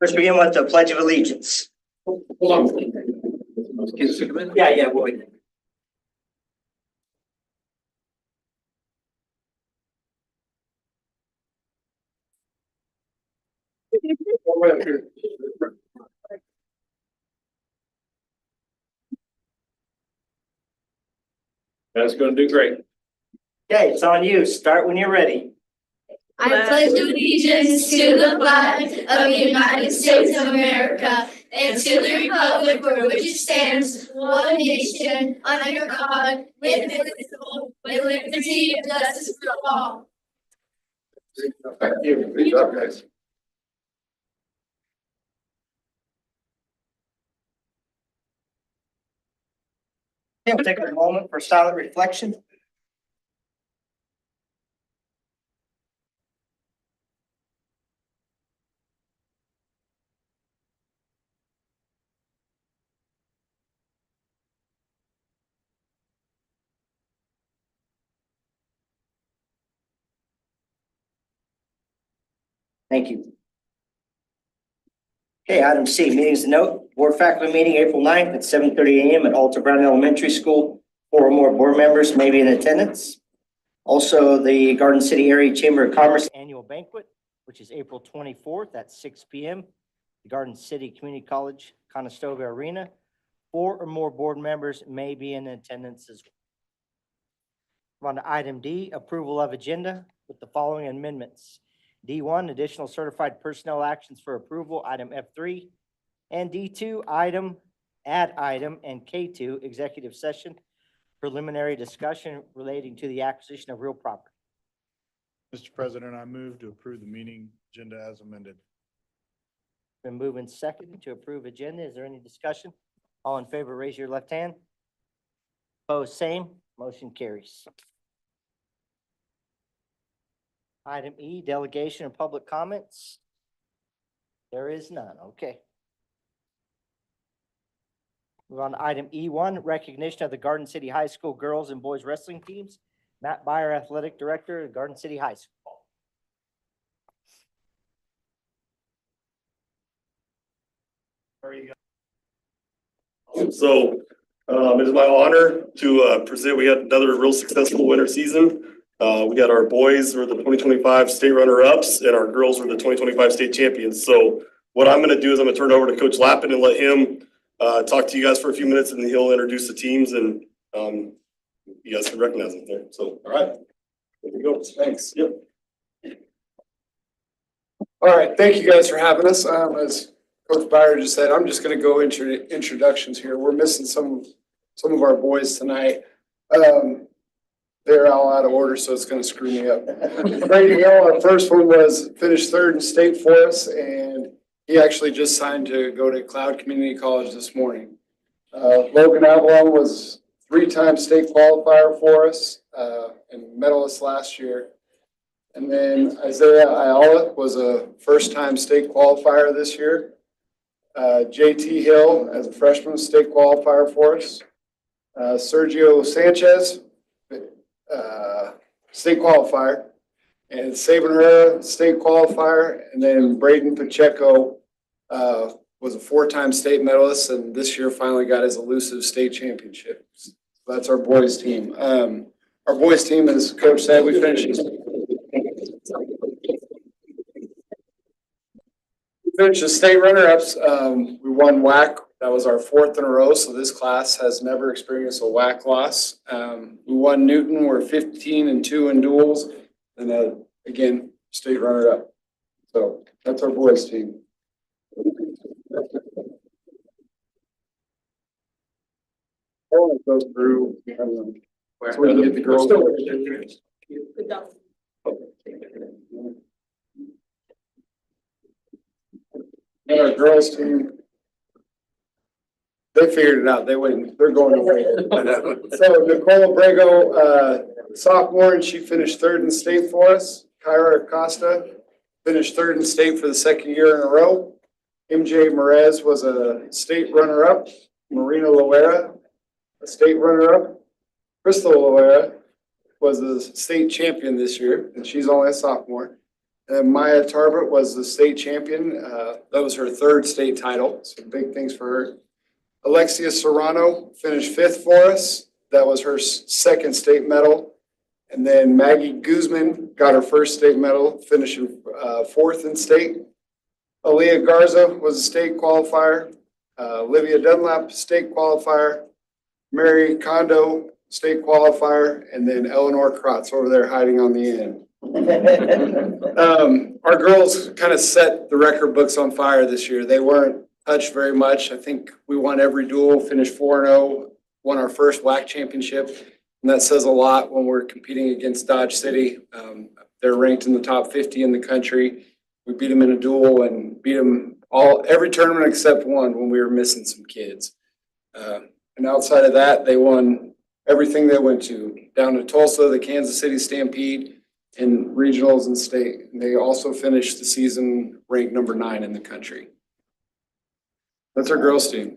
Let's begin with the Pledge of Allegiance. Hold on. Yeah, boy. That's going to do great. Okay, it's on you. Start when you're ready. I pledge allegiance to the flag of the United States of America and to the republic for which it stands, one nation, under God, indivisible, with liberty and justice for all. Thank you. Good job, guys. Okay, we'll take a moment for silent reflection. Thank you. Okay, item C, meetings to note. Board faculty meeting April 9th at 7:30 a.m. at Alta Brown Elementary School. 4 or more board members may be in attendance. Also, the Garden City Area Chamber of Commerce Annual Banquet, which is April 24th at 6 p.m. The Garden City Community College Conestoga Arena. 4 or more board members may be in attendance as well. On to item D, approval of agenda with the following amendments. D1, additional certified personnel actions for approval, item F3. And D2, add item, and K2, executive session, preliminary discussion relating to the acquisition of real property. Mr. President, I move to approve the meeting agenda as amended. Been moving second to approve agenda. Is there any discussion? All in favor, raise your left hand. Opposed, same. Motion carries. Item E, delegation and public comments. There is none. Okay. Move on to item E1, recognition of the Garden City High School girls and boys wrestling teams. Matt Byer, athletic director at Garden City High School. There you go. So it is my honor to present. We had another real successful winter season. We got our boys were the 2025 state runner-ups and our girls were the 2025 state champions. So what I'm going to do is I'm going to turn it over to Coach Lappin and let him talk to you guys for a few minutes, and then he'll introduce the teams, and you guys can recognize them there. So, all right, there we go. Thanks. Yep. All right, thank you guys for having us. As Coach Byer just said, I'm just going to go into introductions here. We're missing some of our boys tonight. They're all out of order, so it's going to screw me up. Brady Hill, our first one, finished third in state for us, and he actually just signed to go to Cloud Community College this morning. Logan Avalon was 3-time state qualifier for us and medalist last year. And then Isaiah Ayala was a first-time state qualifier this year. JT Hill, as a freshman, state qualifier for us. Sergio Sanchez, state qualifier. And Saban Herrera, state qualifier. And then Braden Pacheco was a 4-time state medalist, and this year finally got his elusive state championship. So that's our boys team. Our boys team, as Coach said, we finished the state runner-ups. We won WAC. That was our 4th in a row, so this class has never experienced a WAC loss. We won Newton. We're 15-2 in duels, and again, state runner-up. So that's our boys team. I want to go through so we can get the girls. And our girls team, they figured it out. They're going away. So Nicole Abrego, sophomore, and she finished 3rd in state for us. Kyra Acosta finished 3rd in state for the 2nd year in a row. MJ Merez was a state runner-up. Marina Loera, a state runner-up. Crystal Loera was a state champion this year, and she's only a sophomore. And Maya Tarbert was the state champion. That was her third state title, so big things for her. Alexia Serrano finished fifth for us. That was her second state medal. And then Maggie Guzman got her first state medal, finishing fourth in state. Aaliyah Garza was a state qualifier. Olivia Dunlap, state qualifier. Mary Kondo, state qualifier. And then Eleanor Kratz over there hiding on the end. Our girls kind of set the record books on fire this year. They weren't touched very much. I think we won every duel, finished 4-0, won our first WAC championship. And that says a lot when we're competing against Dodge City. They're ranked in the top 50 in the country. We beat them in a duel and beat them every tournament except one when we were missing some kids. And outside of that, they won everything they went to, down to Tulsa, the Kansas City Stampede, in regionals and state. And they also finished the season ranked number 9 in the country. That's our girls team.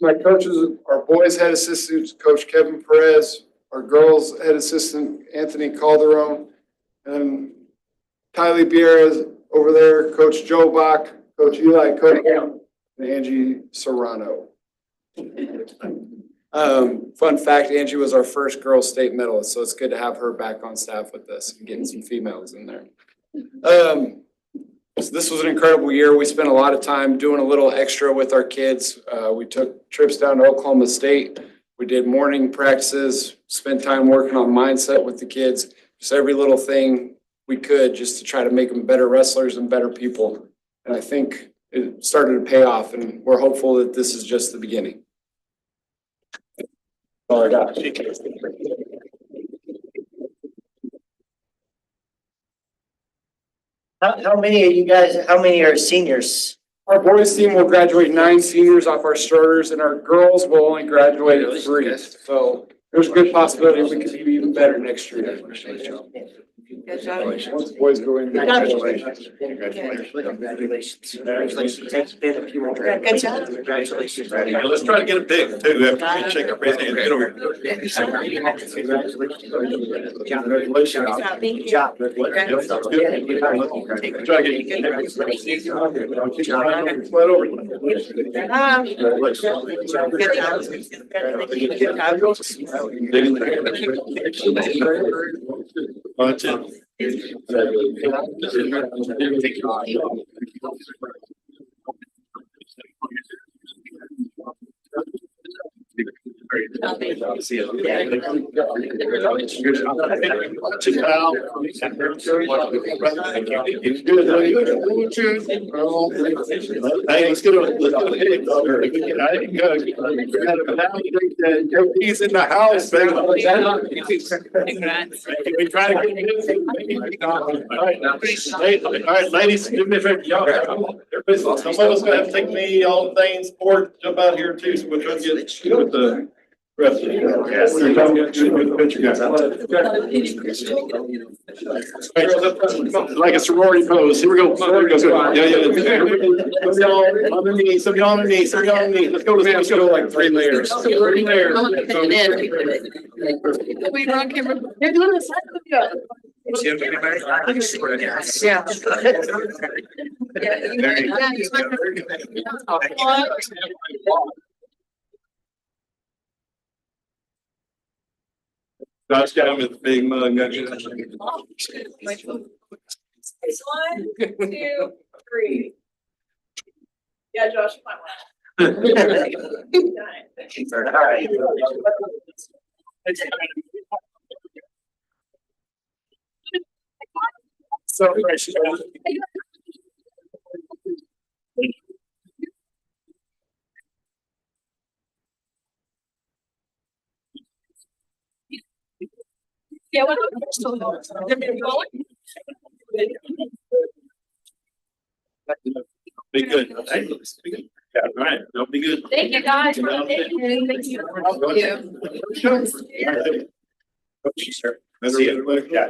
My coaches, our boys head assistant, Coach Kevin Perez, our girls head assistant, Anthony Calderon, and Kylie Bierra over there, Coach Joe Bach, Coach Eli Cunningham, and Angie Serrano. Fun fact, Angie was our first girls state medalist, so it's good to have her back on staff with us and getting some females in there. So this was an incredible year. We spent a lot of time doing a little extra with our kids. We took trips down to Oklahoma State. We did morning practices, spent time working on mindset with the kids, just every little thing we could just to try to make them better wrestlers and better people. And I think it started to pay off, and we're hopeful that this is just the beginning. That's all I got. How many of you guys, how many are seniors? Our boys team will graduate 9 seniors off our starters, and our girls will only graduate 3. So there's a good possibility we could be even better next year. Good job. Once the boys go in. Congratulations. Congratulations. Congratulations. It's been a few more. Good job. Congratulations. Let's try to get it big too. After we shake our hands, get over here. Congratulations. Good job. Good job. Try to get. Slide over. Watch it. Hey, let's get he's in the house. Congrats. We try to get. All right, ladies, do me a favor, y'all. Somebody's gonna have to take me on things forward, jump out here too, so we'll try to get with the rest of you. Like a sorority pose. Here we go. There we go. Yeah. Some y'all on the knees, some y'all on the knees, some y'all on the knees. Let's go. Let's go like 3 layers. 3 layers. We were on camera. They're doing the side of the Josh got him with the big mug. It's 1, 2, 3. Yeah, Josh, you might want to. All right. So fresh. Yeah, what? Be good. Yeah, all right. Don't be good. Thank you, guys. Thank you. Thank you. Sure. Let's see it. Yeah.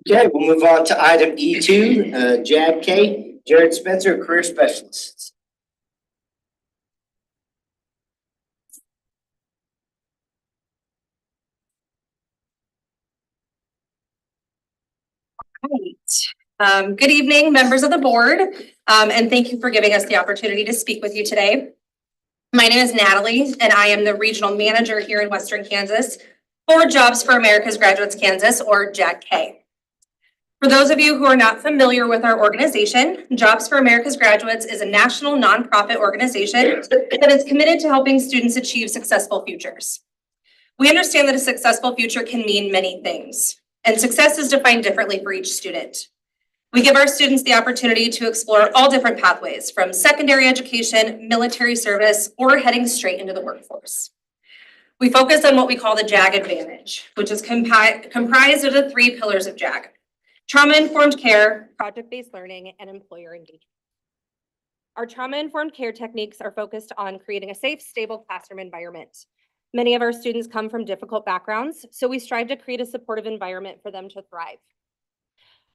You're Okay, we'll move on to item E2, JAG K, Jared Spencer, Career Specialist. Right. Good evening, members of the board, and thank you for giving us the opportunity to speak with you today. My name is Natalie, and I am the regional manager here in Western Kansas for Jobs for America's Graduates Kansas, or JAG-K. For those of you who are not familiar with our organization, Jobs for America's Graduates is a national nonprofit organization that is committed to helping students achieve successful futures. We understand that a successful future can mean many things, and success is defined differently for each student. We give our students the opportunity to explore all different pathways, from secondary education, military service, or heading straight into the workforce. We focus on what we call the JAG Advantage, which is comprised of the 3 pillars of JAG: trauma-informed care, project-based learning, and employer engagement. Our trauma-informed care techniques are focused on creating a safe, stable classroom environment. Many of our students come from difficult backgrounds, so we strive to create a supportive environment for them to thrive.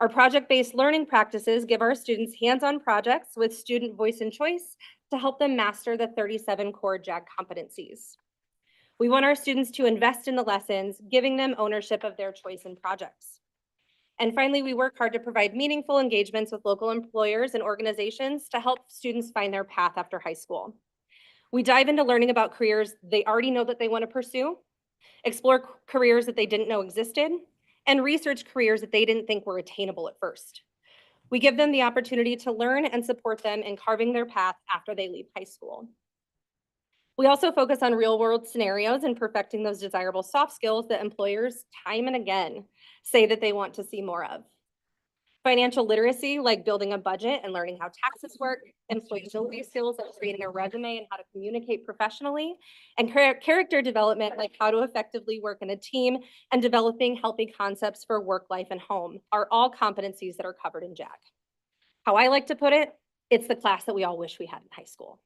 Our project-based learning practices give our students hands-on projects with student voice and choice to help them master the 37 core JAG competencies. We want our students to invest in the lessons, giving them ownership of their choice in projects. And finally, we work hard to provide meaningful engagements with local employers and organizations to help students find their path after high school. We dive into learning about careers they already know that they want to pursue, explore careers that they didn't know existed, and research careers that they didn't think were attainable at first. We give them the opportunity to learn and support them in carving their path after they leave high school. We also focus on real-world scenarios and perfecting those desirable soft skills that employers time and again say that they want to see more of. Financial literacy, like building a budget and learning how taxes work, employability skills like creating a resume and how to communicate professionally, and character development, like how to effectively work in a team and developing healthy concepts for work, life, and home, are all competencies that are covered in JAG. How I like to put it, it's the class that we all wish we had in high school.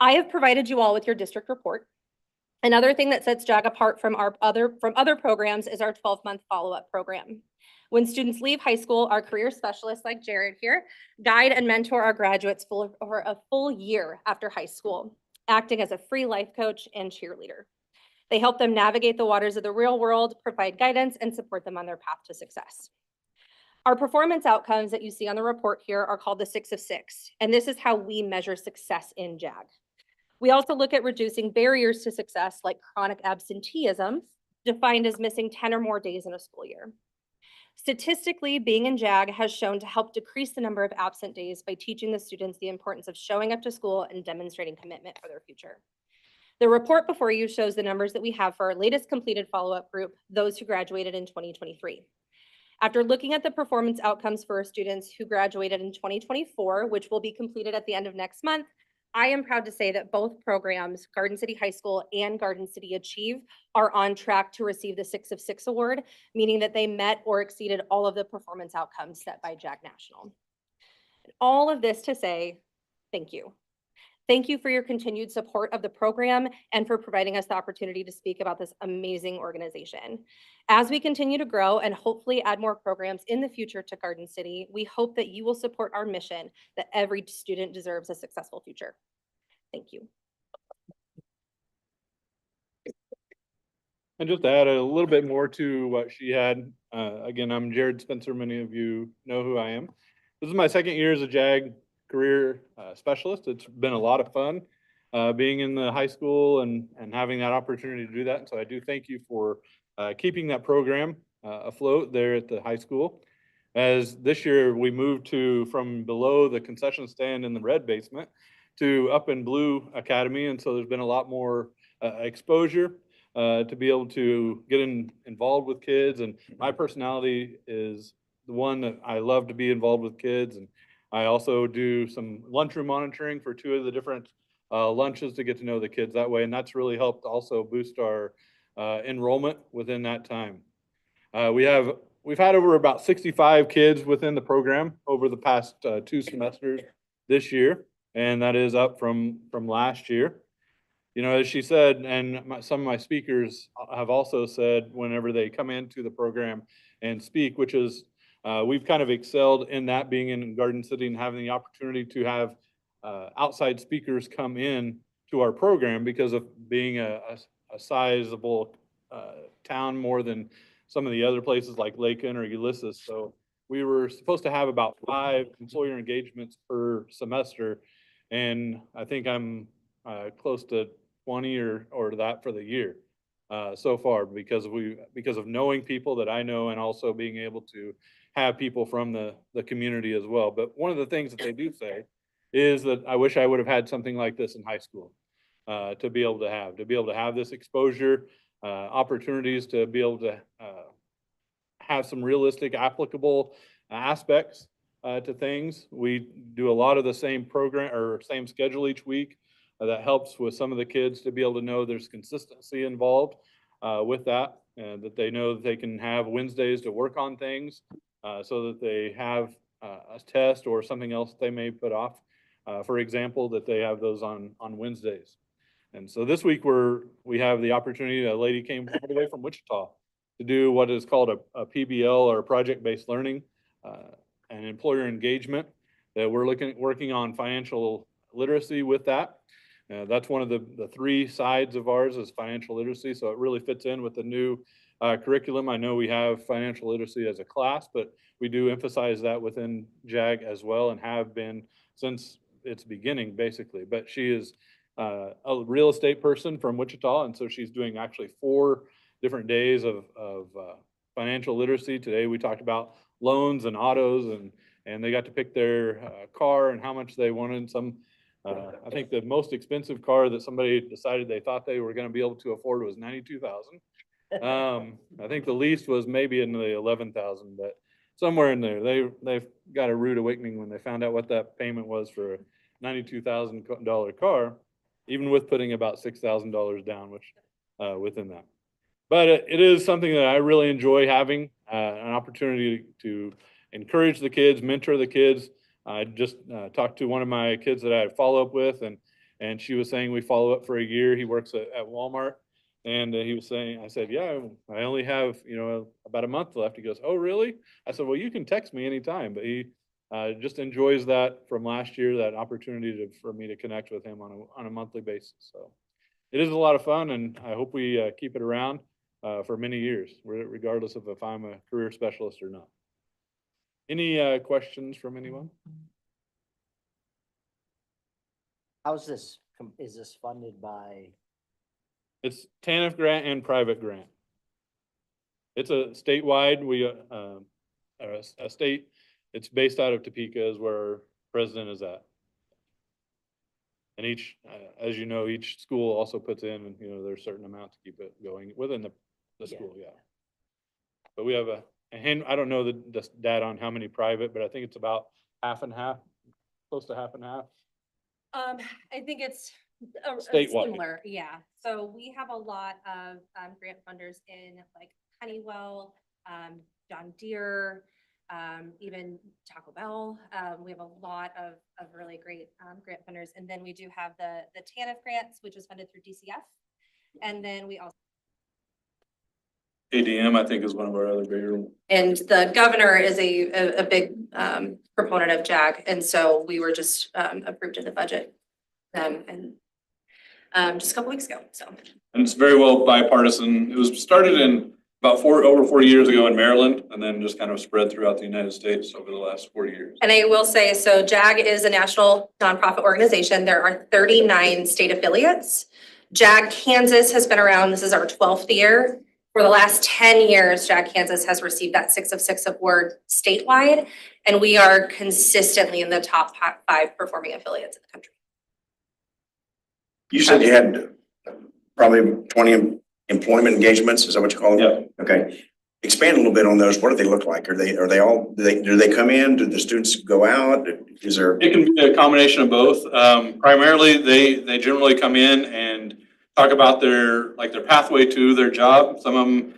I have provided you all with your district report. Another thing that sets JAG apart from other programs is our 12-month follow-up program. When students leave high school, our career specialists like Jared here guide and mentor our graduates for a full year after high school, acting as a free life coach and cheerleader. They help them navigate the waters of the real world, provide guidance, and support them on their path to success. Our performance outcomes that you see on the report here are called the 6 of 6, and this is how we measure success in JAG. We also look at reducing barriers to success like chronic absenteeism, defined as missing 10 or more days in a school year. Statistically, being in JAG has shown to help decrease the number of absent days by teaching the students the importance of showing up to school and demonstrating commitment for their future. The report before you shows the numbers that we have for our latest completed follow-up group, those who graduated in 2023. After looking at the performance outcomes for our students who graduated in 2024, which will be completed at the end of next month, I am proud to say that both programs, Garden City High School and Garden City Achieve, are on track to receive the 6 of 6 award, meaning that they met or exceeded all of the performance outcomes set by JAG National. All of this to say, thank you. Thank you for your continued support of the program and for providing us the opportunity to speak about this amazing organization. As we continue to grow and hopefully add more programs in the future to Garden City, we hope that you will support our mission that every student deserves a successful future. Thank you. And just to add a little bit more to what she had, again, I'm Jared Spencer. Many of you know who I am. This is my second year as a JAG career specialist. It's been a lot of fun being in the high school and having that opportunity to do that. And so I do thank you for keeping that program afloat there at the high school. As this year we moved from below the concession stand in the red basement to up in Blue Academy. And so there's been a lot more exposure to be able to get involved with kids. And my personality is the one that I love to be involved with kids. And I also do some lunchroom monitoring for 2 of the different lunches to get to know the kids that way. And that's really helped also boost our enrollment within that time. We've had over about 65 kids within the program over the past 2 semesters this year. And that is up from last year. You know, as she said, and some of my speakers have also said, whenever they come into the program, and speak, which is, we've kind of excelled in that, being in Garden City and having the opportunity to have outside speakers come in to our program because of being a sizable town, more than some of the other places like Lakin or Ulysses. So we were supposed to have about 5 employer engagements per semester. And I think I'm close to 20 or that for the year so far, because of knowing people that I know, and also being able to have people from the community as well. But one of the things that they do say is that I wish I would have had something like this in high school to be able to have this exposure, opportunities to be able to have some realistic, applicable aspects to things. We do a lot of the same program or same schedule each week. That helps with some of the kids to be able to know there's consistency involved with that, and that they know that they can have Wednesdays to work on things so that they have a test or something else they may put off. For example, that they have those on Wednesdays. And so this week we have the opportunity, a lady came all the way from Wichita to do what is called a PBL, or project-based learning, and employer engagement, that we're working on financial literacy with that. That's one of the 3 sides of ours, is financial literacy. So it really fits in with the new curriculum. I know we have financial literacy as a class, but we do emphasize that within JAG as well, and have been since its beginning, basically. But she is a real estate person from Wichita, and so she's doing actually 4 different days of financial literacy. Today we talked about loans and autos, and they got to pick their car and how much they wanted. I think the most expensive car that somebody decided they thought they were going to be able to afford was $92,000. I think the least was maybe in the $11,000, but somewhere in there. They've got a rude awakening when they found out what that payment was for a $92,000 car, even with putting about $6,000 down, which within that. But it is something that I really enjoy having, an opportunity to encourage the kids, mentor the kids. I just talked to one of my kids that I had follow up with, and she was saying we follow up for a year. He works at Walmart, and he was saying, I said, yeah, I only have, about a month left. He goes, oh, really? I said, well, you can text me anytime. But he just enjoys that from last year, that opportunity for me to connect with him on a monthly basis. So it is a lot of fun, and I hope we keep it around for many years, regardless of if I'm a career specialist or not. Any questions from anyone? How's this, is this funded by? It's TANF grant and private grant. It's a statewide, a state, it's based out of Topeka is where our president is at. And each, as you know, each school also puts in, there's a certain amount to keep it going within the school, yeah. But we have I don't know the data on how many private, but I think it's about half and half, close to half and half. I think it's Statewide. similar, yeah. So we have a lot of grant funders in like Honeywell, John Deere, even Taco Bell. We have a lot of really great grant funders. And then we do have the TANF grants, which is funded through DCF. And then we also ADM, I think, is one of our other bigger. And the governor is a big proponent of JAG, and so we were just approved in the budget and just a couple weeks ago. So, and it's very well bipartisan. It was started in about over 40 years ago in Maryland, and then just kind of spread throughout the United States over the last 40 years. And I will say, so JAG is a national nonprofit organization. There are 39 state affiliates. JAG Kansas has been around. This is our 12th year. For the last 10 years, JAG Kansas has received that 6 of 6 award statewide, and we are consistently in the top 5 performing affiliates in the country. You said you had probably 20 employment engagements. Is that what you call them? Yeah. Okay. Expand a little bit on those. What do they look like? Are they all, do they come in? Do the students go out? Is there? It can be a combination of both. Primarily, they generally come in and talk about their pathway to their job. Some of them,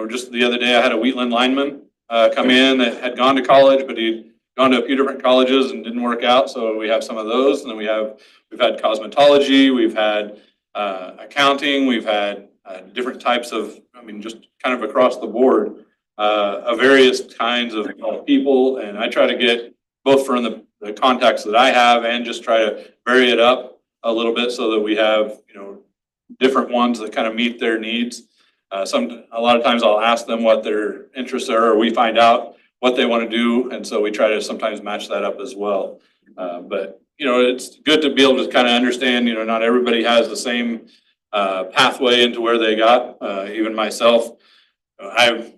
just the other day I had a Wheatland lineman come in that had gone to college, but he'd gone to a few different colleges and didn't work out. So we have some of those. And then we've had cosmetology, we've had accounting, we've had different types of, just kind of across the board. of various kinds of people, and I try to get both from the contacts that I have and just try to vary it up a little bit so that we have, different ones that kind of meet their needs. A lot of times I'll ask them what their interests are, or we find out what they want to do, and so we try to sometimes match that up as well. But it's good to be able to kind of understand, not everybody has the same pathway into where they got. Even myself, I've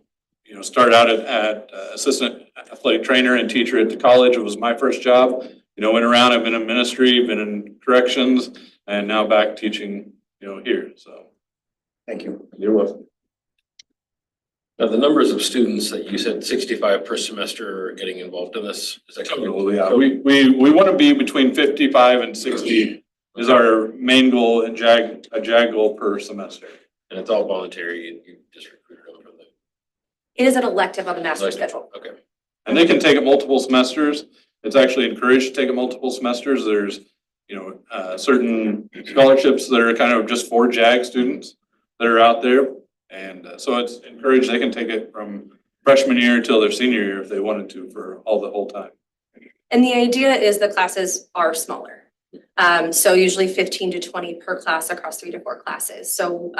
started out at assistant athletic trainer and teacher at the college. It was my first job. Went around. I've been in ministry, been in corrections, and now back teaching. Here. So, Thank you. You're welcome. Now, the numbers of students that you said 65 per semester are getting involved in this, is that coming? yeah, we want to be between 55 and 60 is our main goal and a JAG goal per semester. And it's all voluntary, you just recruited them from the. It is an elective on the master schedule. Okay. And they can take it multiple semesters. It's actually encouraged to take it multiple semesters. There's, certain scholarships that are kind of just for JAG students that are out there. And so it's encouraged. They can take it from freshman year till their senior year if they wanted to for the whole time. And the idea is the classes are smaller. So usually 15 to 20 per class across 3 to 4 classes. So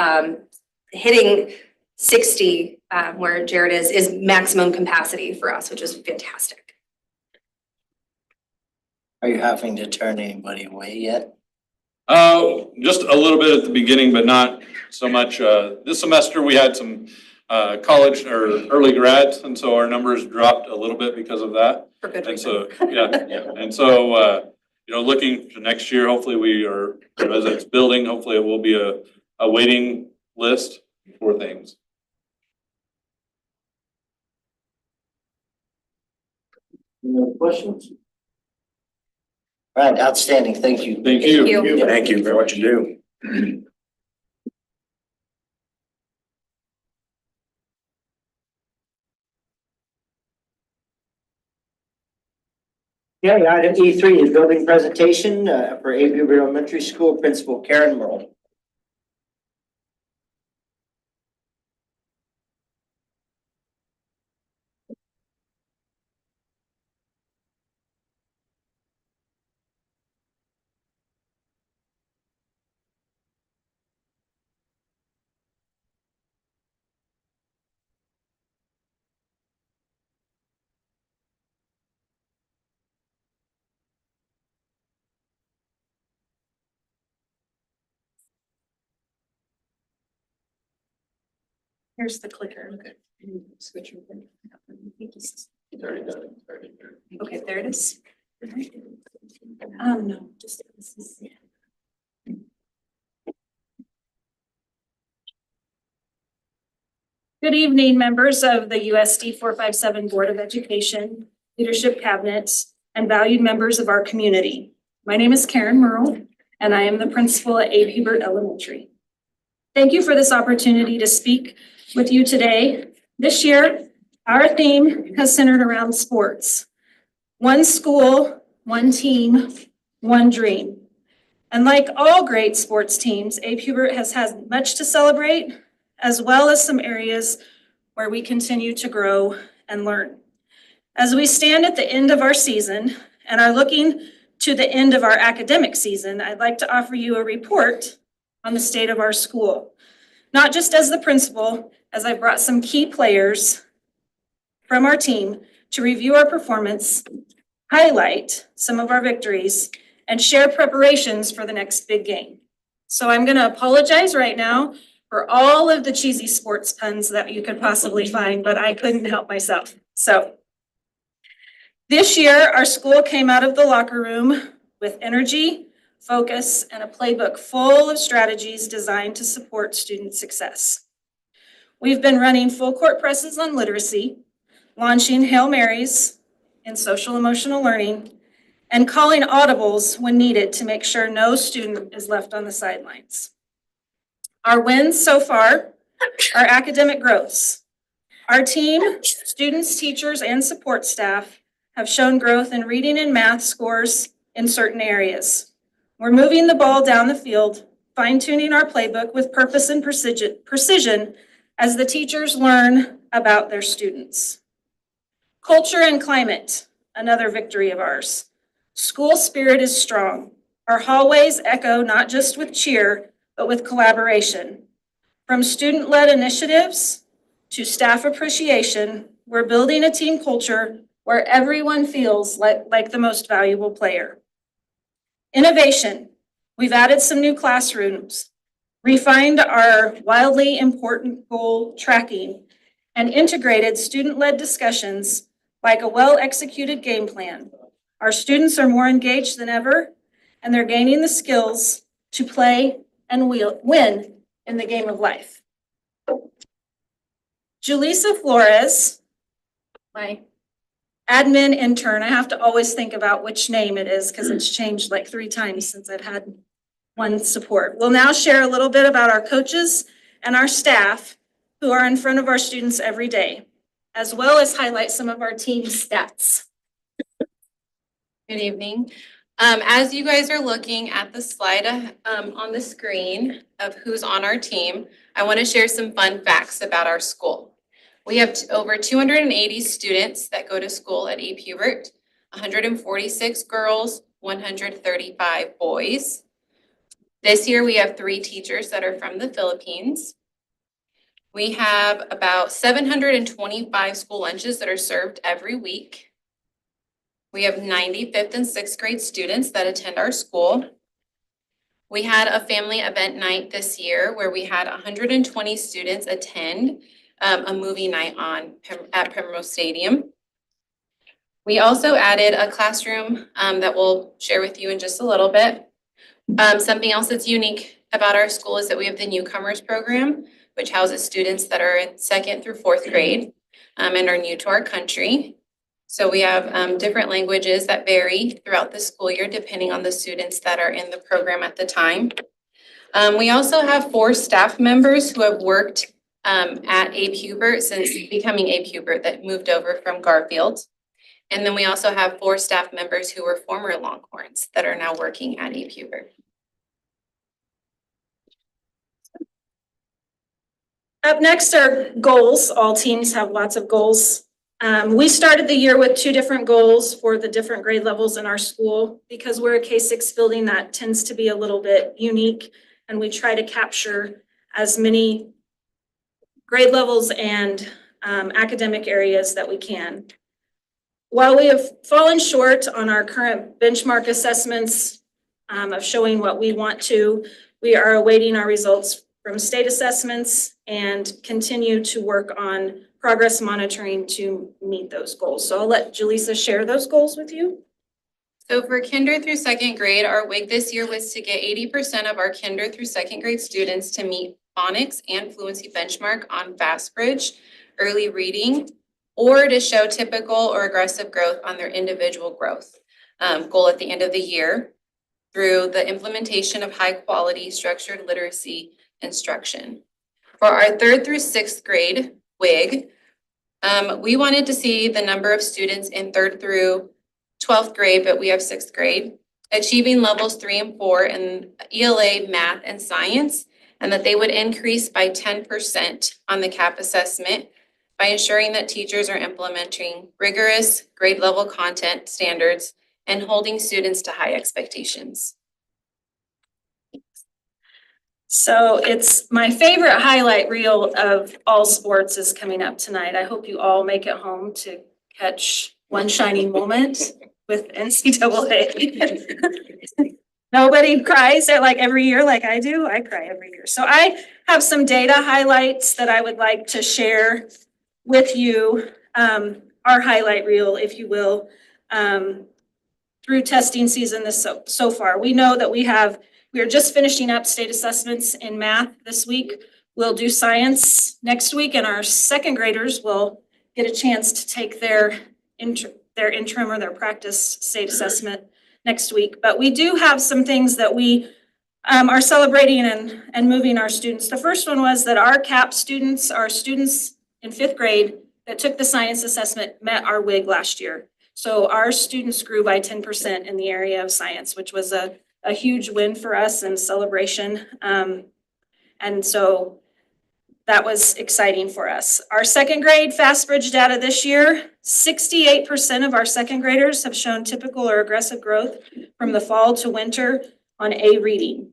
hitting 60, where Jared is maximum capacity for us, which is fantastic. Are you having to turn anybody away yet? Just a little bit at the beginning, but not so much. This semester we had some college or early grads, and so our numbers dropped a little bit because of that. For good And reason. so, yeah. And so, looking to next year, hopefully we are, as it's building, hopefully it will be a waiting list for things. Any other questions? All right, outstanding. Thank you. Thank you. Thank you for what you do. Okay, item E3 is building presentation for A. Hubert Elementary School Principal Karen Merle. Here's the clicker. Switch over. Okay, there it is. No, just. Good evening, members of the USD 457 Board of Education, Leadership Cabinet, and valued members of our community. My name is Karen Merle, and I am the principal at A. Hubert Elementary. Thank you for this opportunity to speak with you today. This year, our theme has centered around sports. One school, one team, one dream. And like all great sports teams, A. Hubert has had much to celebrate, as well as some areas where we continue to grow and learn. As we stand at the end of our season and are looking to the end of our academic season, I'd like to offer you a report on the state of our school. Not just as the principal, as I brought some key players from our team to review our performance, highlight some of our victories, and share preparations for the next big game. So I'm going to apologize right now for all of the cheesy sports puns that you could possibly find, but I couldn't help myself. So this year, our school came out of the locker room with energy, focus, and a playbook full of strategies designed to support student success. We've been running full court presses on literacy, launching Hail Marys in social emotional learning, and calling audibles when needed to make sure no student is left on the sidelines. Our wins so far are academic growths. Our team, students, teachers, and support staff have shown growth in reading and math scores in certain areas. We're moving the ball down the field, fine-tuning our playbook with purpose and precision as the teachers learn about their students. Culture and climate, another victory of ours. School spirit is strong. Our hallways echo not just with cheer, but with collaboration. From student-led initiatives to staff appreciation, we're building a team culture where everyone feels like the most valuable player. Innovation, we've added some new classrooms, refined our wildly important goal tracking, and integrated student-led discussions like a well-executed game plan. Our students are more engaged than ever, and they're gaining the skills to play and win in the game of life. Julissa Flores, my admin intern, I have to always think about which name it is because it's changed like 3 times since I've had one support. We'll now share a little bit about our coaches and our staff who are in front of our students every day, as well as highlight some of our team stats. Good evening. As you guys are looking at the slide on the screen of who's on our team, I want to share some fun facts about our school. We have over 280 students that go to school at Abe Hubert, 146 girls, 135 boys. This year, we have 3 teachers that are from the Philippines. We have about 725 school lunches that are served every week. We have 90 5th and 6th grade students that attend our school. We had a family event night this year where we had 120 students attend a movie night at Primrose Stadium. We also added a classroom that we'll share with you in just a little bit. Something else that's unique about our school is that we have the newcomers program, which houses students that are in 2nd through 4th grade and are new to our country. So we have different languages that vary throughout the school year depending on the students that are in the program at the time. We also have 4 staff members who have worked at Abe Hubert since becoming Abe Hubert that moved over from Garfield. And then we also have 4 staff members who were former Longhorns that are now working at Abe Hubert. Up next are goals. All teams have lots of goals. We started the year with 2 different goals for the different grade levels in our school. Because we're a K-6 building, that tends to be a little bit unique, and we try to capture as many grade levels and academic areas that we can. While we have fallen short on our current benchmark assessments of showing what we want to, we are awaiting our results from state assessments and continue to work on progress monitoring to meet those goals. So I'll let Julissa share those goals with you. So for kinder through 2nd grade, our WIG this year was to get 80% of our kinder through 2nd grade students to meet phonics and fluency benchmark on FastBridge, early reading, or to show typical or aggressive growth on their individual growth goal at the end of the year through the implementation of high quality structured literacy instruction. For our 3rd through 6th grade WIG, we wanted to see the number of students in 3rd through 12th grade, but we have 6th grade, achieving levels 3 and 4 in ELA, math, and science, and that they would increase by 10% on the CAP assessment by ensuring that teachers are implementing rigorous grade level content standards and holding students to high expectations. So it's my favorite highlight reel of all sports is coming up tonight. I hope you all make it home to catch one shining moment with NCAA. Nobody cries like every year like I do. I cry every year. So I have some data highlights that I would like to share with you, our highlight reel, if you will, through testing season so far. We know that we are just finishing up state assessments in math this week. We'll do science next week, and our 2nd graders will get a chance to take their interim or their practice state assessment next week. But we do have some things that we are celebrating and moving our students. The first one was that our CAP students, our students in 5th grade that took the science assessment, met our WIG last year. So our students grew by 10% in the area of science, which was a huge win for us and celebration. And so that was exciting for us. Our second grade FastBridge data this year, 68% of our second graders have shown typical or aggressive growth from the fall to winter on A reading.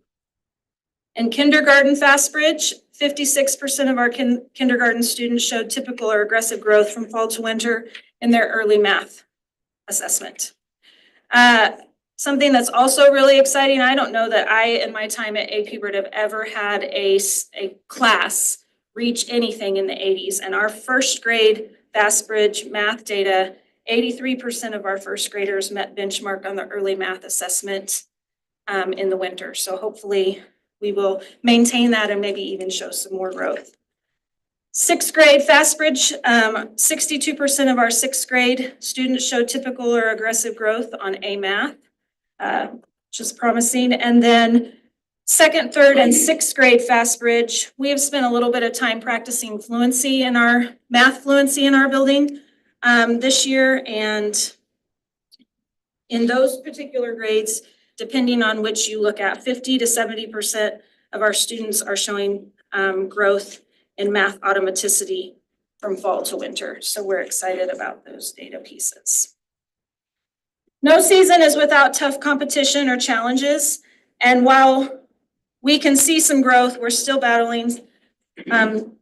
In kindergarten FastBridge, 56% of our kindergarten students showed typical or aggressive growth from fall to winter in their early math assessment. Something that's also really exciting, I don't know that I, in my time at AP Bird, have ever had a class reach anything in the 80s. And our first grade FastBridge math data, 83% of our first graders met benchmark on the early math assessment in the winter. So hopefully we will maintain that and maybe even show some more growth. Sixth grade FastBridge, 62% of our sixth grade students showed typical or aggressive growth on A math, which is promising. And then second, third, and sixth grade FastBridge, we have spent a little bit of time practicing fluency in our math fluency in our building this year. And in those particular grades, depending on which you look at, 50 to 70% of our students are showing growth in math automaticity from fall to winter. So we're excited about those data pieces. No season is without tough competition or challenges. And while we can see some growth, we're still battling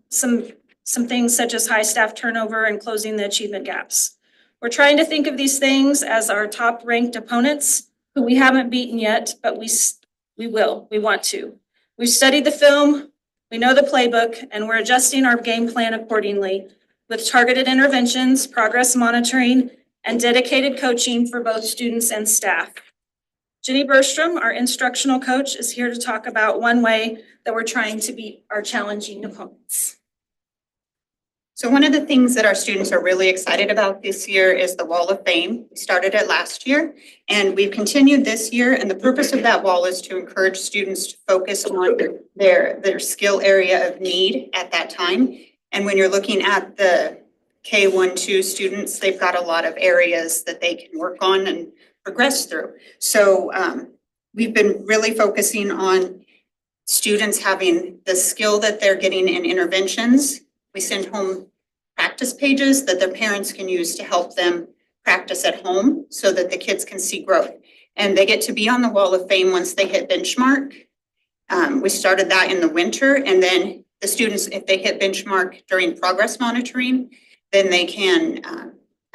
some things such as high staff turnover and closing the achievement gaps. We're trying to think of these things as our top ranked opponents who we haven't beaten yet, but we want to. We've studied the film, we know the playbook, and we're adjusting our game plan accordingly with targeted interventions, progress monitoring, and dedicated coaching for both students and staff. Jenny Bergstrom, our instructional coach, is here to talk about one way that we're trying to beat our challenging opponents. So one of the things that our students are really excited about this year is the Wall of Fame. We started it last year and we've continued this year. And the purpose of that wall is to encourage students to focus on their skill area of need at that time. And when you're looking at the K-1-2 students, they've got a lot of areas that they can work on and progress through. So we've been really focusing on students having the skill that they're getting in interventions. We send home practice pages that their parents can use to help them practice at home so that the kids can see growth. And they get to be on the Wall of Fame once they hit benchmark. We started that in the winter, and then the students, if they hit benchmark during progress monitoring, then they can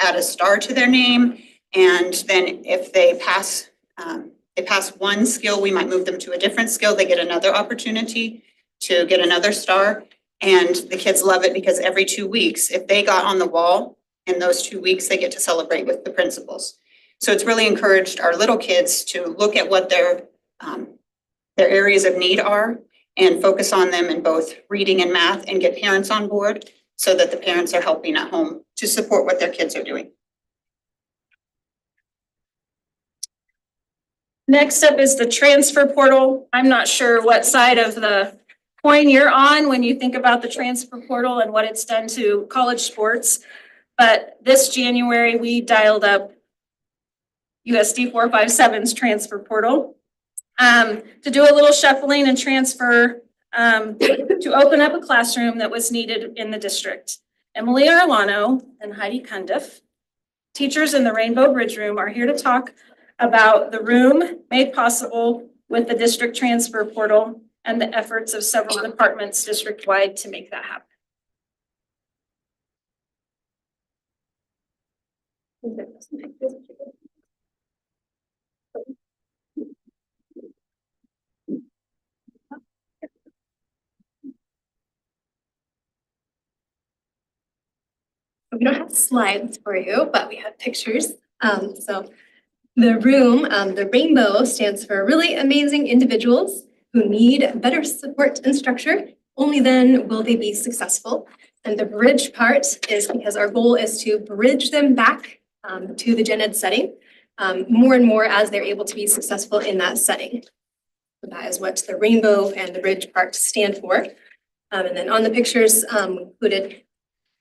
add a star to their name. And then if they pass one skill, we might move them to a different skill. They get another opportunity to get another star. And the kids love it because every 2 weeks, if they got on the wall in those 2 weeks, they get to celebrate with the principals. So it's really encouraged our little kids to look at what their areas of need are and focus on them in both reading and math and get parents on board so that the parents are helping at home to support what their kids are doing. Next up is the transfer portal. I'm not sure what side of the coin you're on when you think about the transfer portal and what it's done to college sports. But this January, we dialed up USD 457's transfer portal to do a little shuffling and transfer to open up a classroom that was needed in the district. Emily Arlano and Heidi Cundiff, teachers in the Rainbow Bridge Room, are here to talk about the room made possible with the district transfer portal and the efforts of several departments district-wide to make that happen. We don't have slides for you, but we have pictures. So the room, the rainbow stands for really amazing individuals who need better support and structure. Only then will they be successful. And the bridge part is because our goal is to bridge them back to the gen ed setting more and more as they're able to be successful in that setting. So that is what the rainbow and the bridge part stand for. And then on the pictures included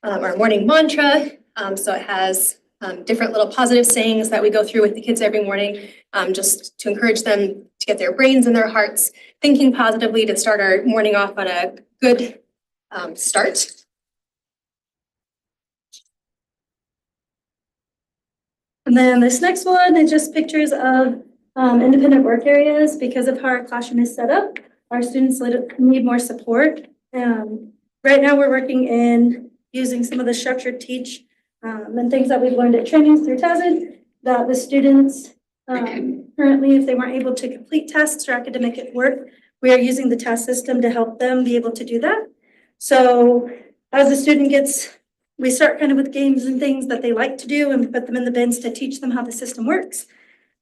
our morning mantra. So it has different little positive sayings that we go through with the kids every morning, just to encourage them to get their brains and their hearts thinking positively, to start our morning off on a good start. And then this next one is just pictures of independent work areas. Because of how our classroom is set up, our students need more support. Right now, we're working in using some of the structured teach and things that we've learned at trainings through TASID, that the students currently, if they weren't able to complete tasks or academic work, we are using the task system to help them be able to do that. So as the student we start kind of with games and things that they like to do and put them in the bins to teach them how the system works.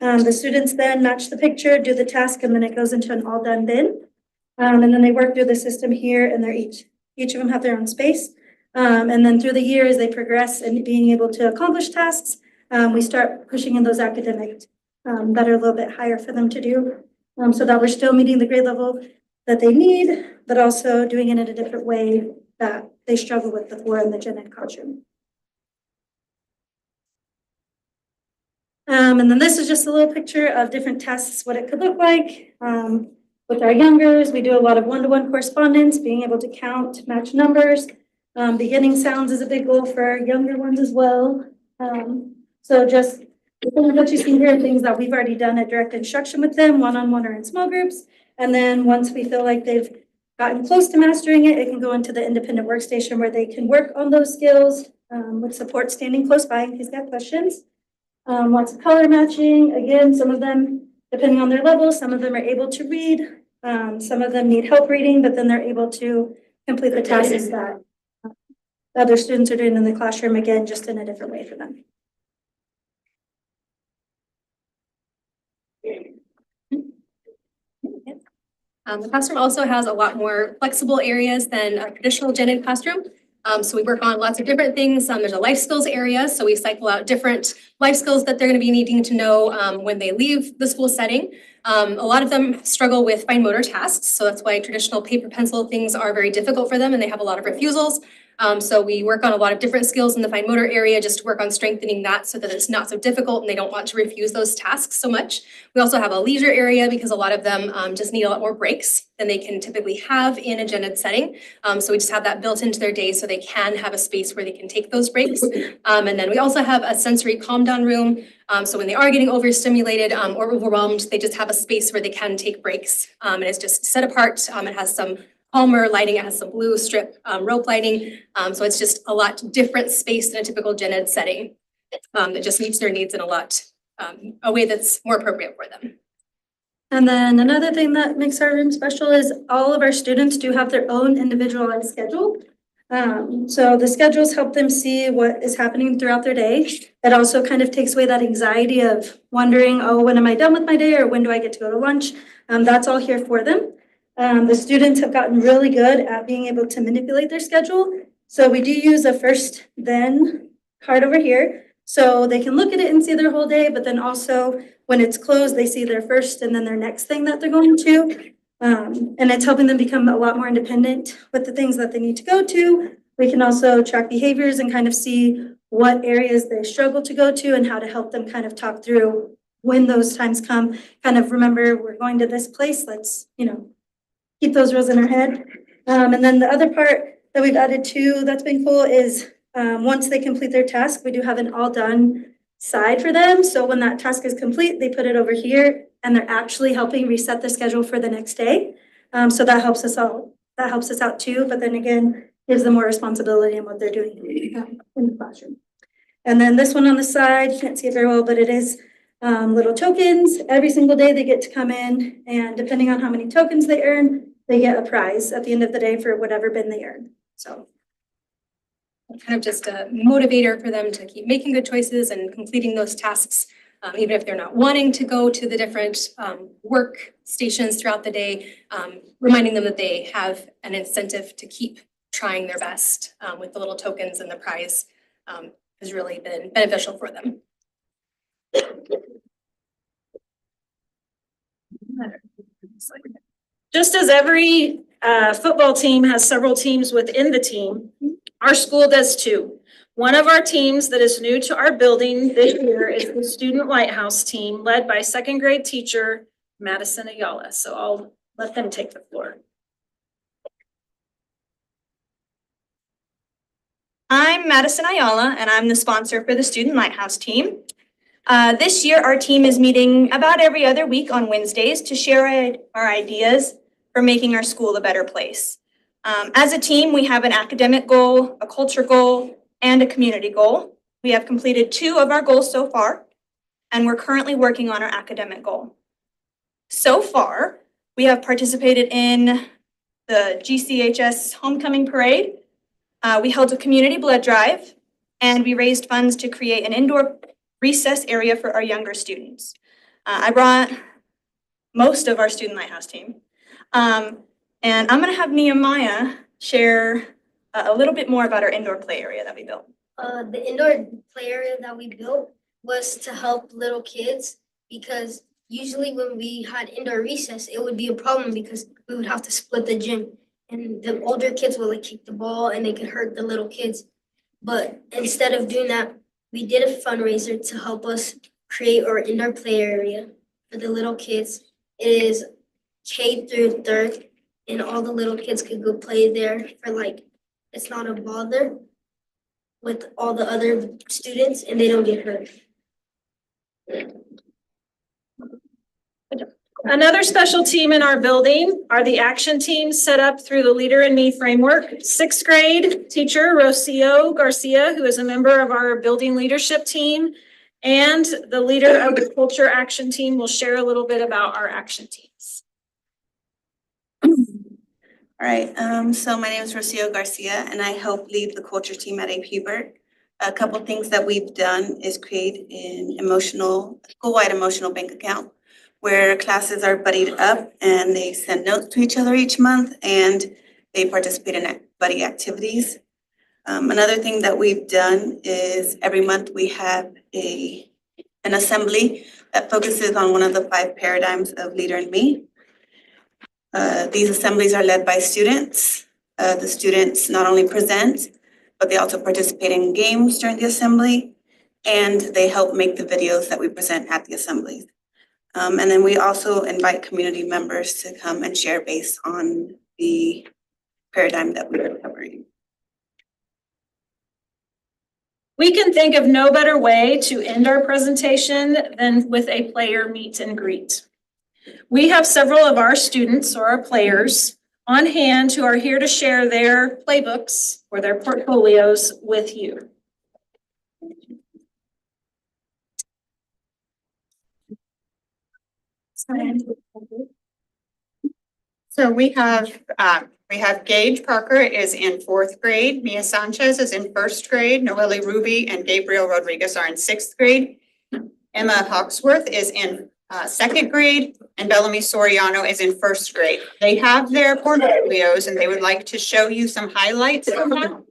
The students then match the picture, do the task, and then it goes into an all done bin. And then they work through the system here, and they're each of them have their own space. And then through the years, they progress in being able to accomplish tasks. We start pushing in those academic that are a little bit higher for them to do, so that we're still meeting the grade level that they need, but also doing it in a different way that they struggle with before in the gen ed classroom. And then this is just a little picture of different tasks, what it could look like. With our youngers, we do a lot of one-to-one correspondence, being able to count, match numbers. Beginning sounds is a big goal for our younger ones as well. So just the things that you see here are things that we've already done at direct instruction with them, one-on-one or in small groups. And then once we feel like they've gotten close to mastering it, it can go into the independent workstation where they can work on those skills with support standing close by in case they have questions. Lots of color matching. Again, some of them, depending on their level, some of them are able to read. Some of them need help reading, but then they're able to complete the tasks that other students are doing in the classroom, again, just in a different way for them. The classroom also has a lot more flexible areas than a traditional gen ed classroom. So we work on lots of different things. There's a life skills area, so we cycle out different life skills that they're going to be needing to know when they leave the school setting. A lot of them struggle with fine motor tasks, so that's why traditional paper pencil things are very difficult for them and they have a lot of refusals. So we work on a lot of different skills in the fine motor area just to work on strengthening that so that it's not so difficult and they don't want to refuse those tasks so much. We also have a leisure area because a lot of them just need a lot more breaks than they can typically have in a gen ed setting. So we just have that built into their day so they can have a space where they can take those breaks. And then we also have a sensory calm down room. So when they are getting overstimulated or overwhelmed, they just have a space where they can take breaks. And it's just set apart. It has some calmer lighting, it has some blue strip rope lighting. So it's just a lot different space than a typical gen ed setting that just meets their needs in a way that's more appropriate for them. And then another thing that makes our room special is all of our students do have their own individualized schedule. So the schedules help them see what is happening throughout their day. It also kind of takes away that anxiety of wondering, oh, when am I done with my day or when do I get to go to lunch? That's all here for them. The students have gotten really good at being able to manipulate their schedule. So we do use a first then card over here. So they can look at it and see their whole day, but then also when it's closed, they see their first and then their next thing that they're going to. And it's helping them become a lot more independent with the things that they need to go to. We can also track behaviors and kind of see what areas they struggle to go to and how to help them kind of talk through when those times come. Kind of remember, we're going to this place, let's, keep those rules in our head. And then the other part that we've added too that's been cool is once they complete their task, we do have an all done side for them. So when that task is complete, they put it over here and they're actually helping reset the schedule for the next day. So that helps us out too, but then again, gives them more responsibility in what they're doing in the classroom. And then this one on the side, you can't see it very well, but it is little tokens. Every single day they get to come in, and depending on how many tokens they earn, they get a prize at the end of the day for whatever bin they earn. So kind of just a motivator for them to keep making good choices and completing those tasks, even if they're not wanting to go to the different work stations throughout the day, reminding them that they have an incentive to keep trying their best with the little tokens, and the prize has really been beneficial for them. Just as every football team has several teams within the team, our school does too. One of our teams that is new to our building this year is the Student Lighthouse team led by second grade teacher Madison Ayala. So I'll let them take the floor. I'm Madison Ayala, and I'm the sponsor for the Student Lighthouse team. This year, our team is meeting about every other week on Wednesdays to share our ideas for making our school a better place. As a team, we have an academic goal, a culture goal, and a community goal. We have completed 2 of our goals so far, and we're currently working on our academic goal. So far, we have participated in the GCHS Homecoming Parade. We held a community blood drive, and we raised funds to create an indoor recess area for our younger students. I brought most of our Student Lighthouse team. And I'm gonna have Nehemiah share a little bit more about our indoor play area that we built. The indoor play area that we built was to help little kids, because usually when we had indoor recess, it would be a problem because we would have to split the gym. And the older kids would like kick the ball and they could hurt the little kids. But instead of doing that, we did a fundraiser to help us create our indoor play area for the little kids. It is K through 3rd, and all the little kids could go play there for like, it's not a bother with all the other students and they don't get hurt. Another special team in our building are the action teams set up through the Leader in Me framework. 6th grade teacher Rocio Garcia, who is a member of our building leadership team, and the leader of the culture action team will share a little bit about our action teams. All right, so my name is Rocio Garcia and I help lead the culture team at AP Hubert. A couple things that we've done is create an school-wide emotional bank account where classes are buddied up and they send notes to each other each month and they participate in buddy activities. Another thing that we've done is every month we have an assembly that focuses on one of the 5 paradigms of Leader in Me. These assemblies are led by students. The students not only present, but they also participate in games during the assembly, and they help make the videos that we present at the assemblies. And then we also invite community members to come and share based on the paradigm that we are covering. We can think of no better way to end our presentation than with a player meet and greet. We have several of our students or our players on hand who are here to share their playbooks or their portfolios with you. So we have Gage Parker is in 4th grade, Mia Sanchez is in 1st grade, Noelle Ruby and Gabriel Rodriguez are in 6th grade. Emma Hawksworth is in 2nd grade, and Bellamy Soriano is in 1st grade. They have their portfolios and they would like to show you some highlights of them.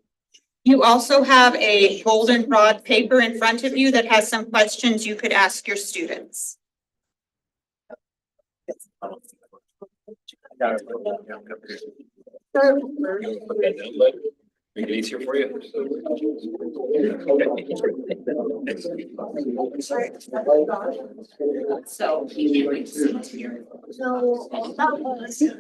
You also have a goldenrod paper in front of you that has some questions you could ask your students. Make it easier for you. So that was and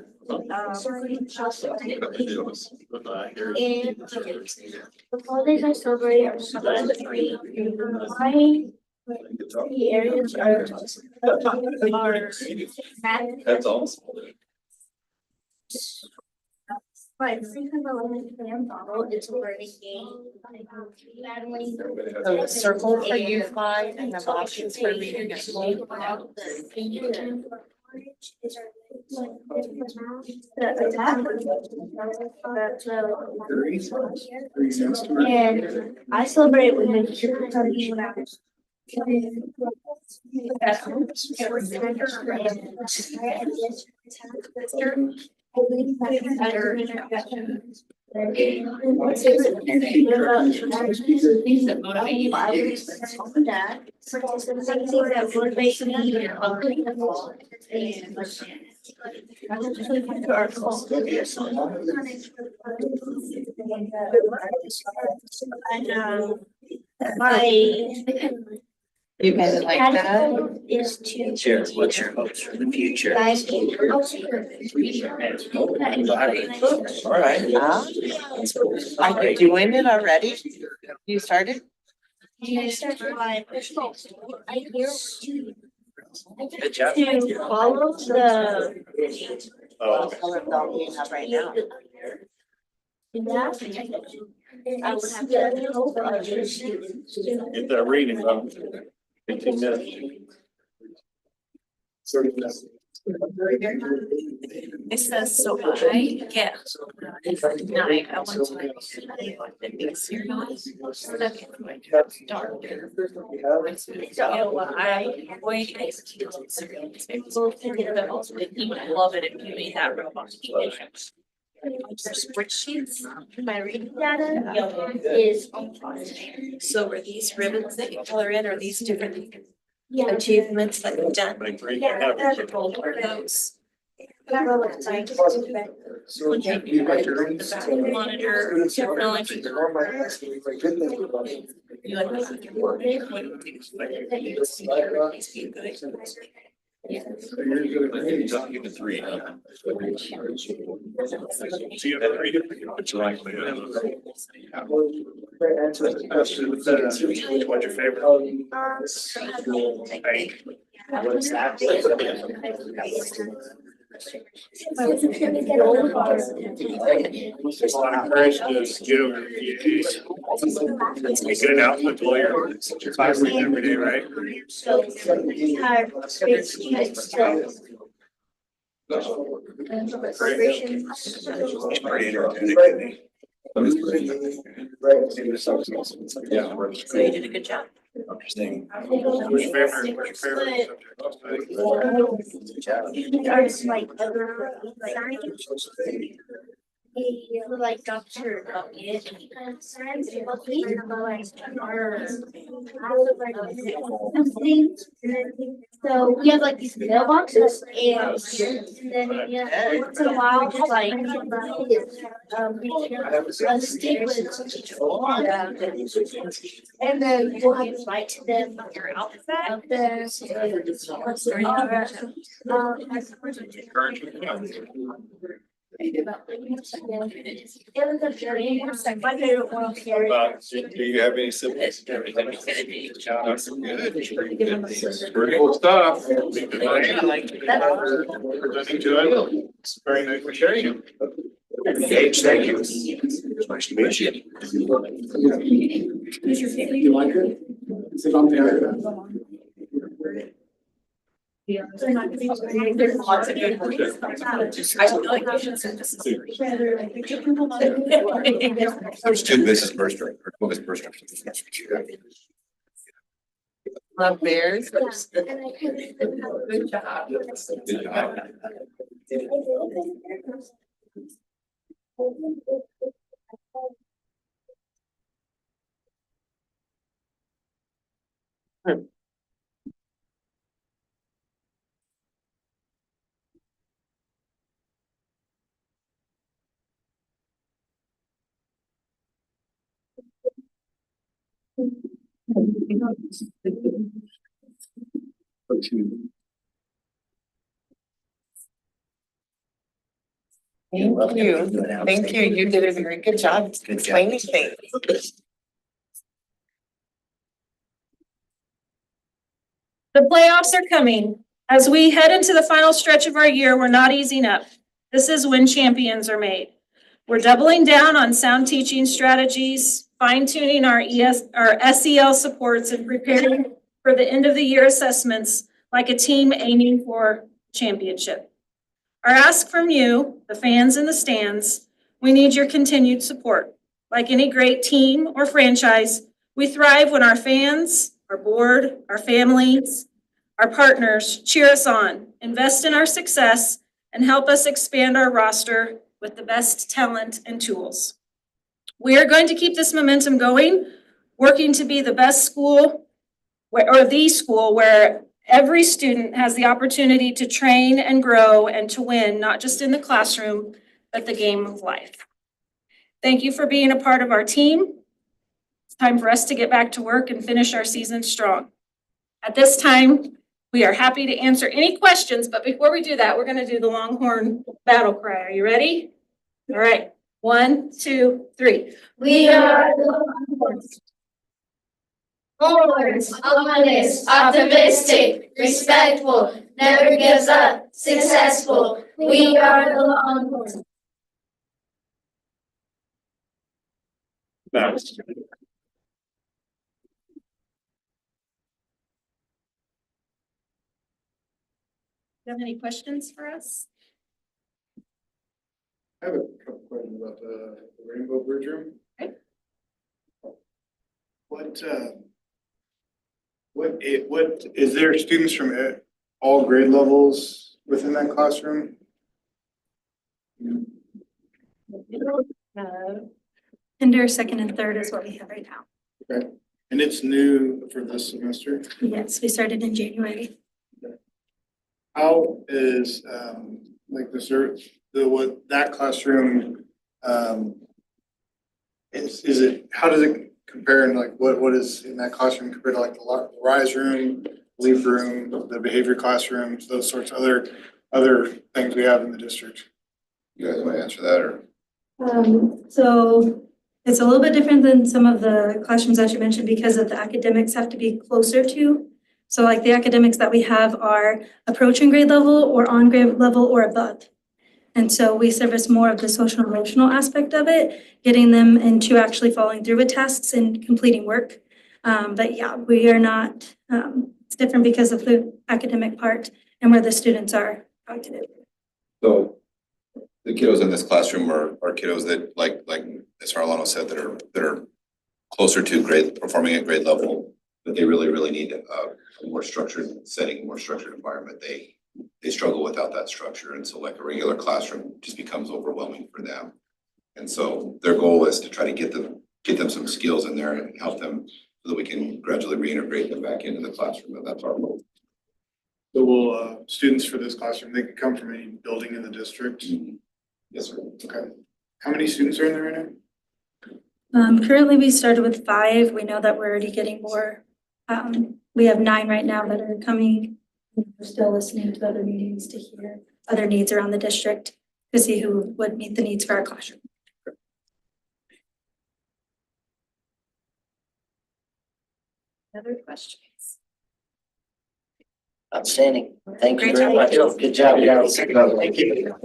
the holidays I celebrate are the areas are That's awesome. Right, frequent element plan model is a learning game. So circle for you 5 and the options for reading at home. And I celebrate with my children when I was. Things that motivate you. You guys like that? Is to. What's your hopes for the future? Guys, All right. Are you doing it already? You started? Good job. To follow the. Oh, Color belt we have right now. I would have to hope. Get that reading done. 15 minutes. It says so I get. Nine, I want to. The big cereal. Dark. So I avoid ice cream cereal. I love it if you made that robot. Spreadsheets. My reading data is. So are these ribbons that you color in, or these different achievements that you've done? What are those? Monitor technology. You understand your work. What do you do? Even three. So you have three different, but you like. What's your favorite? What's that? Get an output to your classroom every day, right? It's pretty energetic. Yeah. So you did a good job. Interesting. What's your favorite subject? Artists like other like Dr. So we have like these mailboxes and then once in a while like a stick and then we'll invite them your outfit Do you have any siblings? That's good. Pretty cool stuff. Presenting to us. It's very nice for sharing. Gage, thank you. Nice to meet you. You like it? It's about there. There's lots of good words. I feel like you should send us. There's two business burst, what was burst? Love bears. Good job. Good job. Thank you. Thank you. You did a very good job explaining things. The playoffs are coming. As we head into the final stretch of our year, we're not easing up. This is when champions are made. We're doubling down on sound teaching strategies, fine-tuning our SEL supports, and preparing for the end of the year assessments like a team aiming for championship. Our ask from you, the fans in the stands, we need your continued support. Like any great team or franchise, we thrive when our fans, our board, our families, our partners cheer us on, invest in our success, and help us expand our roster with the best talent and tools. We are going to keep this momentum going, working to be the best school or the school where every student has the opportunity to train and grow and to win, not just in the classroom, but the game of life. Thank you for being a part of our team. It's time for us to get back to work and finish our season strong. At this time, we are happy to answer any questions, but before we do that, we're gonna do the Longhorn battle cry. Are you ready? All right, 1, 2, 3. We are the Longhorns. Longhorns, honest, optimistic, respectful, never gives up, successful. We are the Longhorns. Do you have any questions for us? I have a couple questions about the Rainbow Bridge Room. Okay. What, is there students from all grade levels within that classroom? Kinder, second and third is what we have right now. Okay, and it's new for this semester? Yes, we started in January. How is, like what that classroom, is it, how does it compare and like what is in that classroom compared to like the rise room, leaf room, the behavior classrooms, those sorts of other things we have in the district? You guys want to answer that or? So it's a little bit different than some of the classrooms that you mentioned because of the academics have to be closer to. So like the academics that we have are approaching grade level or on grade level or above. And so we service more of the social and emotional aspect of it, getting them into actually following through with tasks and completing work. But yeah, we are not, it's different because of the academic part and where the students are targeted. So the kiddos in this classroom are kiddos that like as Harlano said, that are closer to performing at grade level, but they really need a more structured setting, more structured environment. They struggle without that structure. And so like a regular classroom just becomes overwhelming for them. And so their goal is to try to get them some skills in there and help them so that we can gradually reintegrate them back into the classroom. And that's our goal. So will students for this classroom, they can come from any building in the district? Mm-hmm. Yes, sir. Okay. How many students are in there right now? Currently we started with 5. We know that we're already getting more. We have 9 right now that are coming. We're still listening to other meetings to hear other needs around the district to see who would meet the needs for our classroom. Other questions? Outstanding. Thank you Great very job. much. Good job, guys. Thank you.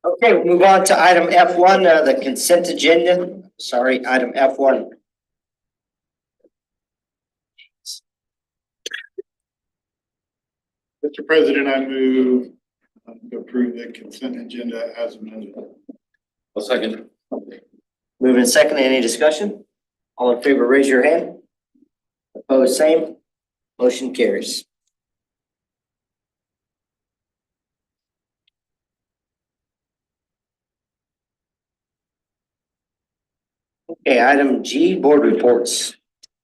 Okay, we'll move on to item F1, the consent agenda. Sorry, item F1. Mr. President, I move to approve the consent agenda as amended. I'll second. Moving second, any discussion? All in favor, raise your hand. Opposed, same. Motion carries. Okay, item G, board reports.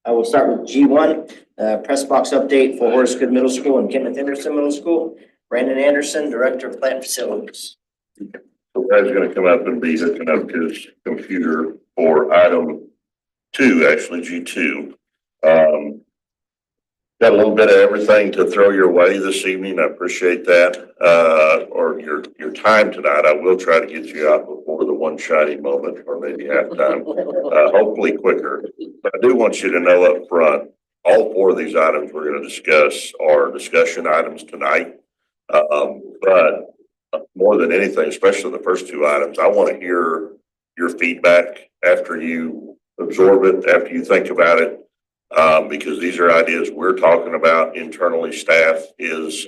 I will start with G1, press box update for Horace Good Middle School and Kenneth Anderson Middle School. Brandon Anderson, Director of Plant Facilities. So Brad's gonna come up and be hooking up his computer for item 2, actually G2. Got a little bit of everything to throw your way this evening. I appreciate that, or your time tonight. I will try to get you out before the one shiny moment or maybe halftime, hopefully quicker. But I do want you to know up front, all 4 of these items we're gonna discuss are discussion items tonight. But more than anything, especially the first 2 items, I want to hear your feedback after you absorb it, after you think about it. Because these are ideas we're talking about internally. Staff is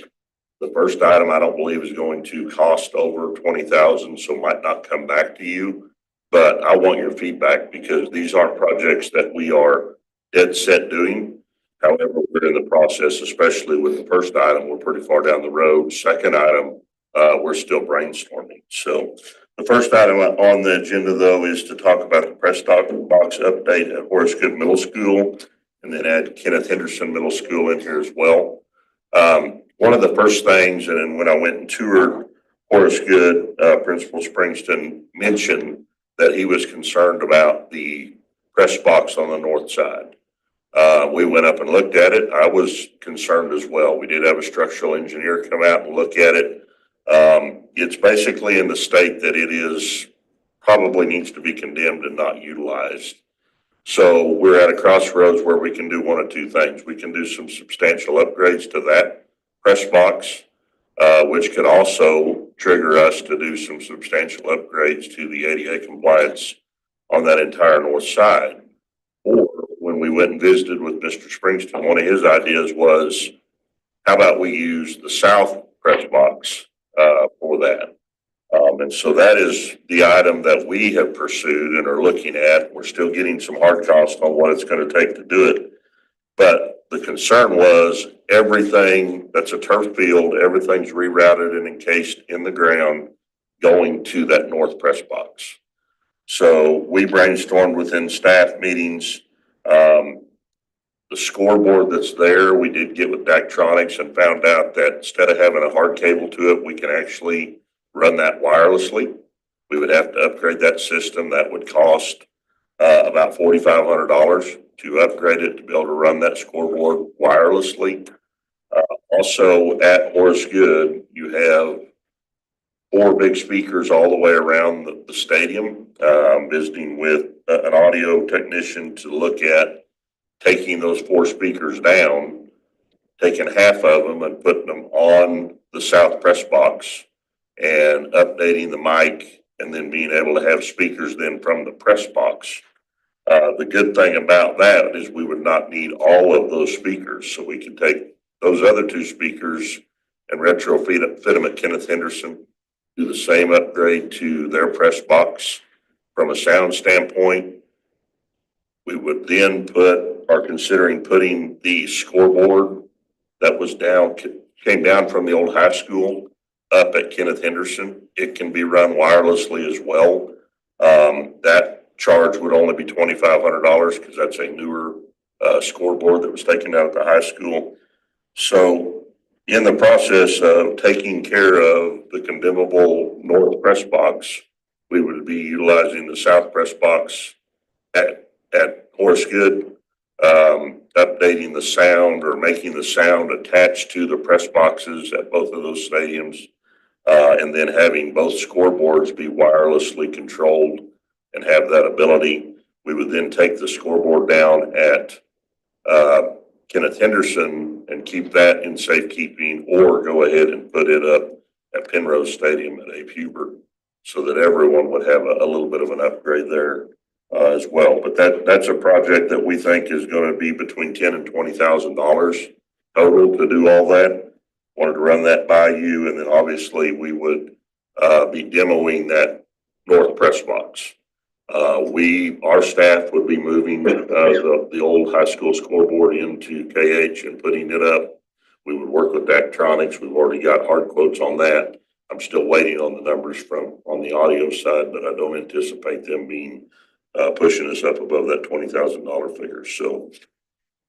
the first item. I don't believe is going to cost over 20,000, so might not come back to you. But I want your feedback because these aren't projects that we are dead set doing. However, we're in the process, especially with the first item, we're pretty far down the road. Second item, we're still brainstorming. So the first item on the agenda, though, is to talk about the press box update at Horace Good Middle School, and then add Kenneth Henderson Middle School in here as well. One of the first things, and when I went and toured Horace Good, Principal Springston mentioned that he was concerned about the press box on the north side. We went up and looked at it. I was concerned as well. We did have a structural engineer come out and look at it. It's basically in the state that it is probably needs to be condemned and not utilized. So we're at a crossroads where we can do one of two things. We can do some substantial upgrades to that press box, which could also trigger us to do some substantial upgrades to the ADA compliance on that entire north side. Or when we went and visited with Mr. Springston, one of his ideas was, how about we use the south press box for that? And so that is the item that we have pursued and are looking at. We're still getting some hard costs on what it's going to take to do it. But the concern was everything that's a turf field, everything's rerouted and encased in the ground going to that north press box. So we brainstormed within staff meetings. The scoreboard that's there, we did get with Daktronics and found out that instead of having a hard cable to it, we can actually run that wirelessly. We would have to upgrade that system. That would cost about $4,500 to upgrade it to be able to run that scoreboard wirelessly. Also at Horace Good, you have 4 big speakers all the way around the stadium. Visiting with an audio technician to look at taking those 4 speakers down, taking half of them and putting them on the south press box and updating the mic, and then being able to have speakers then from the press box. The good thing about that is we would not need all of those speakers, so we can take those other 2 speakers and retrofit them at Kenneth Henderson, do the same upgrade to their press box. From a sound standpoint, we would then are considering putting the scoreboard that was came down from the old high school up at Kenneth Henderson. It can be run wirelessly as well. That charge would only be $2,500 because that's a newer scoreboard that was taken down at the high school. So in the process of taking care of the condemnable north press box, we would be utilizing the south press box at Horace Good, updating the sound or making the sound attached to the press boxes at both of those stadiums, and then having both scoreboards be wirelessly controlled and have that ability. We would then take the scoreboard down at Kenneth Henderson and keep that in safekeeping, or go ahead and put it up at Penrose Stadium at Abe Hubert, so that everyone would have a little bit of an upgrade there as well. But that's a project that we think is going to be between $10,000 and $20,000 total to do all that. Wanted to run that by you, and then obviously we would be demoing that north press box. Our staff would be moving the old high school scoreboard into KH and putting it up. We would work with Daktronics. We've already got hard quotes on that. I'm still waiting on the numbers on the audio side, but I don't anticipate them being pushing us up above that $20,000 figure. So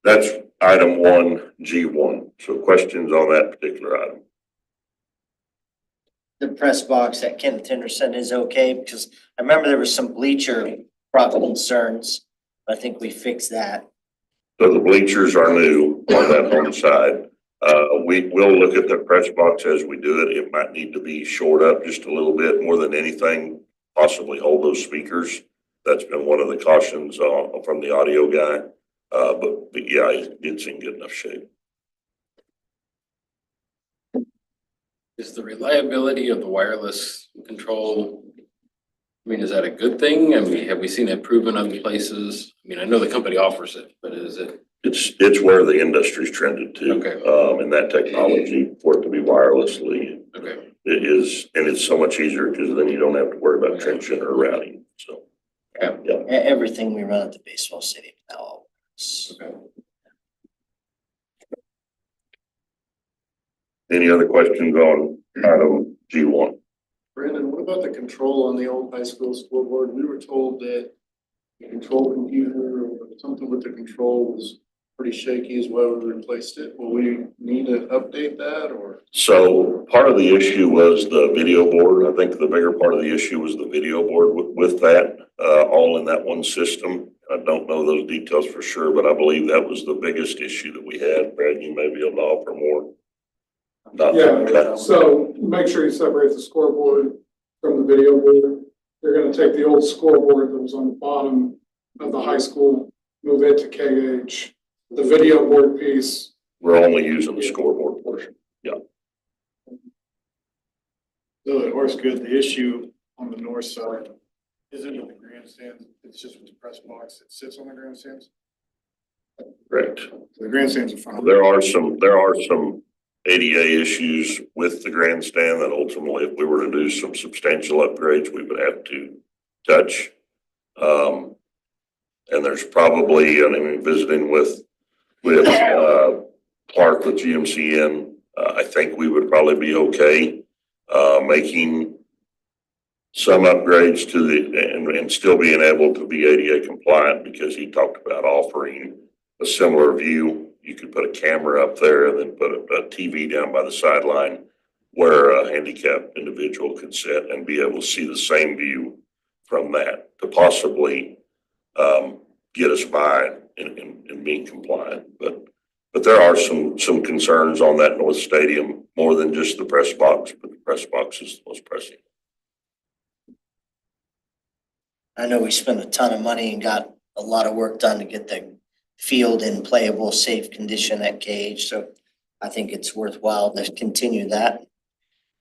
that's item 1G1. So questions on that particular item? The press box at Kenneth Henderson is okay, because I remember there was some bleacher concerns. I think we fixed that. So the bleachers are new on that home side. We will look at the press box as we do it. It might need to be shored up just a little bit more than anything, possibly hold those speakers. That's been one of the cautions from the audio guy. But yeah, it's in good enough shape. Is the reliability of the wireless control, I mean, is that a good thing? I mean, have we seen it proven other places? I mean, I know the company offers it, but is it? It's where the industry's trended to. Okay. And that technology for it to be wirelessly. Okay. It is, and it's so much easier because then you don't have to worry about trenching or routing. So. Yeah. Everything we run at the baseball stadium now. Okay. Any other questions on item G1? Brandon, what about the control on the old high school scoreboard? We were told that the control computer or something with the control was pretty shaky is why we replaced it. Will we need to update that or? So part of the issue was the video board. I think the bigger part of the issue was the video board with that, all in that one system. I don't know those details for sure, but I believe that was the biggest issue that we had. Brad, you may be able to offer more. Yeah, so make sure you separate the scoreboard from the video board. They're gonna take the old scoreboard that was on the bottom of the high school, move it to KH. The video board piece. We're only using the scoreboard portion. Yeah. The horse good, the issue on the north side isn't with the grandstands, it's just with the press box that sits on the grandstands. Correct. The grandstands are fine. There are some ADA issues with the grandstand that ultimately, if we were to do some substantial upgrades, we would have to touch. And there's probably, I mean, visiting with Clark with GMCN, I think we would probably be okay, making some upgrades to and still being able to be ADA compliant, because he talked about offering a similar view. You could put a camera up there and then put a TV down by the sideline where a handicapped individual could sit and be able to see the same view from that to possibly get us by in being compliant. But there are some concerns on that North Stadium, more than just the press box, but the press box is the most pressing. I know we spent a ton of money and got a lot of work done to get the field in playable, safe condition at KH, so I think it's worthwhile to continue that.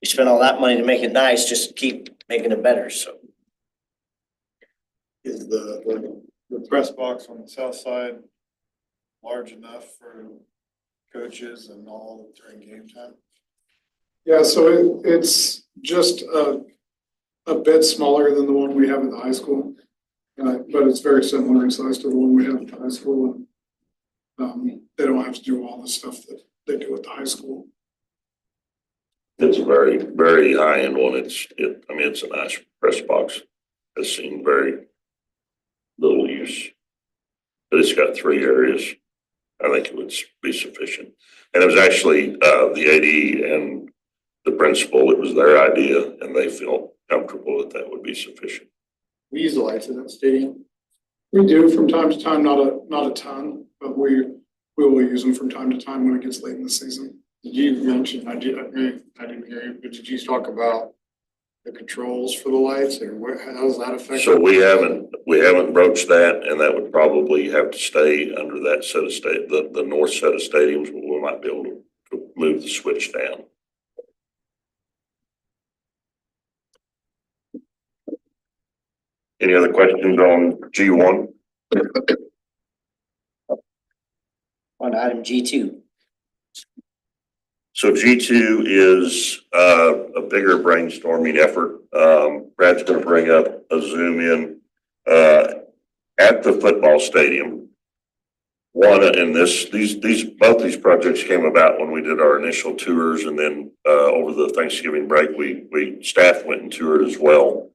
We spent all that money to make it nice, just keep making it better, so. Is the press box on the south side large enough for coaches and all during game time? Yeah, so it's just a bit smaller than the one we have at the high school. But it's very similar in size to the one we have at the high school. They don't have to do all the stuff that they do at the high school. It's a very, very high end one. I mean, it's a nice press box. It's seen very little use. But it's got 3 areas. I think it would be sufficient. And it was actually the AD and the principal, it was their idea, and they felt comfortable that would be sufficient. We use the lights in that stadium. We do from time to time, not a ton, but we will use them from time to time when it gets late in the season. Did you mention, I didn't hear you, but did you talk about the controls for the lights or how does that affect? So we haven't broached that, and that would probably have to stay under that set of the north set of stadiums, but we might be able to move the switch down. Any other questions on G1? On item G2. So G2 is a bigger brainstorming effort. Brad's going to bring up a zoom in at the football stadium. Both these projects came about when we did our initial tours, and then over the Thanksgiving break, staff went and toured as well.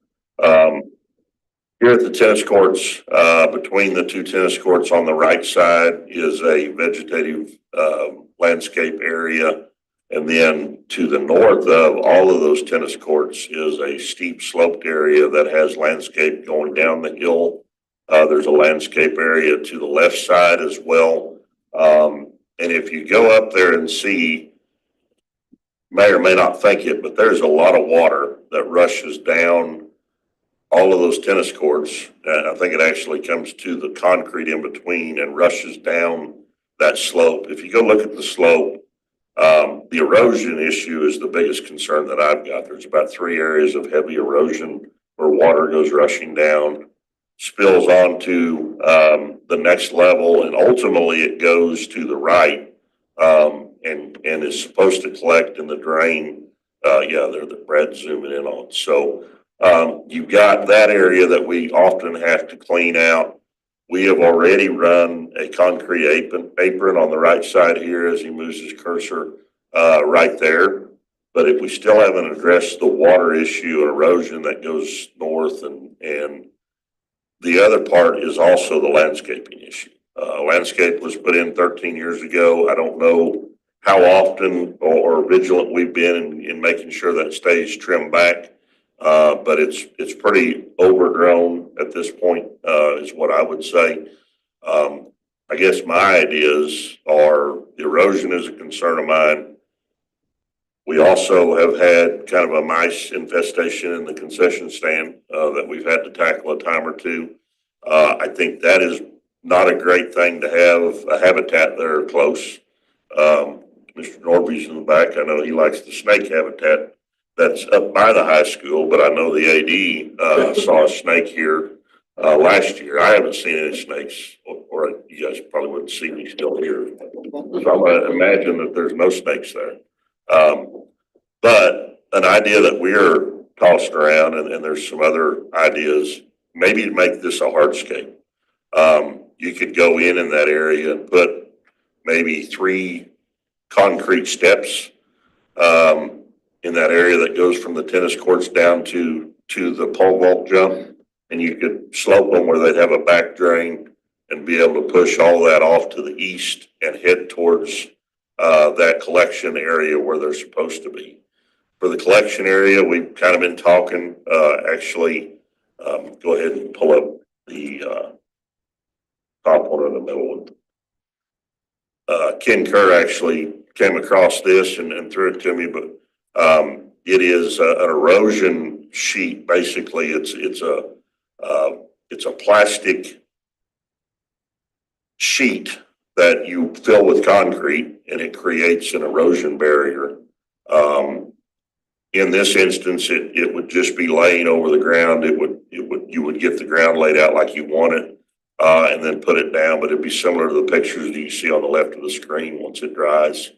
Here at the tennis courts, between the 2 tennis courts on the right side is a vegetative landscape area. And then to the north of all of those tennis courts is a steep sloped area that has landscape going down the hill. There's a landscape area to the left side as well. And if you go up there and see, may or may not think it, but there's a lot of water that rushes down all of those tennis courts. And I think it actually comes to the concrete in between and rushes down that slope. If you go look at the slope, the erosion issue is the biggest concern that I've got. There's about 3 areas of heavy erosion where water goes rushing down, spills onto the next level, and ultimately it goes to the right and is supposed to collect in the drain. They're the Brad zooming in on. So you've got that area that we often have to clean out. We have already run a concrete apron on the right side here as he moves his cursor. right there. But if we still haven't addressed the water issue and erosion that goes north and the other part is also the landscaping issue. Landscape was put in 13 years ago. I don't know how often or vigilant we've been in making sure that stays trimmed back. But it's pretty overgrown at this point, is what I would say. I guess my ideas are the erosion is a concern of mine. We also have had kind of a mice infestation in the concession stand, that we've had to tackle a time or two. I think that is not a great thing to have a habitat there close. Mr. Norby's in the back. I know he likes the snake habitat that's up by the high school, but I know the AD, saw a snake here, last year. I haven't seen any snakes, or you guys probably wouldn't see me still here. So I'm gonna imagine that there's no snakes there. But an idea that we're tossing around, and there's some other ideas, maybe to make this a hardscape. You could go in that area and put maybe 3 concrete steps, in that area that goes from the tennis courts down to the pole vault jump. And you could slope them where they'd have a back drain and be able to push all that off to the east and head towards that collection area where they're supposed to be. For the collection area, we've kind of been talking, actually, go ahead and pull up the top one in the middle one. Ken Kerr actually came across this and threw it to me, but it is an erosion sheet. Basically, it's a plastic sheet that you fill with concrete, and it creates an erosion barrier. In this instance, it would just be laying over the ground. You would get the ground laid out like you want it, and then put it down. But it'd be similar to the pictures that you see on the left of the screen once it dries.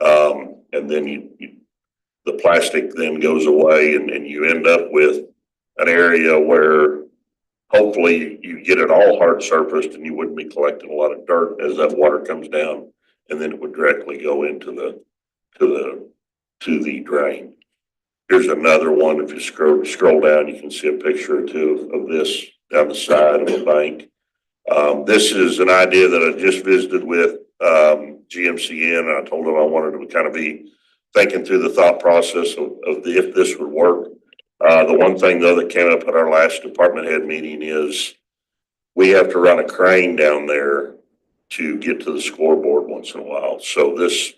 And then the plastic then goes away, and you end up with an area where hopefully you get it all hard surfaced, and you wouldn't be collecting a lot of dirt as that water comes down, and then it would directly go into the drain. Here's another one. If you scroll down, you can see a picture or two of this down the side of a bank. This is an idea that I just visited with GMCN, and I told them I wanted to kind of be thinking through the thought process of if this would work. The one thing though that came up at our last department head meeting is we have to run a crane down there to get to the scoreboard once in a while. So this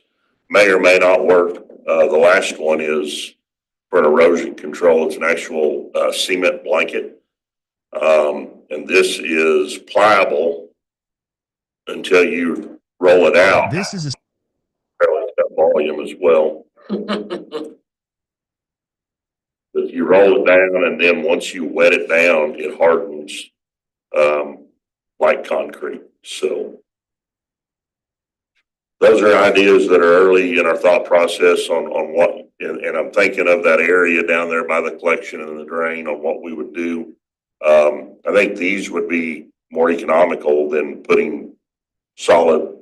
may or may not work. The last one is for an erosion control. It's an actual cement blanket. And this is pliable until you roll it out. This is apparently it's got volume as well. If you roll it down, and then once you wet it down, it hardens like concrete. So those are ideas that are early in our thought process on what, and I'm thinking of that area down there by the collection and the drain on what we would do. I think these would be more economical than putting solid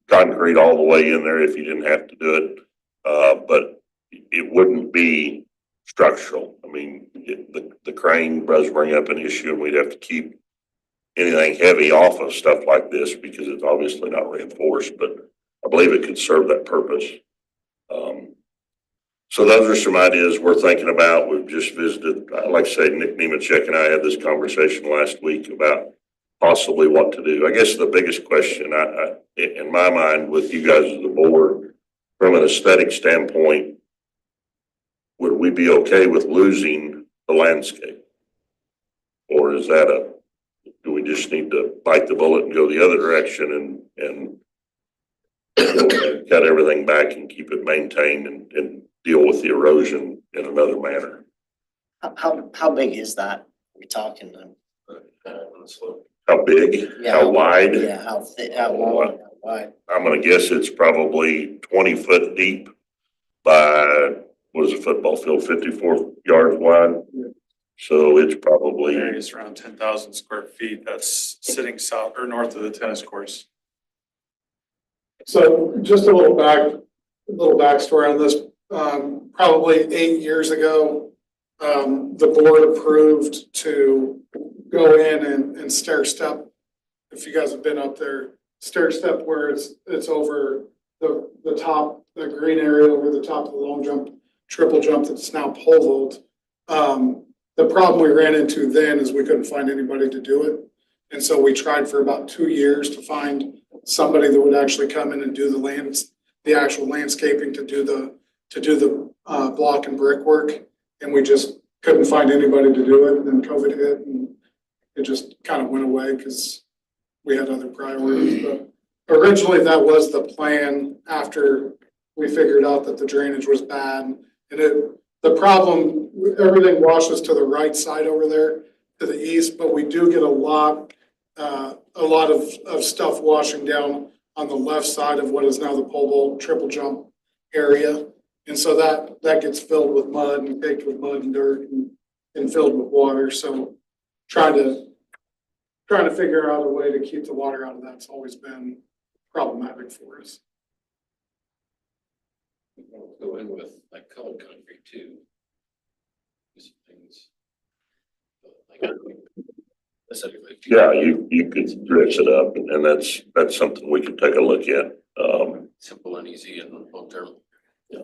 concrete all the way in there if you didn't have to do it. But it wouldn't be structural. I mean, the crane does bring up an issue, and we'd have to keep anything heavy off of stuff like this because it's obviously not reinforced, but I believe it could serve that purpose. So those are some ideas we're thinking about. We've just visited, like I say, Nick Nemechek and I had this conversation last week about possibly what to do. I guess the biggest question in my mind with you guys as the board, from an aesthetic standpoint, would we be okay with losing the landscape? Or is that do we just need to bite the bullet and go the other direction and cut everything back and keep it maintained and deal with the erosion in another manner? How big is that? We're talking. How big? Yeah. How wide? Yeah, how thick, how long, how wide? I'm gonna guess it's probably 20 foot deep by, what is a football field, 54 yards wide? So it's probably. It's around 10,000 square feet. That's sitting south or north of the tennis course. So just a little back little backstory on this. Probably 8 years ago, the board approved to go in and stair step. If you guys have been up there, stair step where it's over the top, the green area over the top of the long jump, triple jump that's now pole vault. The problem we ran into then is we couldn't find anybody to do it. And so we tried for about 2 years to find somebody that would actually come in and do the actual landscaping to do the block and brickwork. And we just couldn't find anybody to do it. And then COVID hit and it just kind of went away because we had other priorities. But originally that was the plan after we figured out that the drainage was bad. And the problem, everything washes to the right side over there to the east, but we do get a lot of stuff washing down on the left side of what is now the pole vault triple jump area. And so that gets filled with mud and baked with mud and dirt and filled with water. So trying to figure out a way to keep the water out of that's always been problematic for us. Go in with like colored concrete too. These things. Yeah, you could dress it up and that's something we could take a look at. Simple and easy and long term. Yeah,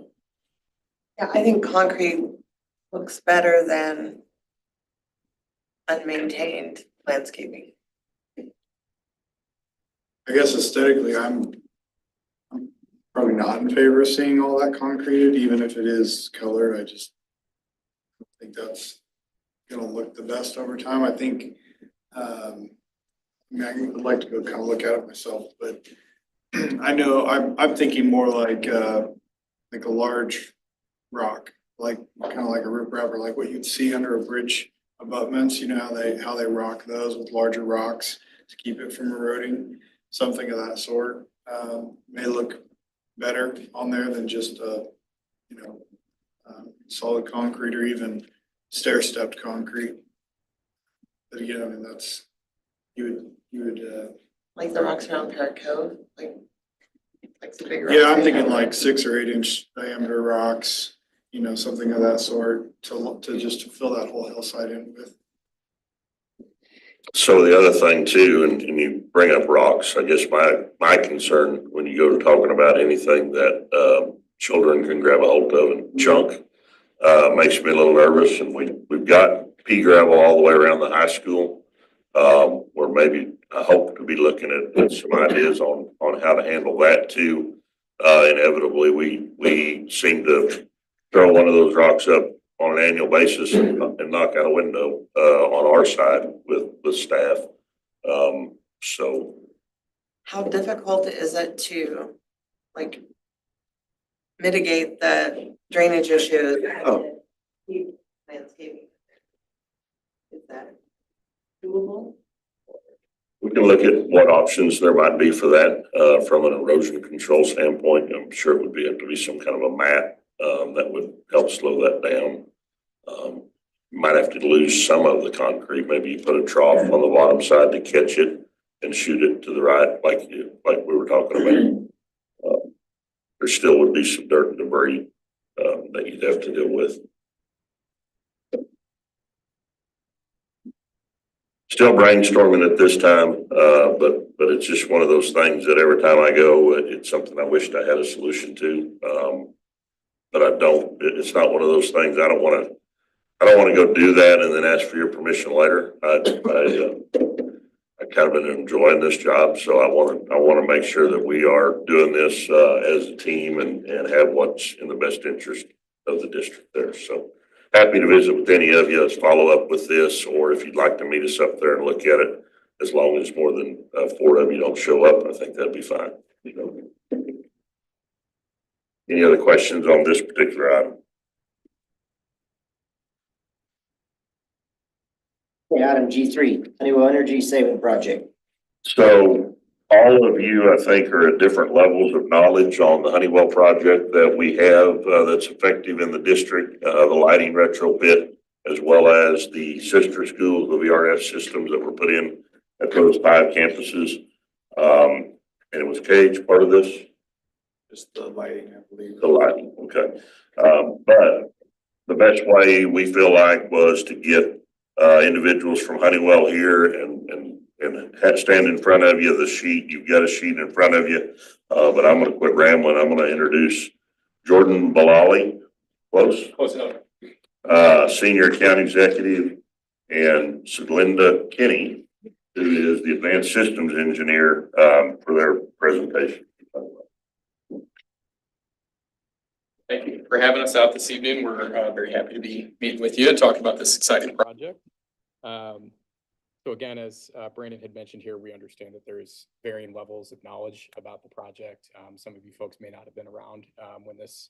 I think concrete looks better than unmaintained landscaping. I guess aesthetically, I'm probably not in favor of seeing all that concreted, even if it is colored. I just don't think that's gonna look the best over time. I think, I mean, I would like to go kind of look at it myself, but I know I'm thinking more like a large rock, like kind of like a riprap or like what you'd see under a bridge abutments. You know how they rock those with larger rocks to keep it from eroding. Something of that sort may look better on there than just solid concrete or even stair stepped concrete. But again, I mean that's you would Like the rocks around Parrot Cove, like the big rocks. yeah, I'm thinking like 6 or 8 inch diameter rocks, something of that sort to just to fill that whole hillside in with. So the other thing too, and you bring up rocks, I guess my concern when you go to talking about anything that children can grab a hold of and chunk, makes me a little nervous. And we've got pea gravel all the way around the high school. Where maybe I hope to be looking at some ideas on how to handle that too. Inevitably, we seem to throw one of those rocks up on an annual basis and knock out a window on our side with staff. So How difficult is it to mitigate the drainage issues? Oh. Landscaping. Is that doable? we can look at what options there might be for that from an erosion control standpoint. I'm sure it would have to be some kind of a mat that would help slow that down. You might have to lose some of the concrete. Maybe you put a trough on the bottom side to catch it and shoot it to the right, like we were talking about. There still would be some dirt and debris that you'd have to deal with. Still brainstorming at this time, but it's just one of those things that every time I go, it's something I wished I had a solution to. But I don't. It's not one of those things. I don't want to go do that and then ask for your permission later. I kind of been enjoying this job, so I want to make sure that we are doing this as a team and have what's in the best interest of the district there. So happy to visit with any of you as follow up with this, or if you'd like to meet us up there and look at it. As long as more than 4 of you don't show up, I think that'd be fine. Any other questions on this particular item? Okay, item G3, Honeywell Energy Saving Project. So all of you, I think, are at different levels of knowledge on the Honeywell project that we have that's effective in the district, the lighting retrofit, as well as the sister schools, the VRF systems that were put in at those 5 campuses. And it was Cage part of this Just the lighting, I believe. The lighting, okay. But the best way we feel like was to get individuals from Honeywell here and stand in front of you, the sheet, you've got a sheet in front of you. But I'm gonna quit rambling. I'm gonna introduce Jordan Balali, close, Senior Account Executive, and Linda Kinney, who is the Advanced Systems Engineer, for their presentation. Thank you for having us out this evening. We're very happy to be meeting with you and talking about this exciting project. So again, as Brandon had mentioned here, we understand that there is varying levels of knowledge about the project. Some of you folks may not have been around when this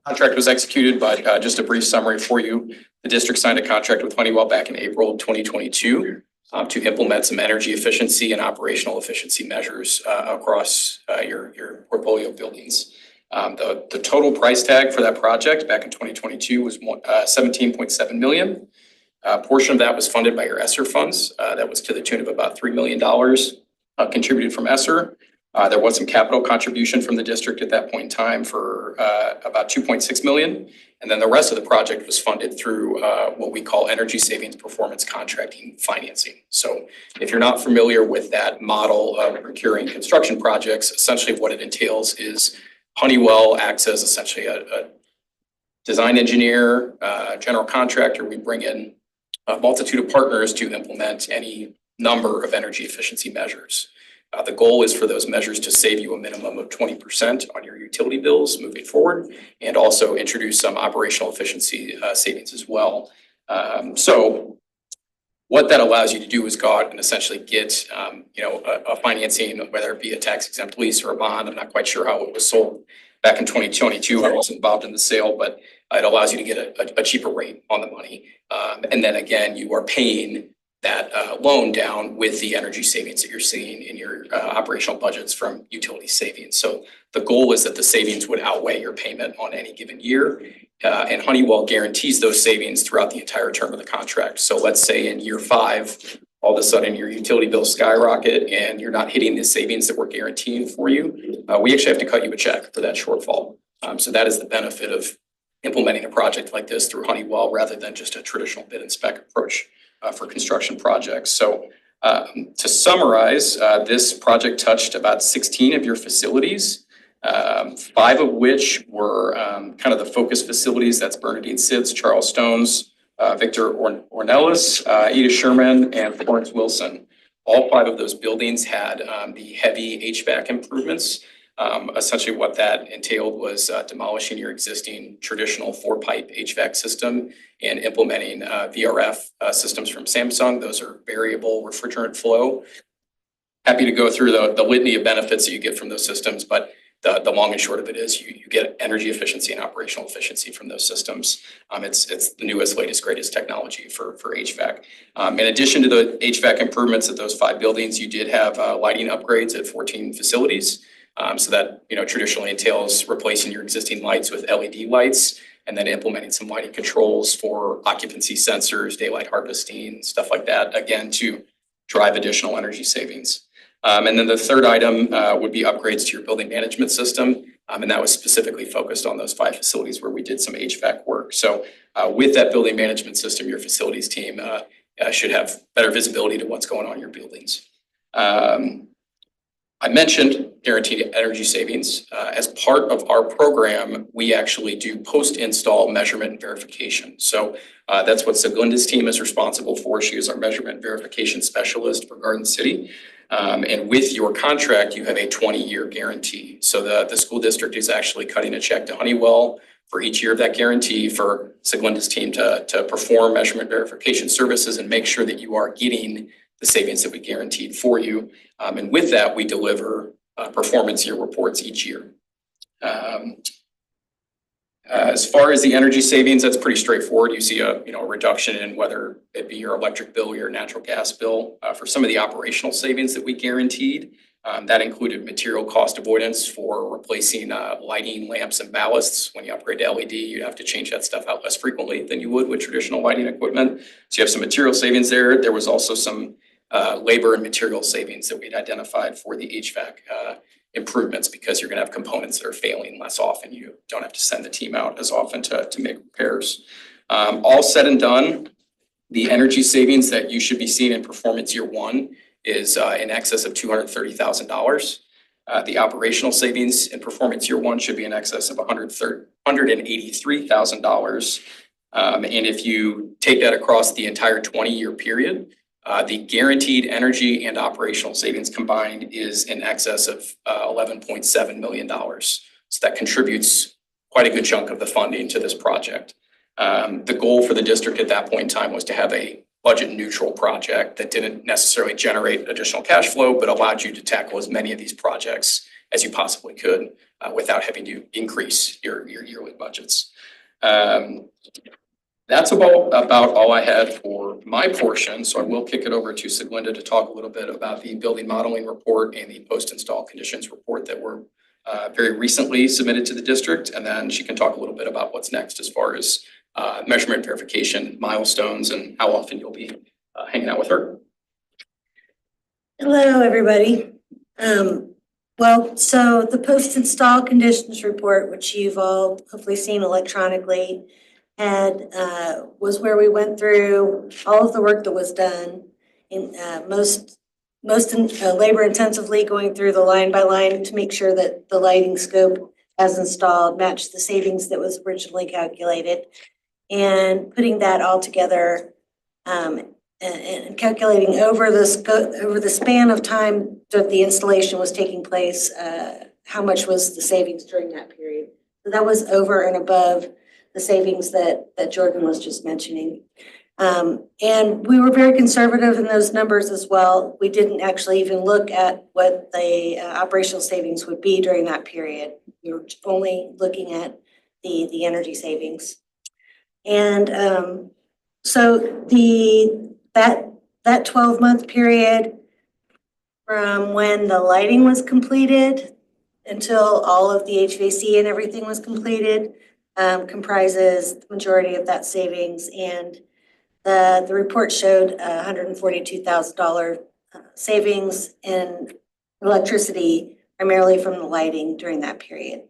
Contract was executed, but just a brief summary for you. The district signed a contract with Honeywell back in April of 2022 to implement some energy efficiency and operational efficiency measures across your portfolio of buildings. The total price tag for that project back in 2022 was $17.7 million. A portion of that was funded by your ESSER funds. That was to the tune of about $3 million contributed from ESSER. There was some capital contribution from the district at that point in time for about $2.6 million. And then the rest of the project was funded through what we call energy savings performance contracting financing. So if you're not familiar with that model of procuring construction projects, essentially what it entails is Honeywell acts as essentially a design engineer, general contractor. We bring in a multitude of partners to implement any number of energy efficiency measures. The goal is for those measures to save you a minimum of 20% on your utility bills moving forward, and also introduce some operational efficiency savings as well. So what that allows you to do is go out and essentially get a financing, whether it be a tax exempt lease or a bond. I'm not quite sure how it was sold back in 2022. I wasn't involved in the sale, but it allows you to get a cheaper rate on the money. And then again, you are paying that loan down with the energy savings that you're seeing in your operational budgets from utility savings. So the goal is that the savings would outweigh your payment on any given year. And Honeywell guarantees those savings throughout the entire term of the contract. So let's say in year 5, all of a sudden your utility bills skyrocket and you're not hitting the savings that we're guaranteeing for you. We actually have to cut you a check for that shortfall. So that is the benefit of implementing a project like this through Honeywell rather than just a traditional bid and spec approach for construction projects. So to summarize, this project touched about 16 of your facilities, 5 of which were kind of the focus facilities. That's Bernadine Sitz, Charles Stones, Victor Ornelas, Ida Sherman, and Florence Wilson. All 5 of those buildings had the heavy HVAC improvements. Essentially what that entailed was demolishing your existing traditional 4-pipe HVAC system and implementing VRF systems from Samsung. Those are variable refrigerant flow. Happy to go through the litany of benefits that you get from those systems, but the long and short of it is you get energy efficiency and operational efficiency from those systems. It's the newest, latest, greatest technology for HVAC. In addition to the HVAC improvements at those 5 buildings, you did have lighting upgrades at 14 facilities. So that, traditionally entails replacing your existing lights with LED lights and then implementing some lighting controls for occupancy sensors, daylight harvesting, stuff like that, again, to drive additional energy savings. And then the third item would be upgrades to your building management system. And that was specifically focused on those 5 facilities where we did some HVAC work. So with that building management system, your facilities team should have better visibility to what's going on in your buildings. I mentioned guaranteed energy savings. As part of our program, we actually do post-install measurement and verification. So that's what Siglinda's team is responsible for. She is our measurement verification specialist for Garden City. And with your contract, you have a 20-year guarantee. So the school district is actually cutting a check to Honeywell for each year of that guarantee for Siglinda's team to perform measurement verification services and make sure that you are getting the savings that we guaranteed for you. And with that, we deliver performance year reports each year. As far as the energy savings, that's pretty straightforward. You see a reduction in whether it be your electric bill or your natural gas bill. For some of the operational savings that we guaranteed, that included material cost avoidance for replacing lighting lamps and ballasts. When you upgrade to LED, you have to change that stuff out less frequently than you would with traditional lighting equipment. So you have some material savings there. There was also some labor and material savings that we'd identified for the HVAC improvements because you're gonna have components that are failing less often. You don't have to send the team out as often to make repairs. All said and done, the energy savings that you should be seeing in performance year one is in excess of $230,000. The operational savings in performance year one should be in excess of $183,000. And if you take that across the entire 20-year period, the guaranteed energy and operational savings combined is in excess of $11.7 million. So that contributes quite a good chunk of the funding to this project. The goal for the district at that point in time was to have a budget neutral project that didn't necessarily generate additional cash flow, but allowed you to tackle as many of these projects as you possibly could without having to increase your yearly budgets. That's about all I had for my portion. So I will kick it over to Siglinda to talk a little bit about the building modeling report and the post-install conditions report that were very recently submitted to the district. And then she can talk a little bit about what's next as far as measurement verification milestones and how often you'll be hanging out with her. Hello, everybody. Well, so the post-install conditions report, which you've all hopefully seen electronically, was where we went through all of the work that was done in most labor intensively, going through the line by line to make sure that the lighting scope as installed matched the savings that was originally calculated, and putting that all together and calculating over the span of time that the installation was taking place, how much was the savings during that period. So that was over and above the savings that Jordan was just mentioning. And we were very conservative in those numbers as well. We didn't actually even look at what the operational savings would be during that period. We were only looking at the energy savings. And so that 12-month period from when the lighting was completed until all of the HVAC and everything was completed comprises the majority of that savings. And the report showed $142,000 savings in electricity, primarily from the lighting during that period.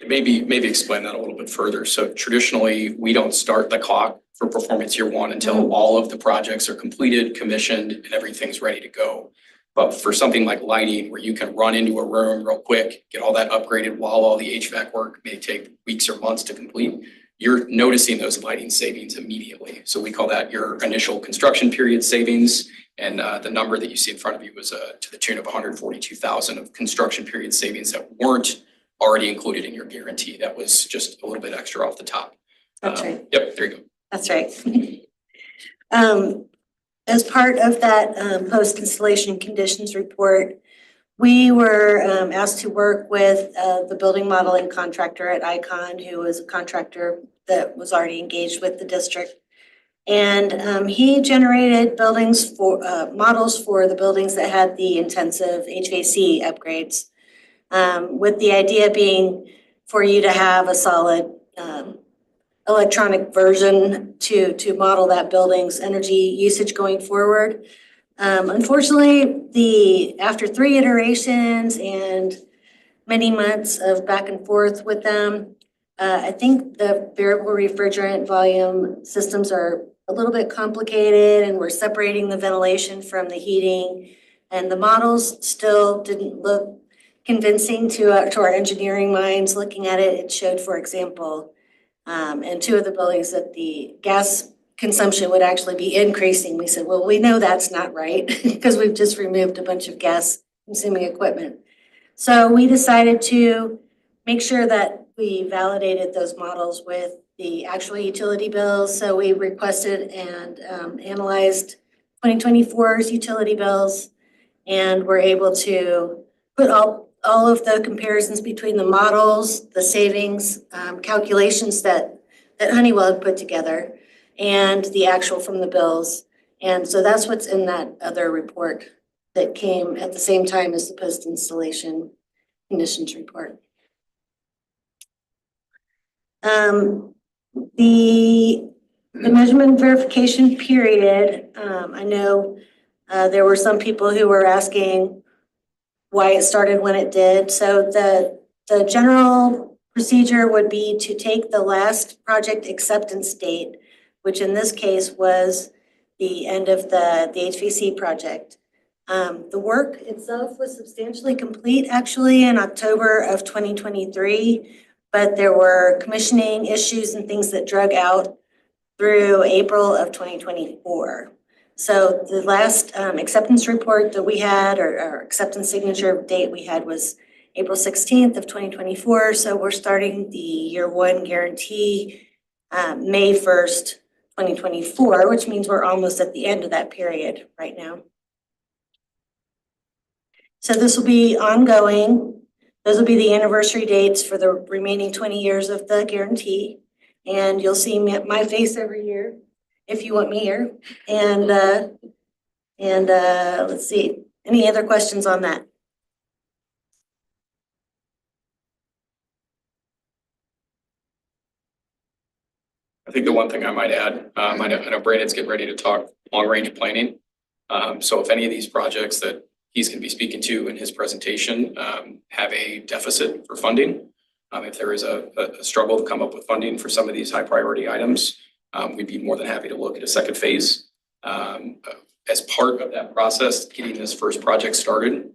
Maybe explain that a little bit further. So traditionally, we don't start the clock for performance year one until all of the projects are completed, commissioned, and everything's ready to go. But for something like lighting, where you can run into a room real quick, get all that upgraded while all the HVAC work may take weeks or months to complete, you're noticing those lighting savings immediately. So we call that your initial construction period savings. And the number that you see in front of you was to the tune of $142,000 of construction period savings that weren't already included in your guarantee. That was just a little bit extra off the top. That's right. Yep, there you go. That's right. As part of that post-installation conditions report, we were asked to work with the building modeling contractor at Icon, who was a contractor that was already engaged with the district. And he generated models for the buildings that had the intensive HVAC upgrades, with the idea being for you to have a solid electronic version to model that building's energy usage going forward. Unfortunately, after 3 iterations and many months of back and forth with them, I think the variable refrigerant volume systems are a little bit complicated, and we're separating the ventilation from the heating. And the models still didn't look convincing to our engineering minds. Looking at it, it showed, for example, in 2 of the buildings that the gas consumption would actually be increasing. We said, well, we know that's not right because we've just removed a bunch of gas consuming equipment. So we decided to make sure that we validated those models with the actual utility bills. So we requested and analyzed 2024's utility bills, and were able to put all of the comparisons between the models, the savings calculations that Honeywell had put together, and the actual from the bills. And so that's what's in that other report that came at the same time as the post-installation conditions report. The measurement verification period, I know there were some people who were asking, why it started when it did. So the general procedure would be to take the last project acceptance date, which in this case was the end of the HVC project. The work itself was substantially complete actually in October of 2023, but there were commissioning issues and things that drug out through April of 2024. So the last acceptance report that we had, or acceptance signature date we had, was April 16th of 2024. So we're starting the year one guarantee May 1st, 2024, which means we're almost at the end of that period right now. So this will be ongoing. Those will be the anniversary dates for the remaining 20 years of the guarantee. And you'll see my face every year if you want me here. And let's see, any other questions on that? I think the one thing I might add, I know Brandon's getting ready to talk long-range planning. So if any of these projects that he's going to be speaking to in his presentation have a deficit for funding, if there is a struggle to come up with funding for some of these high priority items, we'd be more than happy to look at a second phase. As part of that process, getting this first project started,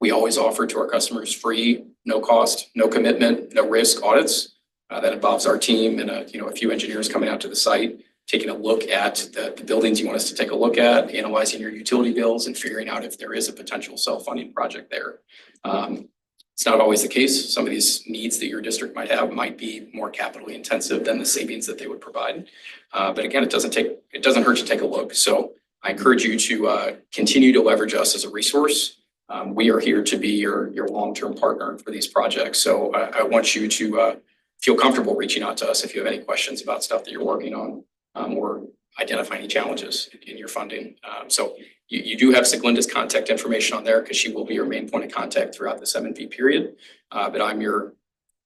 we always offer to our customers free, no cost, no commitment, no risk audits. That involves our team and a few engineers coming out to the site, taking a look at the buildings you want us to take a look at, analyzing your utility bills and figuring out if there is a potential self-funding project there. It's not always the case. Some of these needs that your district might have might be more capitally intensive than the savings that they would provide. But again, it doesn't hurt to take a look. So I encourage you to continue to leverage us as a resource. We are here to be your long-term partner for these projects. So I want you to feel comfortable reaching out to us if you have any questions about stuff that you're working on or identify any challenges in your funding. So you do have Siglinda's contact information on there because she will be your main point of contact throughout this M&V period. But I'm your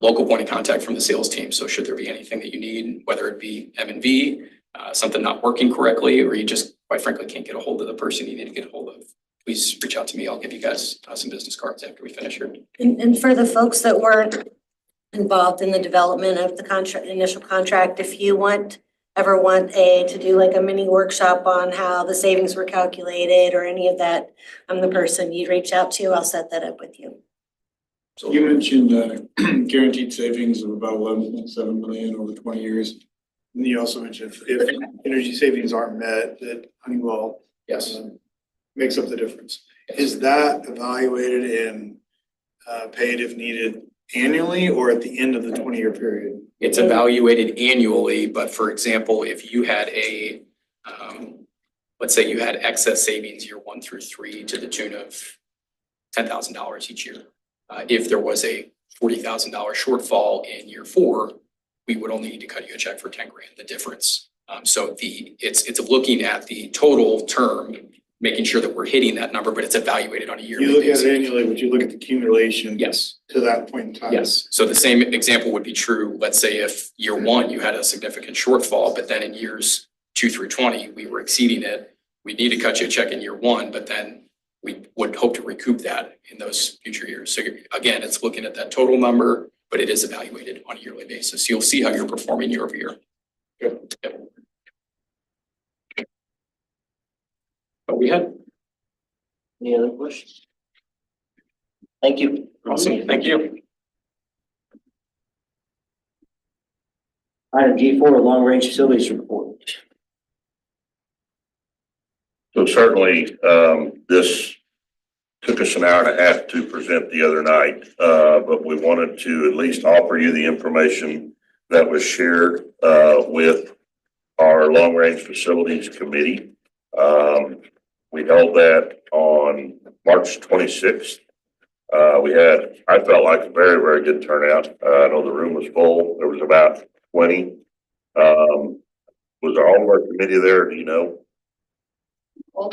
local point of contact from the sales team. So should there be anything that you need, whether it be M&V, something not working correctly, or you just quite frankly can't get a hold of the person you need to get a hold of, please reach out to me. I'll give you guys some business cards after we finish here. And for the folks that weren't involved in the development of the initial contract, if you ever want to do like a mini workshop on how the savings were calculated or any of that, I'm the person you'd reach out to. I'll set that up with you. So you mentioned guaranteed savings of about 11.7 million over 20 years. And you also mentioned if energy savings aren't met, that Honeywell makes up the difference. Is that evaluated and paid if needed annually or at the end of the 20-year period? It's evaluated annually, but for example, if you had let's say you had excess savings year 1 through 3 to the tune of $10,000 each year. If there was a $40,000 shortfall in year 4, we would only need to cut you a check for 10 grand, the difference. So it's looking at the total term, making sure that we're hitting that number, but it's evaluated on a yearly basis. You look at it annually, but you look at the accumulation. Yes. To that point in time. Yes. So the same example would be true. Let's say if year 1, you had a significant shortfall, but then in years 2 through 20, we were exceeding it. We need to cut you a check in year 1, but then we would hope to recoup that in those future years. So again, it's looking at that total number, but it is evaluated on a yearly basis. You'll see how you're performing year over year. Good. Yep. But we had. Any other questions? Thank you. Awesome. Thank you. Item G4, long-range facilities report. So certainly, this took us an hour and a half to present the other night, but we wanted to at least offer you the information that was shared with our long-range facilities committee. We held that on March 26th. We had, I felt like, a very, very good turnout. I know the room was full. There was about 20. Was all of our committee there? Do you know? I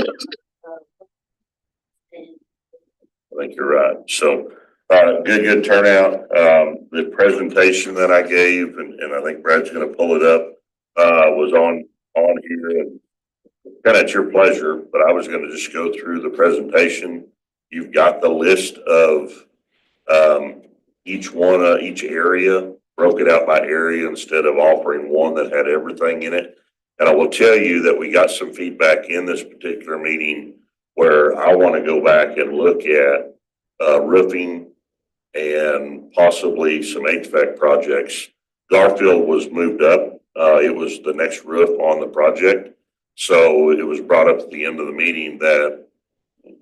think you're right. So good turnout. The presentation that I gave, and I think Brad's going to pull it up, was on here. And kind of at your pleasure, but I was going to just go through the presentation, You've got the list of each area, broke it out by area instead of offering one that had everything in it. And I will tell you that we got some feedback in this particular meeting where I want to go back and look at roofing and possibly some HVAC projects. Garfield was moved up. It was the next roof on the project. So it was brought up at the end of the meeting that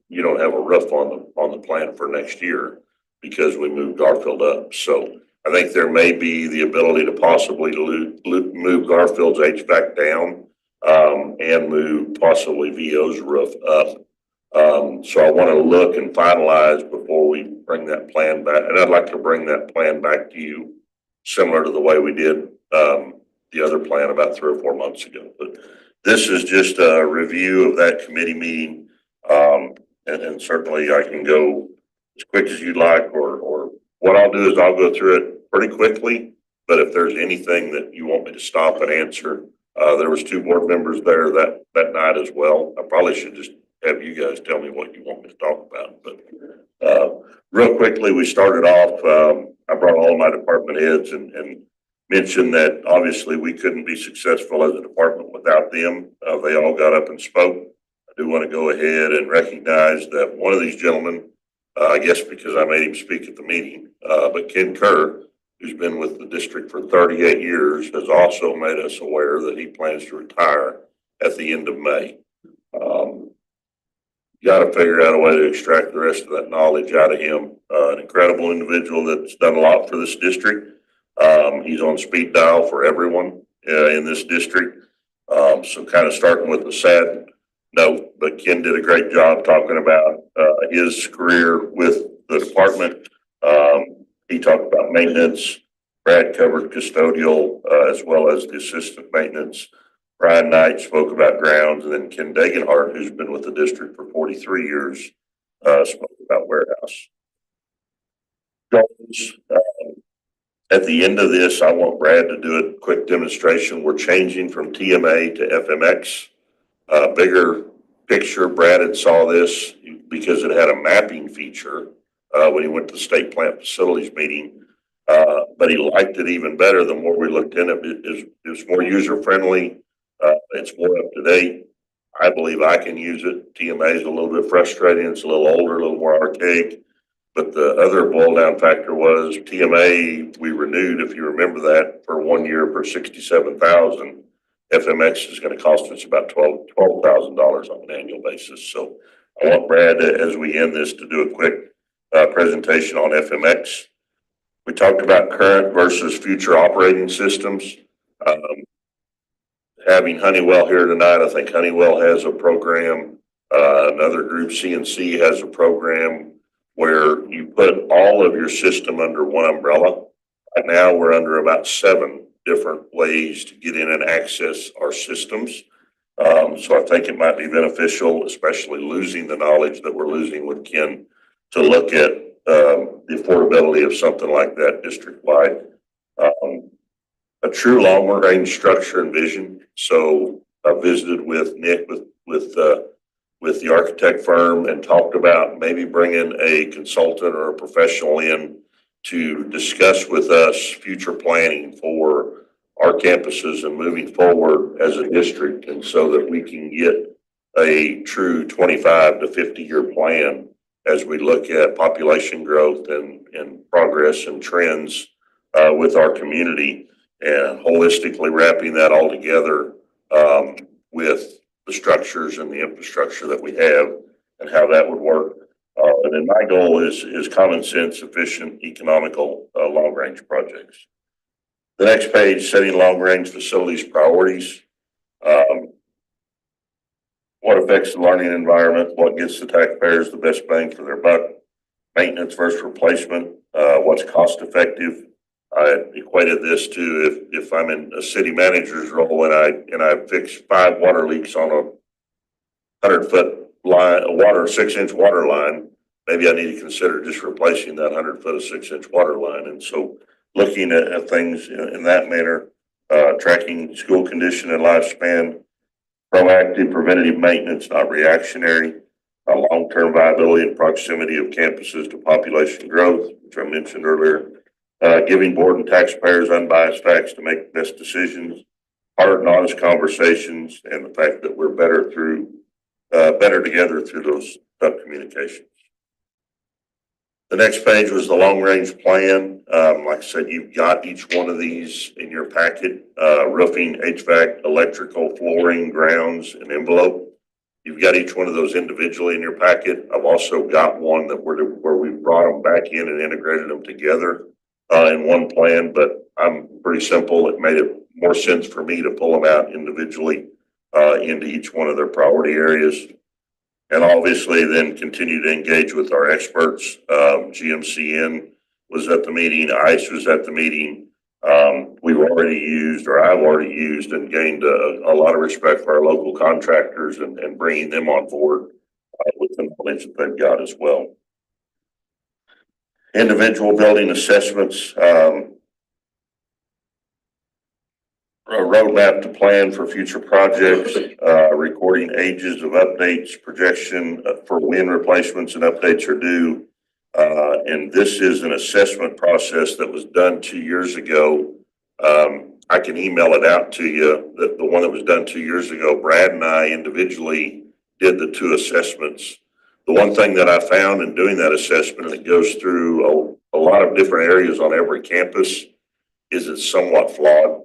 you don't have a roof on the plan for next year because we moved Garfield up. So I think there may be the ability to possibly move Garfield's HVAC down and move possibly VO's roof up. So I want to look and finalize before we bring that plan back. And I'd like to bring that plan back to you, similar to the way we did the other plan about 3 or 4 months ago. But this is just a review of that committee meeting. And certainly I can go as quick as you'd like, or what I'll do is I'll go through it pretty quickly. But if there's anything that you want me to stop and answer, there was 2 board members there that night as well. I probably should just have you guys tell me what you want me to talk about. But real quickly, we started off, I brought all my department heads and mentioned that obviously we couldn't be successful as a department without them. They all got up and spoke. I do want to go ahead and recognize that one of these gentlemen, I guess because I made him speak at the meeting, but Ken Kerr, who's been with the district for 38 years, has also made us aware that he plans to retire at the end of May. Got to figure out a way to extract the rest of that knowledge out of him. An incredible individual that's done a lot for this district. He's on speed dial for everyone in this district. So kind of starting with a sad note, but Ken did a great job talking about his career with the department. He talked about maintenance. Brad covered custodial as well as the assistant maintenance. Brian Knight spoke about grounds, and then Ken Dagenhart, who's been with the district for 43 years, spoke about warehouse. Goals. At the end of this, I want Brad to do a quick demonstration. We're changing from TMA to FMX. Bigger picture, Brad had saw this because it had a mapping feature when he went to the state plant facilities meeting. But he liked it even better the more we looked in it. It's more user-friendly. It's more up to date. I believe I can use it. TMA is a little bit frustrating. It's a little older, a little more archaic. But the other boil down factor was TMA, we renewed, if you remember that, for 1 year for $67,000. FMX is going to cost us about $12,000 on an annual basis. So I want Brad, as we end this, to do a quick presentation on FMX. We talked about current versus future operating systems. Having Honeywell here tonight, I think Honeywell has a program. Another group, CNC, has a program where you put all of your system under one umbrella. Right now, we're under about 7 different ways to get in and access our systems. So I think it might be beneficial, especially losing the knowledge that we're losing with Ken, to look at the affordability of something like that district-wide. A true long-range structure and vision. So I visited with Nick with the architect firm and talked about maybe bringing a consultant or a professional in to discuss with us future planning for our campuses and moving forward as a district, and so that we can get a true 25 to 50-year plan as we look at population growth and progress and trends with our community, and holistically wrapping that all together with the structures and the infrastructure that we have and how that would work. And then my goal is common sense, efficient, economical, long-range projects. The next page, setting long-range facilities priorities. What affects the learning environment? What gets the taxpayers the best bang for their buck? Maintenance versus replacement. What's cost effective? I equated this to if I'm in a city manager's role and I fix 5 water leaks on a 100-foot line, a 6-inch water line, maybe I need to consider just replacing that 100-foot of 6-inch water line. And so looking at things in that manner, tracking school condition and lifespan, proactive preventative maintenance, not reactionary. long-term viability and proximity of campuses to population growth, which I mentioned earlier, giving board and taxpayers unbiased facts to make the best decisions, hard and honest conversations, and the fact that we're better together through those tough communications. The next page was the long-range plan. Like I said, you've got each one of these in your packet, roofing, HVAC, electrical, flooring, grounds, and envelope. You've got each one of those individually in your packet. I've also got one where we brought them back in and integrated them together in one plan, but I'm pretty simple. It made it more sense for me to pull them out individually into each one of their priority areas. And obviously then continue to engage with our experts. GMCN was at the meeting, ICE was at the meeting. I've already used and gained a lot of respect for our local contractors and bringing them on board with the knowledge that they've got as well. Individual building assessments, a roadmap to plan for future projects, recording ages of updates, projection for when replacements and updates are due. And this is an assessment process that was done 2 years ago. I can email it out to you. The one that was done 2 years ago, Brad and I individually did the 2 assessments. The one thing that I found in doing that assessment, and it goes through a lot of different areas on every campus, is it's somewhat flawed.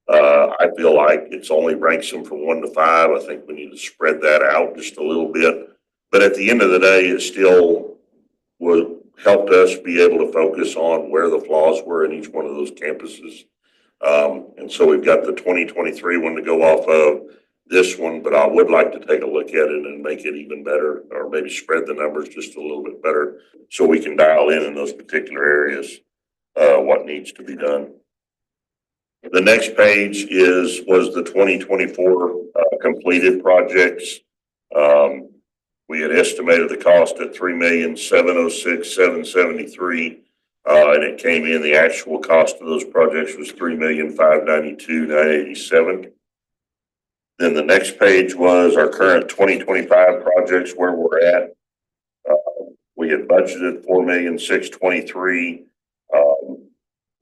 I feel like it's only ranks them from 1 to 5. I think we need to spread that out just a little bit. But at the end of the day, it still helped us be able to focus on where the flaws were in each one of those campuses. And so we've got the 2023 one to go off of this one, but I would like to take a look at it and make it even better, or maybe spread the numbers just a little bit better so we can dial in those particular areas, what needs to be done. The next page was the 2024 completed projects. We had estimated the cost at $3,706,773, and it came in. The actual cost of those projects was $3,592,987. Then the next page was our current 2025 projects, where we're at. We had budgeted $4,623,000.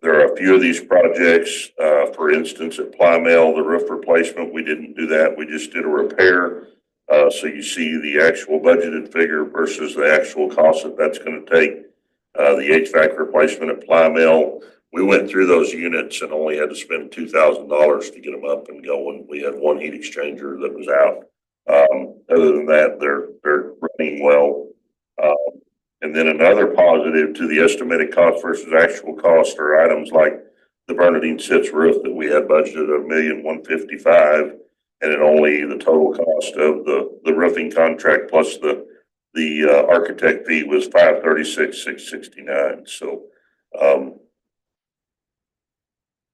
There are a few of these projects, for instance, at Plymale, the roof replacement, we didn't do that. We just did a repair. So you see the actual budgeted figure versus the actual cost that's going to take. The HVAC replacement at Plymale, we went through those units and only had to spend $2,000 to get them up and going. We had one heat exchanger that was out. Other than that, they're running well. And then another positive to the estimated cost versus actual cost are items like the Bernadine Sitz roof that we had budgeted $1,155,000, and it only the total cost of the roofing contract plus the architect fee was $536,669. So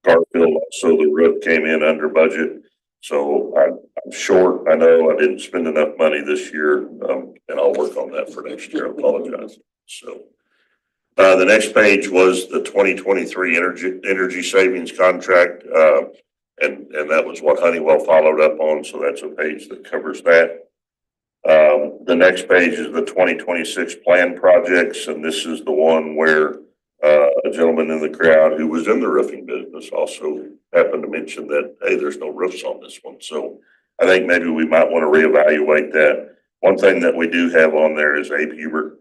Garfield, also the roof came in under budget. So I'm short. I know I didn't spend enough money this year, and I'll work on that for next year. I apologize. So the next page was the 2023 energy savings contract, and that was what Honeywell followed up on. So that's a page that covers that. The next page is the 2026 plan projects, and this is the one where a gentleman in the crowd who was in the roofing business also happened to mention that, hey, there's no roofs on this one. So I think maybe we might want to reevaluate that. One thing that we do have on there is Abe Hubert.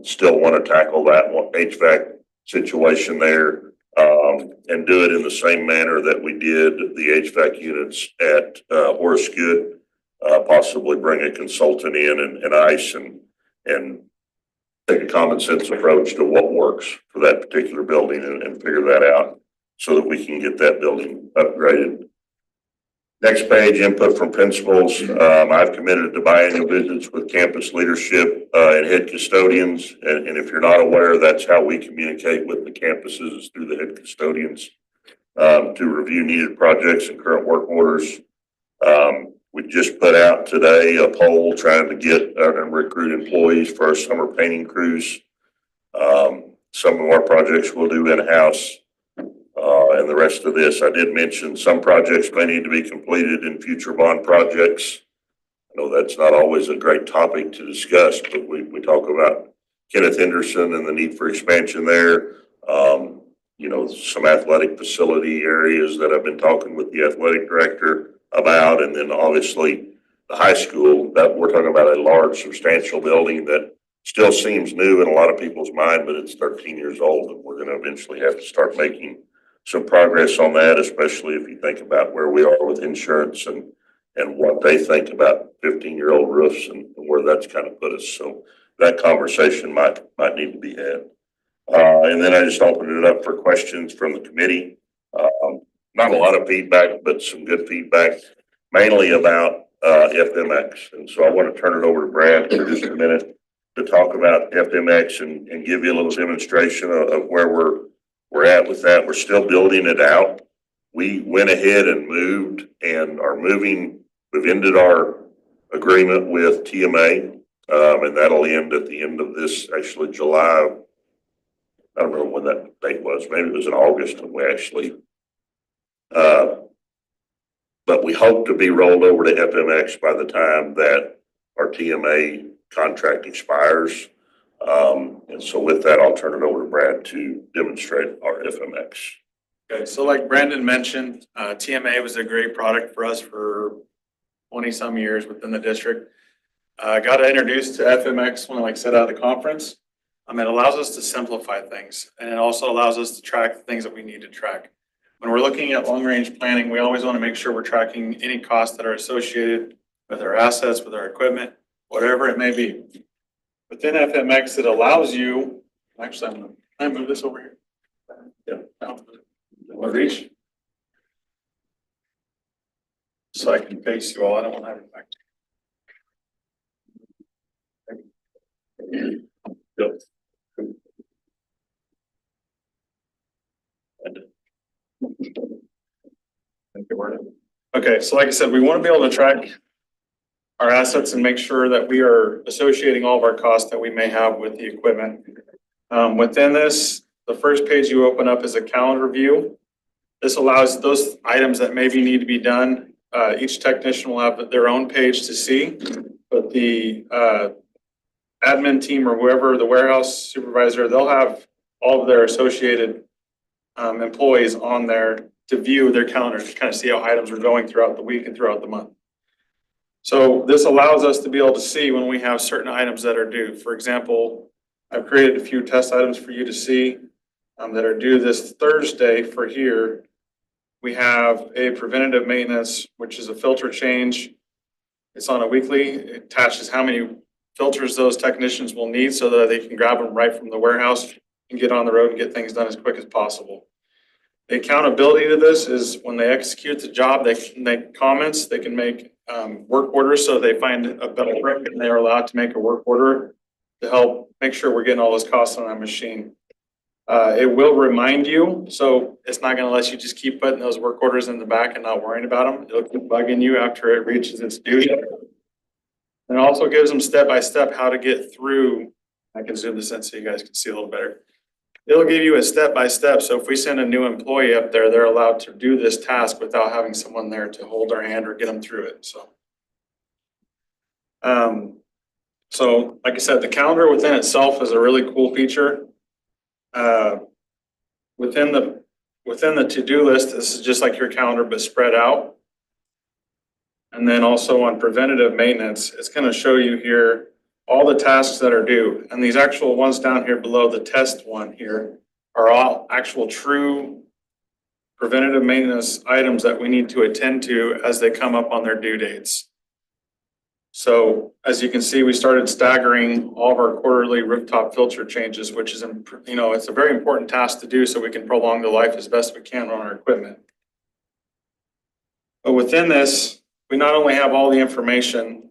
Still want to tackle that one HVAC situation there, and do it in the same manner that we did the HVAC units at Horace Good. Possibly bring a consultant in and ICE and take a common sense approach to what works for that particular building and figure that out so that we can get that building upgraded. Next page, input from principals. I've committed to biannual visits with campus leadership and head custodians. And if you're not aware, that's how we communicate with the campuses, is through the head custodians to review needed projects and current work orders. We just put out today a poll trying to get and recruit employees for our summer painting crews. Some of our projects we'll do in-house. And the rest of this, I did mention some projects may need to be completed in future bond projects. know that's not always a great topic to discuss, but we talk about Kenneth Henderson and the need for expansion there. You know, some athletic facility areas that I've been talking with the athletic director about, and then obviously the high school, that we're talking about a large substantial building that still seems new in a lot of people's mind, but it's 13 years old, and we're gonna eventually have to start making some progress on that, especially if you think about where we are with insurance and what they think about 15-year-old roofs and where that's kind of put us. So that conversation might need to be had. And then I just opened it up for questions from the committee. Not a lot of feedback, but some good feedback, mainly about FMX. And so I want to turn it over to Brad for just a minute to talk about FMX and give you a little demonstration of where we're at with that. We're still building it out. We went ahead and moved and are moving. We've ended our agreement with TMA, and that'll end at the end of this, actually July. I don't remember when that date was. Maybe it was in August when we actually, but we hope to be rolled over to FMX by the time that our TMA contract expires. And so with that, I'll turn it over to Brad to demonstrate our FMX. Okay, so like Brandon mentioned, TMA was a great product for us for 20-some years within the district. Got introduced to FMX when I set out of the conference. It allows us to simplify things, and it also allows us to track the things that we need to track. When we're looking at long-range planning, we always want to make sure we're tracking any costs that are associated with our assets, with our equipment, whatever it may be. Within FMX, it allows you, actually, can I move this over here? Yeah. Want to reach? So I can face you all. I don't want to have it back. Yep. Okay, so like I said, we want to be able to track our assets and make sure that we are associating all of our costs that we may have with the equipment. Within this, the first page you open up is a calendar view. This allows those items that maybe need to be done. Each technician will have their own page to see, but the admin team or whoever, the warehouse supervisor, they'll have all of their associated employees on there to view their calendar to kind of see how items are going throughout the week and throughout the month. So this allows us to be able to see when we have certain items that are due. For example, I've created a few test items for you to see that are due this Thursday for here. We have a preventative maintenance, which is a filter change. It's on a weekly. It attaches how many filters those technicians will need so that they can grab them right from the warehouse and get on the road and get things done as quick as possible. The accountability to this is when they execute the job, they can make comments, they can make work orders. So they find a better brick and they're allowed to make a work order to help make sure we're getting all those costs on that machine. It will remind you, so it's not going to let you just keep putting those work orders in the back and not worrying about them. It'll keep bugging you after it reaches its due. And it also gives them step-by-step how to get through. I can zoom this in so you guys can see a little better. It'll give you a step-by-step. So if we send a new employee up there, they're allowed to do this task without having someone there to hold their hand or get them through it. So like I said, the calendar within itself is a really cool feature. Within the to-do list, this is just like your calendar, but spread out. And then also on preventative maintenance, it's going to show you here all the tasks that are due. And these actual ones down here below the test one here are all actual true preventative maintenance items that we need to attend to as they come up on their due dates. So as you can see, we started staggering all of our quarterly rooftop filter changes, which is, it's a very important task to do so we can prolong the life as best we can on our equipment. But within this, we not only have all the information,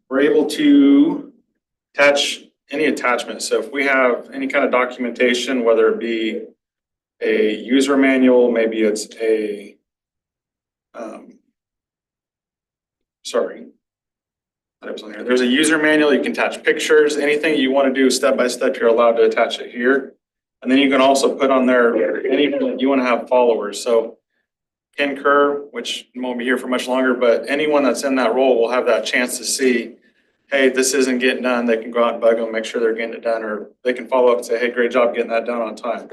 we're able to attach any attachment. So if we have any kind of documentation, whether it be a user manual, maybe it's a there's a user manual, you can attach pictures, anything you want to do step by step, you're allowed to attach it here. And then you can also put on there anything that you want to have followers. So Ken Kerr, which won't be here for much longer, but anyone that's in that role will have that chance to see, hey, this isn't getting done. They can go out and bug them, make sure they're getting it done, or they can follow up and say, hey, great job getting that done on time.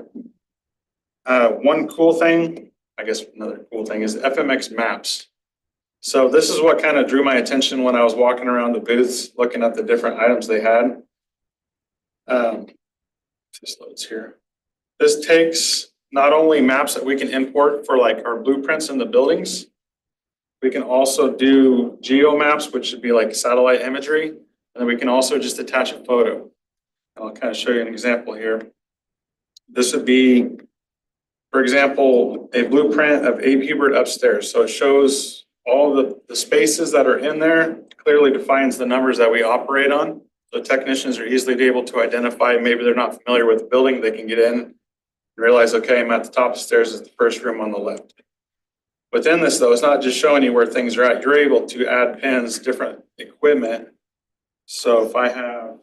One cool thing, I guess another cool thing is FMX Maps. So this is what kind of drew my attention when I was walking around the booths, looking at the different items they had. Just loads here. This takes not only maps that we can import for like our blueprints in the buildings, we can also do geo maps, which would be like satellite imagery. And then we can also just attach a photo. I'll kind of show you an example here. This would be, for example, a blueprint of Abe Hubert upstairs. So it shows all the spaces that are in there, clearly defines the numbers that we operate on. So technicians are easily able to identify, maybe they're not familiar with the building, they can get in and realize, okay, I'm at the top of the stairs, is the first room on the left. Within this though, it's not just showing you where things are at, you're able to add pins, different equipment. So if I have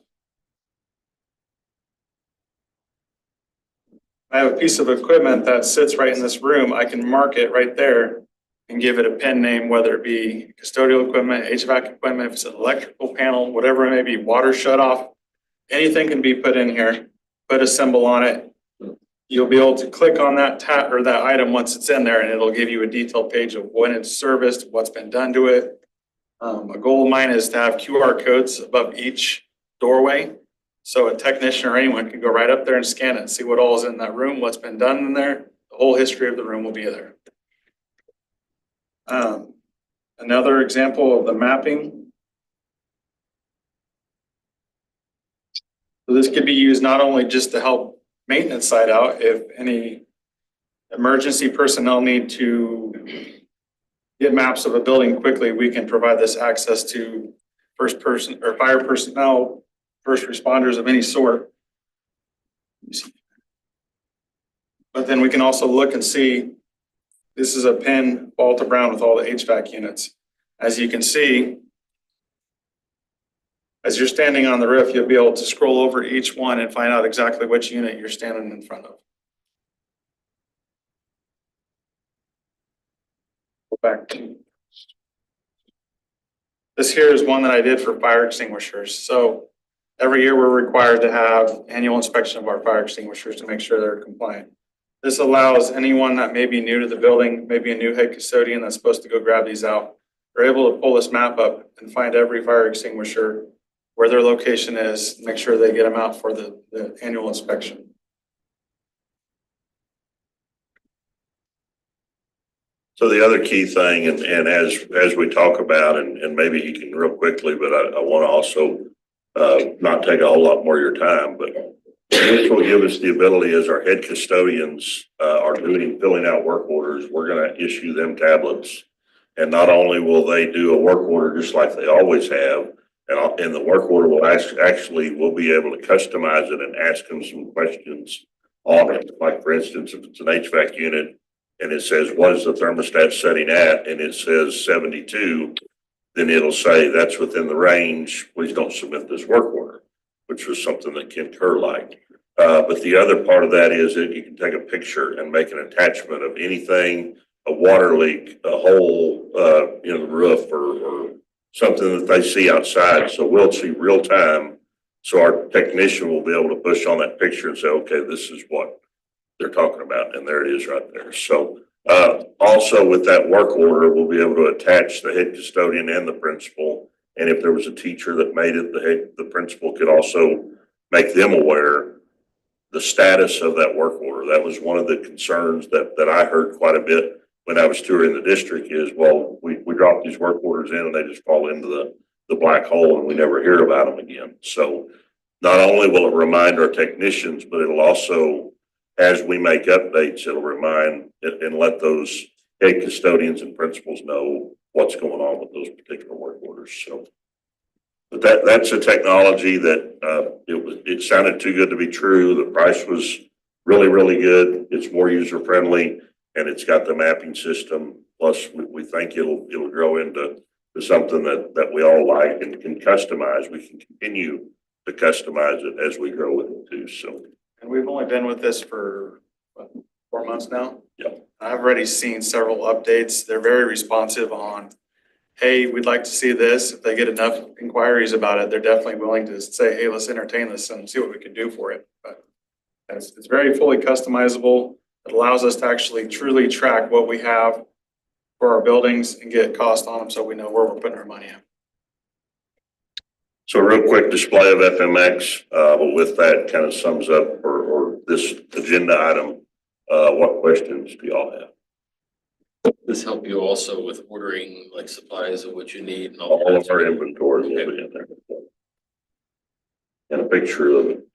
a piece of equipment that sits right in this room, I can mark it right there and give it a pin name, whether it be custodial equipment, HVAC equipment, if it's an electrical panel, whatever it may be, water shut off, anything can be put in here, put a symbol on it. You'll be able to click on that tab or that item once it's in there and it'll give you a detailed page of when it's serviced, what's been done to it. A goal of mine is to have QR codes above each doorway. So a technician or anyone can go right up there and scan it and see what all is in that room, what's been done in there. The whole history of the room will be there. Another example of the mapping. So this could be used not only just to help maintenance side out, if any emergency personnel need to get maps of a building quickly, we can provide this access to first person or fire personnel, first responders of any sort. But then we can also look and see, this is a pin Balta Brown with all the HVAC units. As you can see, as you're standing on the roof, you'll be able to scroll over each one and find out exactly which unit you're standing in front of. Go back to this here is one that I did for fire extinguishers. So every year we're required to have annual inspection of our fire extinguishers to make sure they're compliant. This allows anyone that may be new to the building, maybe a new head custodian that's supposed to go grab these out. They're able to pull this map up and find every fire extinguisher, where their location is, make sure they get them out for the annual inspection. So the other key thing, and as we talk about, and maybe you can real quickly, but I want to also not take a whole lot more of your time, but this will give us the ability as our head custodians are filling out work orders, we're going to issue them tablets. And not only will they do a work order just like they always have, and the work order will actually we'll be able to customize it and ask them some questions on it. Like for instance, if it's an HVAC unit and it says, what is the thermostat setting at? And it says 72, then it'll say that's within the range. Please don't submit this work order, which was something that Ken Kerr liked. But the other part of that is that you can take a picture and make an attachment of anything, a water leak, a hole in the roof, or something that they see outside. So we'll see real time. So our technician will be able to push on that picture and say, okay, this is what they're talking about. And there it is right there. So also with that work order, we'll be able to attach the head custodian and the principal. And if there was a teacher that made it, the principal could also make them aware the status of that work order. That was one of the concerns that I heard quite a bit when I was touring the district is, well, we drop these work orders in and they just fall into the black hole and we never hear about them again. So not only will it remind our technicians, but it'll also, as we make updates, it'll remind and let those head custodians and principals know what's going on with those particular work orders. So, but that's a technology that it sounded too good to be true. The price was really, really good. It's more user friendly. And it's got the mapping system. Plus, we think it'll grow into something that we all like and can customize. We can continue to customize it as we grow with it too. So, and we've only been with this for 4 months now. Yep. I've already seen several updates. They're very responsive on, hey, we'd like to see this. If they get enough inquiries about it, they're definitely willing to say, hey, let's entertain this and see what we can do for it. But it's very fully customizable. It allows us to actually truly track what we have for our buildings and get cost on them so we know where we're putting our money in. So a real quick display of FMX, but with that kind of sums up or this agenda item. What questions do y'all have? This help you also with ordering like supplies of what you need and all All that? of our inventory will be in there. And a picture of it.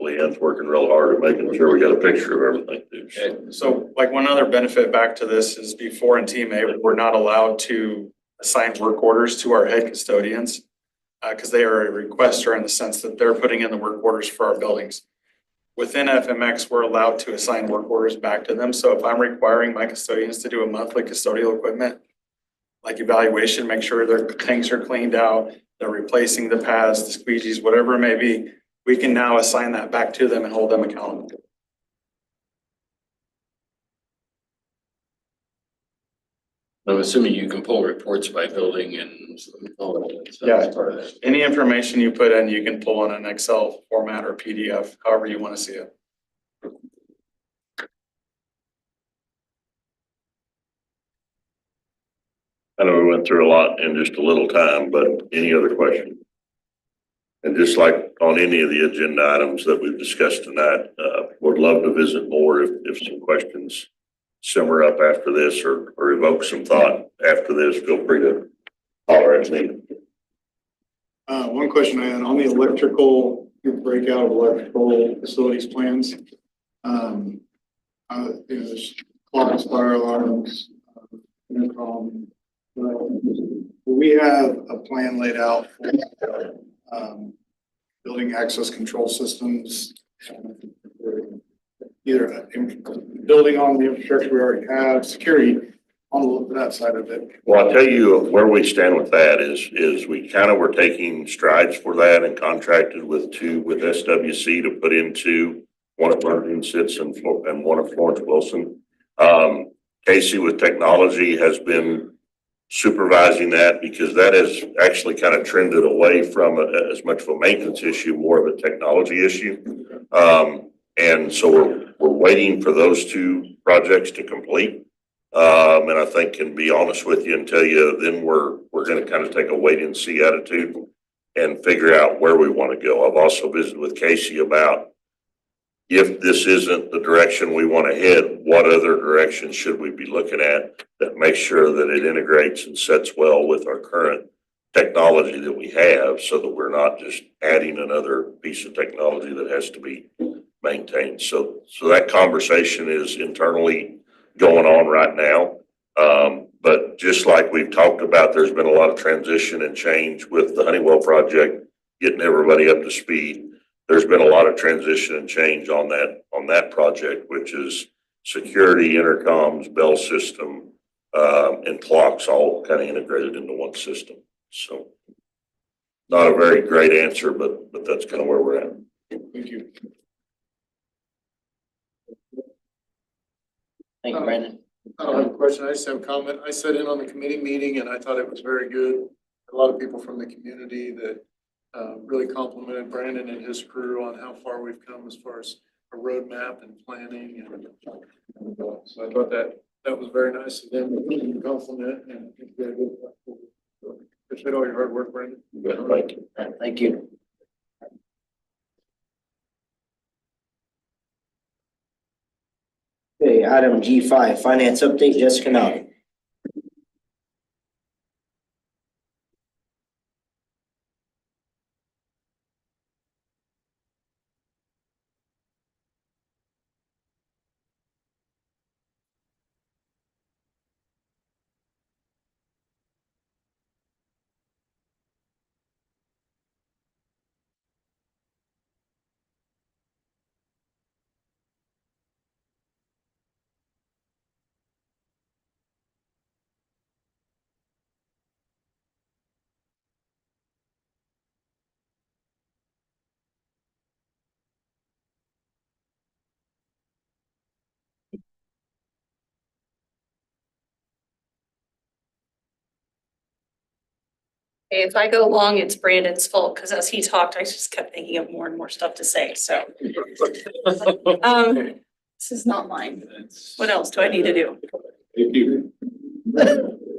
Leanne's working real hard at making sure we got a picture of everything too. Okay, so like one other benefit back to this is before in TMA, we're not allowed to assign work orders to our head custodians. Because they are a requester in the sense that they're putting in the work orders for our buildings. Within FMX, we're allowed to assign work orders back to them. So if I'm requiring my custodians to do a monthly custodial equipment, like evaluation, make sure their tanks are cleaned out, they're replacing the pads, the squeegees, whatever it may be, we can now assign that back to them and hold them accountable. I'm assuming you can pull reports by building and all of that. So Yeah. that's part of that. Any information you put in, you can pull in an Excel format or PDF, however you want to see it. I know we went through a lot in just a little time, but any other questions? And just like on any of the agenda items that we've discussed tonight, would love to visit more if some questions simmer up after this or evoke some thought after this. Feel free to holler at me. One question I had on the electrical, your breakout of electrical facilities plans. There's clocks, fire alarms, intercom. We have a plan laid out for building access control systems. Either building on the infrastructure we already have, security on that side of it. Well, I'll tell you where we stand with that is we kind of were taking strides for that and contracted with SWC to put into one of Virgin sits and one of Florence Wilson. Casey with technology has been supervising that because that has actually kind of trended away from as much of a maintenance issue, more of a technology issue. And so we're waiting for those two projects to complete. And I think can be honest with you and tell you, then we're going to kind of take a wait and see attitude and figure out where we want to go. I've also visited with Casey about if this isn't the direction we want to head, what other directions should we be looking at that makes sure that it integrates and sets well with our current technology that we have so that we're not just adding another piece of technology that has to be maintained. So that conversation is internally going on right now. But just like we've talked about, there's been a lot of transition and change with the Honeywell project, getting everybody up to speed. There's been a lot of transition and change on that project, which is security, intercoms, bell system, and clocks all kind of integrated into one system. So not a very great answer, but that's kind of where we're at. Thank you. Thank you, Brandon. I don't have a question. I just have a comment. I sat in on the committee meeting and I thought it was very good. A lot of people from the community that really complimented Brandon and his crew on how far we've come as far as a roadmap and planning. And so I thought that was very nice of them to compliment and appreciate all your hard work, Brandon. Thank you. Thank you. Okay, item G5, finance update, Jessica Nowdy. Okay, if I go long, it's Brandon's fault, because as he talked, I just kept thinking of more and more stuff to say, so. This is not mine. What else do I need to do?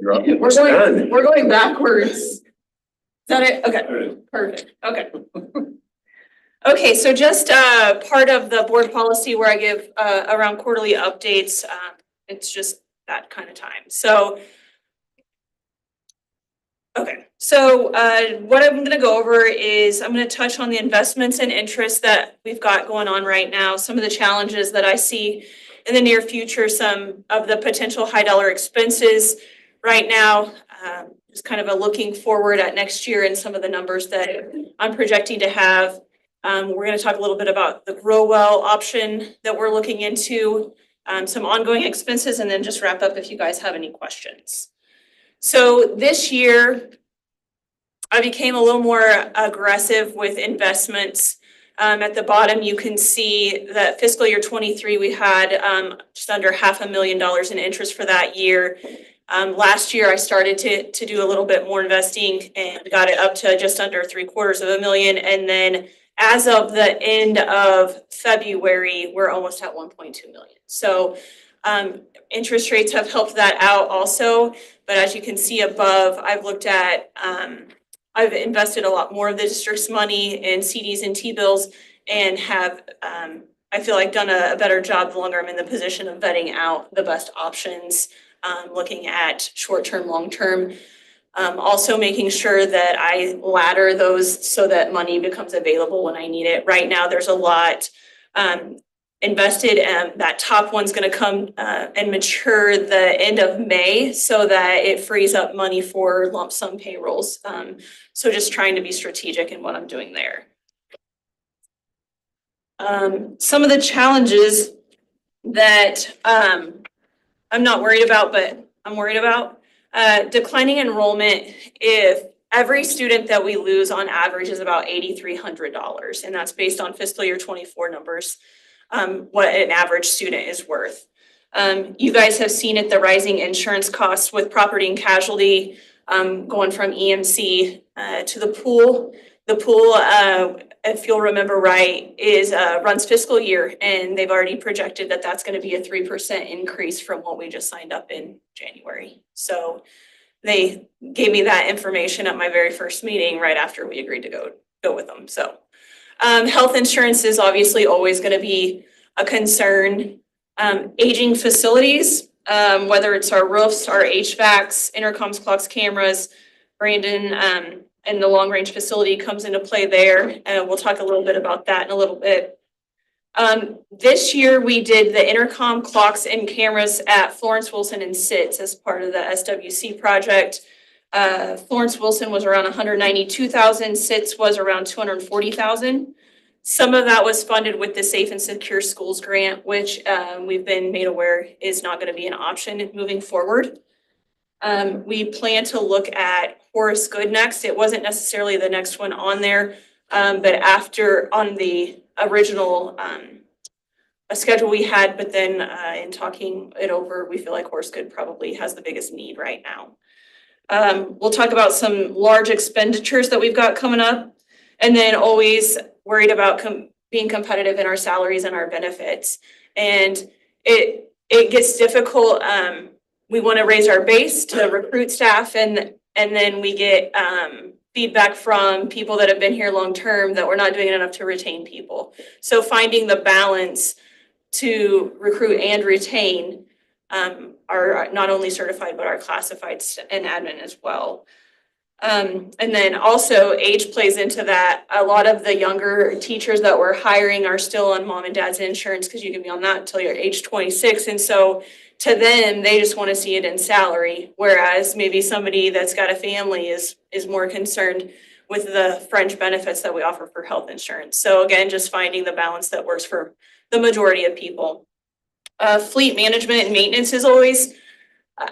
We're going backwards. Is that it? Okay, perfect, okay. Okay, so just part of the board policy where I give around quarterly updates, it's just that kind of time, so. Okay, so what I'm gonna go over is I'm gonna touch on the investments and interests that we've got going on right now, some of the challenges that I see in the near future, some of the potential high dollar expenses right now, just kind of a looking forward at next year and some of the numbers that I'm projecting to have. We're gonna talk a little bit about the grow well option that we're looking into, some ongoing expenses, and then just wrap up if you guys have any questions. So this year, I became a little more aggressive with investments. At the bottom, you can see that fiscal year 23, we had just under $500,000 in interest for that year. Last year, I started to do a little bit more investing and got it up to just under $750,000. And then as of the end of February, we're almost at 1.2 million. So interest rates have helped that out also. But as you can see above, I've looked at, I've invested a lot more of the district's money in CDs and T-bills and have, I feel like, done a better job the longer I'm in the position of vetting out the best options, looking at short-term, long-term. Also making sure that I ladder those so that money becomes available when I need it. Right now, there's a lot invested, and that top one's gonna come and mature the end of May so that it frees up money for lump sum payrolls. So just trying to be strategic in what I'm doing there. Some of the challenges that I'm not worried about, but I'm worried about, declining enrollment. If every student that we lose on average is about $8,300, and that's based on fiscal year 24 numbers. What an average student is worth. You guys have seen it, the rising insurance costs with property and casualty, going from EMC to the pool. The pool, if you'll remember right, is runs fiscal year, and they've already projected that that's going to be a 3% increase from what we just signed up in January. So they gave me that information at my very first meeting right after we agreed to go with them. So. Health insurance is obviously always going to be a concern. Aging facilities, whether it's our roofs, our HVACs, intercoms, clocks, cameras, Brandon and the long range facility comes into play there. And we'll talk a little bit about that in a little bit. This year we did the intercom, clocks, and cameras at Florence Wilson and SITS as part of the SWC project. Florence Wilson was around 192,000, SITS was around 240,000. Some of that was funded with the Safe and Secure Schools grant, which we've been made aware is not going to be an option moving forward. We plan to look at Horace Good next. It wasn't necessarily the next one on there, but after on the original schedule we had, but then in talking it over, we feel like Horace Good probably has the biggest need right now. We'll talk about some large expenditures that we've got coming up, and then always worried about being competitive in our salaries and our benefits. And it gets difficult. We want to raise our base to recruit staff, and then we get feedback from people that have been here long term that we're not doing enough to retain people. So finding the balance to recruit and retain are not only certified, but are classified and admin as well. And then also age plays into that. A lot of the younger teachers that we're hiring are still on mom and dad's insurance because you can be on that until you're age 26. And so to them, they just want to see it in salary. Whereas maybe somebody that's got a family is more concerned with the fringe benefits that we offer for health insurance. So again, just finding the balance that works for the majority of people. Fleet management and maintenance is always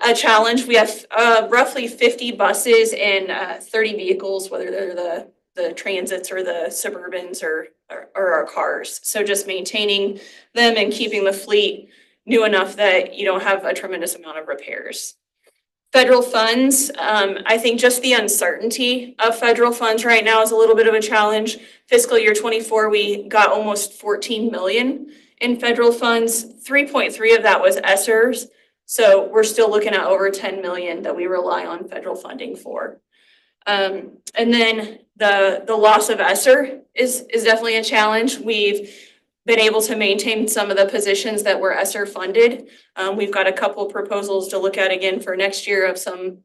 a challenge. We have roughly 50 buses and 30 vehicles, whether they're the transits or the Suburbans or our cars. So just maintaining them and keeping the fleet new enough that you don't have a tremendous amount of repairs. Federal funds, I think just the uncertainty of federal funds right now is a little bit of a challenge. Fiscal year 24, we got almost 14 million in federal funds. 3.3 of that was ESSERs. So we're still looking at over 10 million that we rely on federal funding for. And then the loss of ESSER is definitely a challenge. We've been able to maintain some of the positions that were ESSER funded. We've got a couple proposals to look at again for next year of some,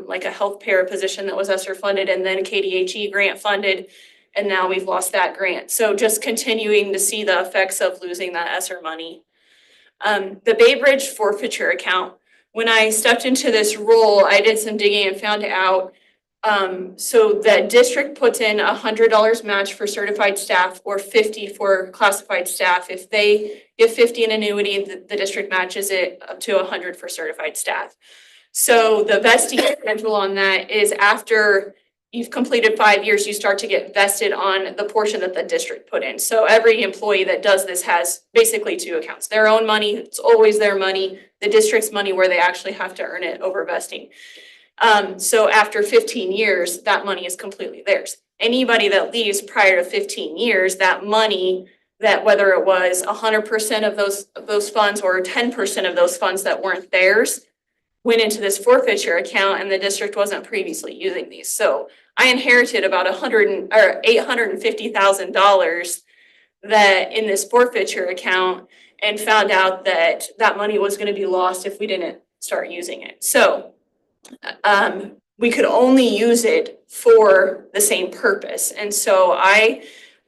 like a health para position that was ESSER funded and then KDHE grant funded. And now we've lost that grant. So just continuing to see the effects of losing that ESSER money. The Bay Bridge forfeiture account, when I stepped into this role, I did some digging and found out so the district puts in $100 match for certified staff or 50 for classified staff. If they give 50 in annuity, the district matches it up to 100 for certified staff. So the vesting schedule on that is after you've completed 5 years, you start to get vested on the portion that the district put in. So every employee that does this has basically two accounts, their own money, it's always their money, the district's money where they actually have to earn it over vesting. So after 15 years, that money is completely theirs. Anybody that leaves prior to 15 years, that money, that whether it was 100% of those funds or 10% of those funds that weren't theirs, went into this forfeiture account and the district wasn't previously using these. So I inherited about $850,000 that in this forfeiture account and found out that that money was going to be lost if we didn't start using it. So we could only use it for the same purpose. And so I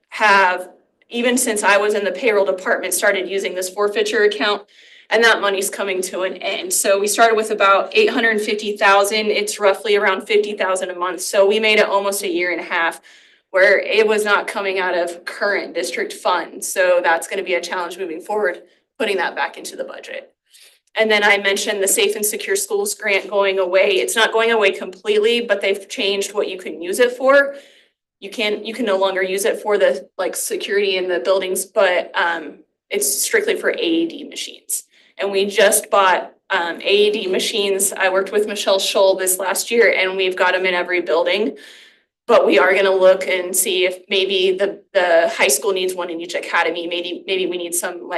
have, even since I was in the payroll department, started using this forfeiture account, and that money's coming to an end. So we started with about 850,000. It's roughly around 50,000 a month. So we made it almost a year and a half where it was not coming out of current district funds. So that's going to be a challenge moving forward, putting that back into the budget. And then I mentioned the Safe and Secure Schools grant going away. It's not going away completely, but they've changed what you can use it for. You can no longer use it for the security in the buildings, but it's strictly for AED machines. And we just bought AED machines. I worked with Michelle Scholl this last year, and we've got them in every building. But we are going to look and see if maybe the high school needs one in each academy. Maybe we need some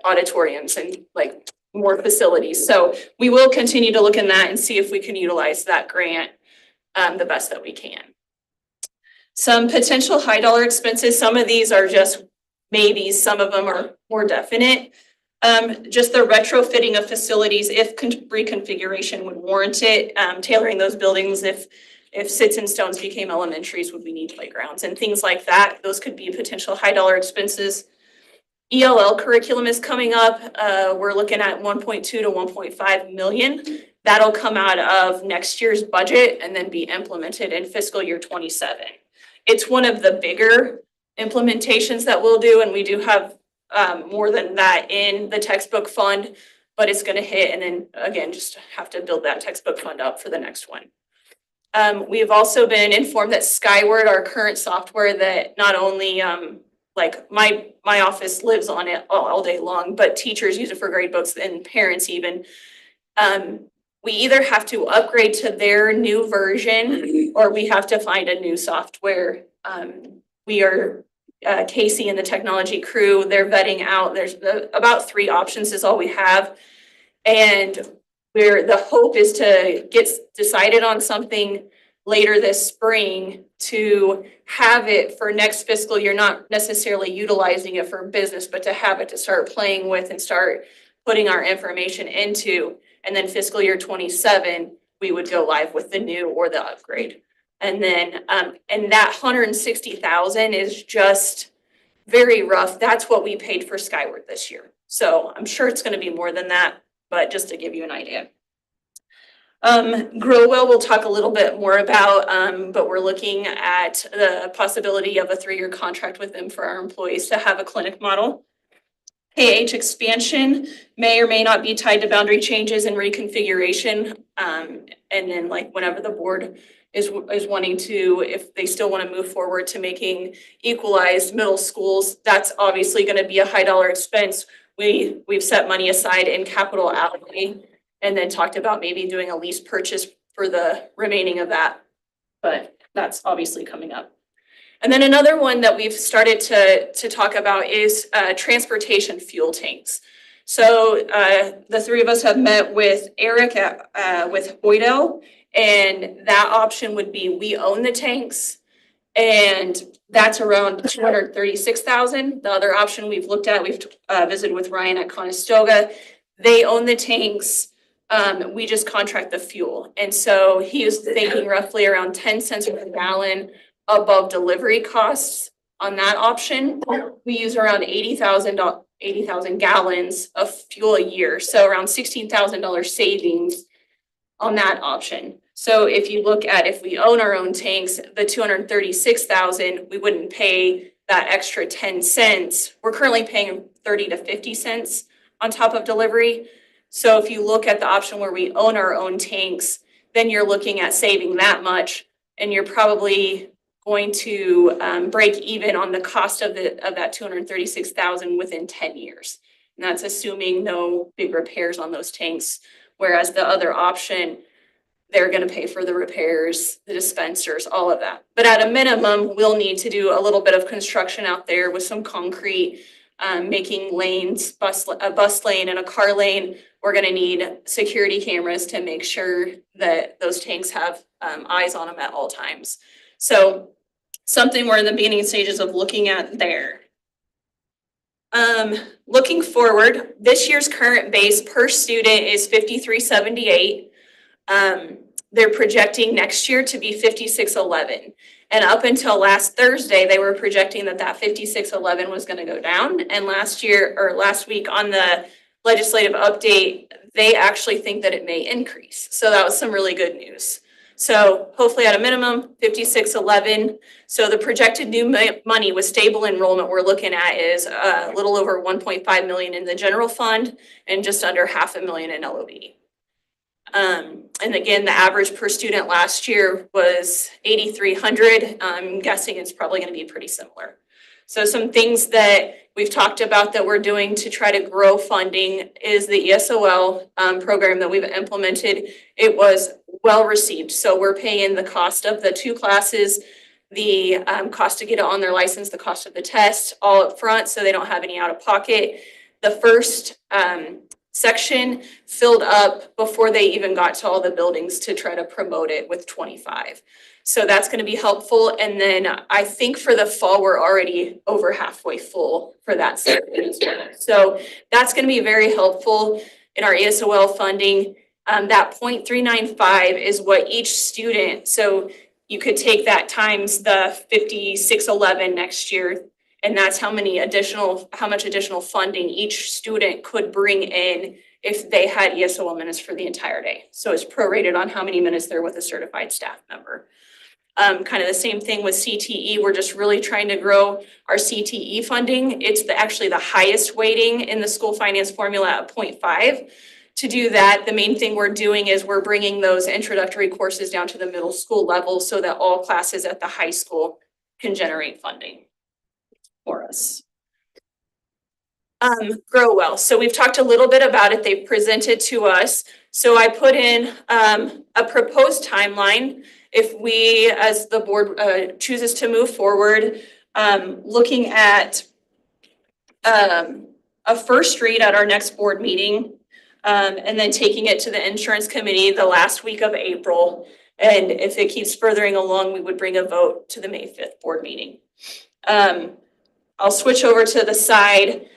auditoriums and more facilities. So we will continue to look in that and see if we can utilize that grant the best that we can. Some potential high dollar expenses. Some of these are just maybes. Some of them are more definite. Just the retrofitting of facilities if reconfiguration would warrant it. Tailoring those buildings if Sits and Stones became elementaries, would we need playgrounds and things like that. Those could be potential high dollar expenses. ELL curriculum is coming up. We're looking at 1.2 to 1.5 million. That'll come out of next year's budget and then be implemented in fiscal year 27. It's one of the bigger implementations that we'll do, and we do have more than that in the textbook fund, but it's going to hit, and then again, just have to build that textbook fund up for the next one. We have also been informed that Skyward, our current software that not only my office lives on it all day long, but teachers use it for grade books and parents even. We either have to upgrade to their new version or we have to find a new software. We are, Casey and the technology crew, they're vetting out. There's about 3 options is all we have. And the hope is to get decided on something later this spring to have it for next fiscal year, not necessarily utilizing it for business, but to have it to start playing with and start putting our information into. And then fiscal year 27, we would go live with the new or the upgrade. And then, and that 160,000 is just very rough. That's what we paid for Skyward this year. So I'm sure it's going to be more than that, but just to give you an idea. Growwell we'll talk a little bit more about, but we're looking at the possibility of a 3-year contract with them for our employees to have a clinic model. KH expansion may or may not be tied to boundary changes and reconfiguration. And then whenever the board is wanting to, if they still want to move forward to making equalized middle schools, that's obviously going to be a high dollar expense. We've set money aside in capital outlay. and then talked about maybe doing a lease purchase for the remaining of that. But that's obviously coming up. And then another one that we've started to talk about is transportation fuel tanks. So the three of us have met with Eric with Boydell, and that option would be we own the tanks, and that's around $236,000. The other option we've looked at, we've visited with Ryan at Conestoga. They own the tanks. We just contract the fuel. And so he is thinking roughly around 10 cents per gallon above delivery costs on that option. We use around 80,000 gallons of fuel a year. So around $16,000 savings on that option. So if you look at if we own our own tanks, the 236,000, we wouldn't pay that extra 10 cents. We're currently paying 30 to 50 cents on top of delivery. So if you look at the option where we own our own tanks, then you're looking at saving that much, and you're probably going to break even on the cost of that 236,000 within 10 years. And that's assuming no big repairs on those tanks. Whereas the other option, they're going to pay for the repairs, the dispensers, all of that. But at a minimum, we'll need to do a little bit of construction out there with some concrete, making lanes, a bus lane and a car lane. We're going to need security cameras to make sure that those tanks have eyes on them at all times. So something we're in the beginning stages of looking at there. Looking forward, this year's current base per student is $53.78. They're projecting next year to be $56.11. And up until last Thursday, they were projecting that $56.11 was going to go down. And last week on the legislative update, they actually think that it may increase. So that was some really good news. So hopefully at a minimum, $56.11. So the projected new money with stable enrollment we're looking at is a little over $1.5 million in the general fund and just under $500,000 in LOB. And again, the average per student last year was $8,300. I'm guessing it's probably going to be pretty similar. So some things that we've talked about that we're doing to try to grow funding is the ESOL program that we've implemented. It was well received. So we're paying the cost of the 2 classes, the cost to get it on their license, the cost of the test, all up front, so they don't have any out of pocket. The first section filled up before they even got to all the buildings to try to promote it with 25. So that's going to be helpful. And then I think for the fall, we're already over halfway full for that section as well. So that's going to be very helpful in our ESOL funding. That 0.395 is what each student, so you could take that times the 5611 next year, and that's how much additional funding each student could bring in if they had ESOL minutes for the entire day. So it's prorated on how many minutes they're with a certified staff member. Kind of the same thing with CTE. We're just really trying to grow our CTE funding. It's actually the highest weighting in the school finance formula at 0.5. To do that, the main thing we're doing is we're bringing those introductory courses down to the middle school level so that all classes at the high school can generate funding for us. Grow well. So we've talked a little bit about it. They've presented to us. So I put in a proposed timeline if we, as the board chooses to move forward, looking at a first read at our next board meeting, and then taking it to the insurance committee the last week of April. And if it keeps furthering along, we would bring a vote to the May 5th board meeting. I'll switch over to the side.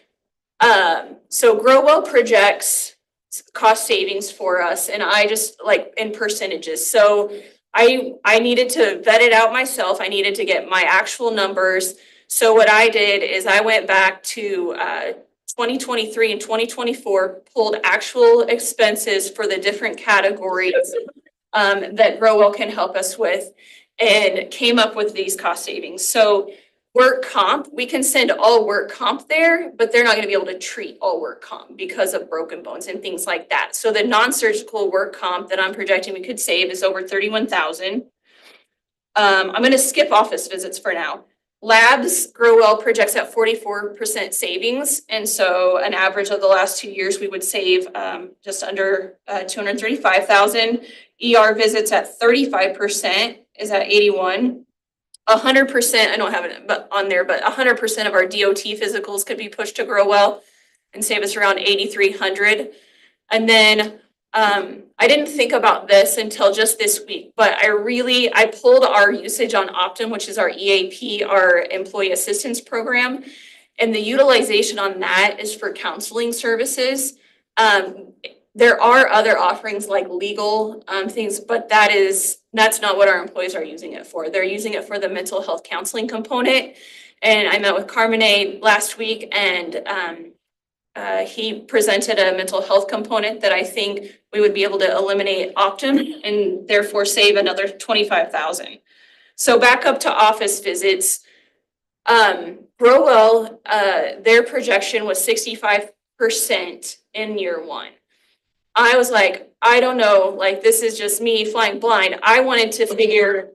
So GrowWell projects cost savings for us, and I just like in percentages. So I needed to vet it out myself. I needed to get my actual numbers. So what I did is I went back to 2023 and 2024, pulled actual expenses for the different categories that GrowWell can help us with, and came up with these cost savings. So work comp, we can send all work comp there, but they're not going to be able to treat all work comp because of broken bones and things like that. So the non-surgical work comp that I'm projecting we could save is over $31,000. I'm going to skip office visits for now. Labs, Growell projects at 44% savings. And so an average of the last 2 years, we would save just under 235,000. ER visits at 35% is at 81. 100%, I don't have it on there, but 100% of our DOT physicals could be pushed to Growell and save us around 8,300. And then I didn't think about this until just this week, but I pulled our usage on Optum, which is our EAP, our employee assistance program. And the utilization on that is for counseling services. There are other offerings like legal things, but that's not what our employees are using it for. They're using it for the mental health counseling component. And I met with Carmine last week, and he presented a mental health component that I think we would be able to eliminate Optum and therefore save another 25,000. So back up to office visits. Growell, their projection was 65% in year one. I was like, I don't know, like this is just me flying blind. I wanted to figure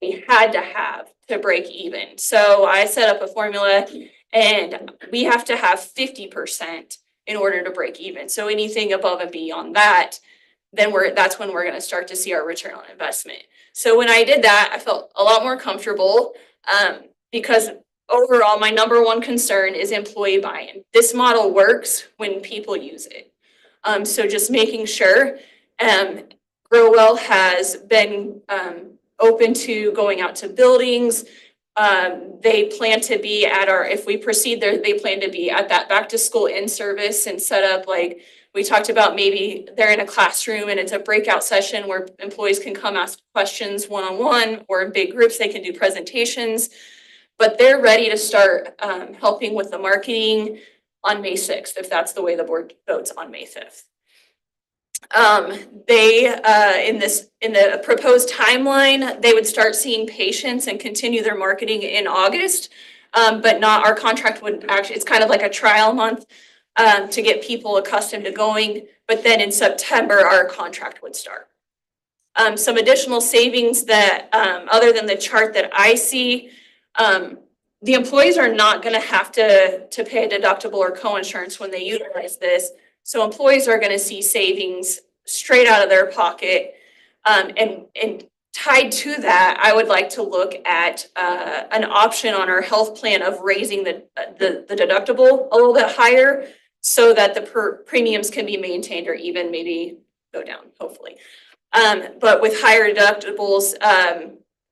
we had to have to break even. So I set up a formula and we have to have 50% in order to break even. So anything above and beyond that, then that's when we're going to start to see our return on investment. So when I did that, I felt a lot more comfortable because overall, my number one concern is employee buy-in. This model works when people use it. So just making sure, Growell has been open to going out to buildings. They plan to be at if we proceed there, they plan to be at that back to school in-service and set up, like we talked about, maybe they're in a classroom and it's a breakout session where employees can come ask questions one-on-one, or in big groups, they can do presentations. But they're ready to start helping with the marketing on May 6th, if that's the way the board votes on May 5th. In the proposed timeline, they would start seeing patients and continue their marketing in August, but not, our contract would actually, it's kind of like a trial month to get people accustomed to going, but then in September, our contract would start. Some additional savings that, other than the chart that I see, the employees are not going to have to pay a deductible or co-insurance when they utilize this. So employees are going to see savings straight out of their pocket. And tied to that, I would like to look at an option on our health plan of raising the deductible a little bit higher so that the premiums can be maintained or even maybe go down, hopefully. But with higher deductibles,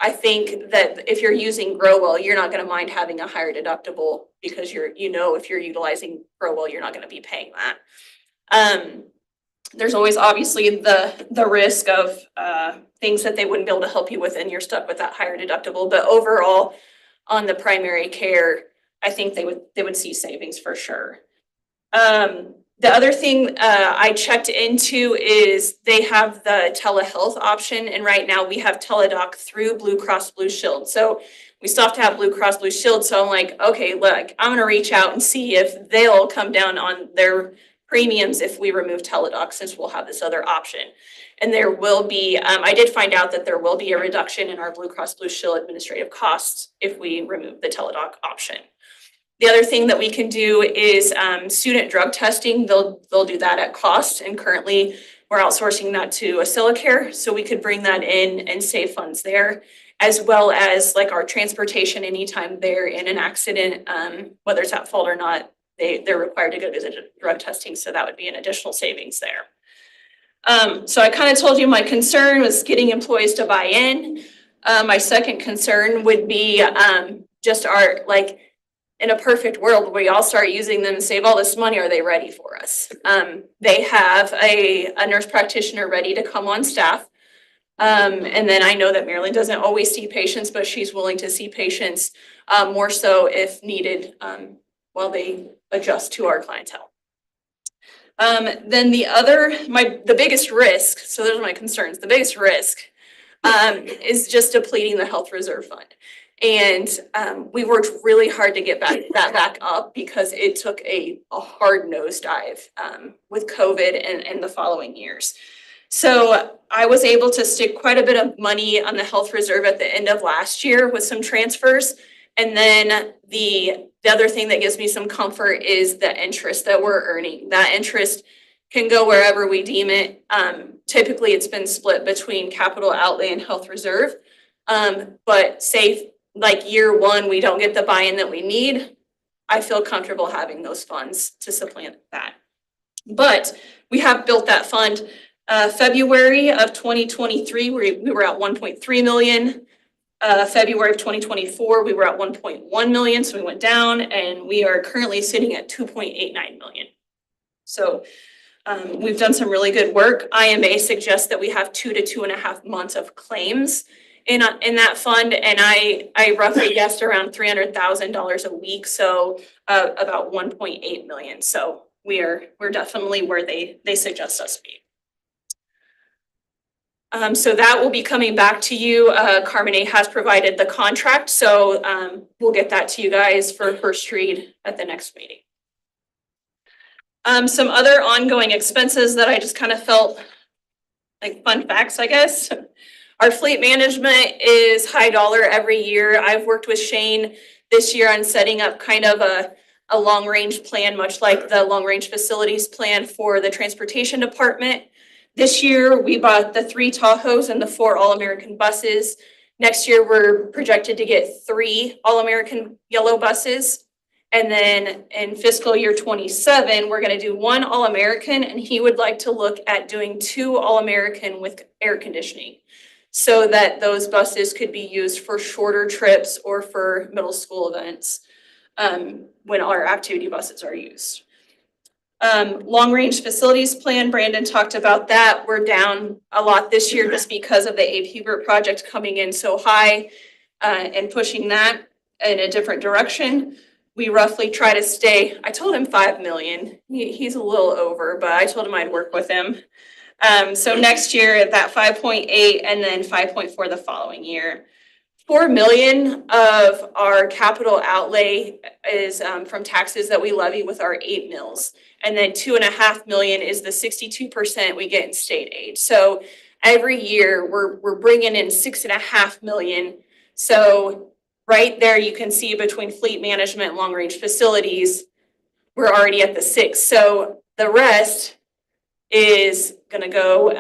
I think that if you're using Growell, you're not going to mind having a higher deductible because if you're utilizing Growell, you're not going to be paying that. There's always obviously the risk of things that they wouldn't be able to help you with, and you're stuck with that higher deductible. But overall, on the primary care, I think they would see savings for sure. The other thing I checked into is they have the telehealth option, and right now we have Teladoc through Blue Cross Blue Shield. So we still have to have Blue Cross Blue Shield. So I'm like, okay, look, I'm gonna reach out and see if they'll come down on their premiums if we remove Teladoc, since we'll have this other option. And there will be, I did find out that there will be a reduction in our Blue Cross Blue Shield administrative costs if we remove the Teladoc option. The other thing that we can do is student drug testing. They'll do that at cost, and currently we're outsourcing that to Accelicare, so we could bring that in and save funds there, as well as like our transportation anytime they're in an accident, whether it's at fault or not, they're required to go to the drug testing, so that would be an additional savings there. So I kind of told you my concern was getting employees to buy in. My second concern would be just our, like, in a perfect world, we all start using them and save all this money, are they ready for us? They have a nurse practitioner ready to come on staff. And then I know that Marilyn doesn't always see patients, but she's willing to see patients more so if needed while they adjust to our clientele. Then the biggest risk, so those are my concerns, the biggest risk is just depleting the health reserve fund. And we worked really hard to get that back up because it took a hard nosedive with COVID and the following years. So I was able to stick quite a bit of money on the health reserve at the end of last year with some transfers. And then the other thing that gives me some comfort is the interest that we're earning. That interest can go wherever we deem it. Typically, it's been split between capital outlay and health reserve. But say like year one, we don't get the buy-in that we need, I feel comfortable having those funds to supplant that. But we have built that fund. February of 2023, we were at 1.3 million. February of 2024, we were at 1.1 million, so we went down, and we are currently sitting at 2.89 million. So we've done some really good work. IMA suggests that we have 2 to 2.5 months of claims in that fund, and I roughly guessed around $300,000 a week, so about 1.8 million. So we're definitely where they suggest us be. So that will be coming back to you. Carmen has provided the contract, so we'll get that to you guys for first read at the next meeting. Some other ongoing expenses that I just kind of felt like fun facts, I guess. Our fleet management is high dollar every year. I've worked with Shane this year on setting up kind of a long range plan, much like the long range facilities plan for the transportation department. This year, we bought the 3 Tahoes and the 4 All-American buses. Next year, we're projected to get 3 All-American yellow buses. And then in fiscal year 27, we're gonna do 1 All-American, and he would like to look at doing 2 All-American with air conditioning, so that those buses could be used for shorter trips or for middle school events when our activity buses are used. Long range facilities plan, Brandon talked about that. We're down a lot this year just because of the Abe Hubert project coming in so high and pushing that in a different direction. We roughly try to stay, I told him 5 million. He's a little over, but I told him I'd work with him. So next year at that 5.8 and then 5.4 the following year. 4 million of our capital outlay is from taxes that we levy with our 8 mills. And then 2.5 million is the 62% we get in state aid. So every year we're bringing in 6.5 million. So right there you can see between fleet management and long range facilities, we're already at the 6. So the rest is gonna go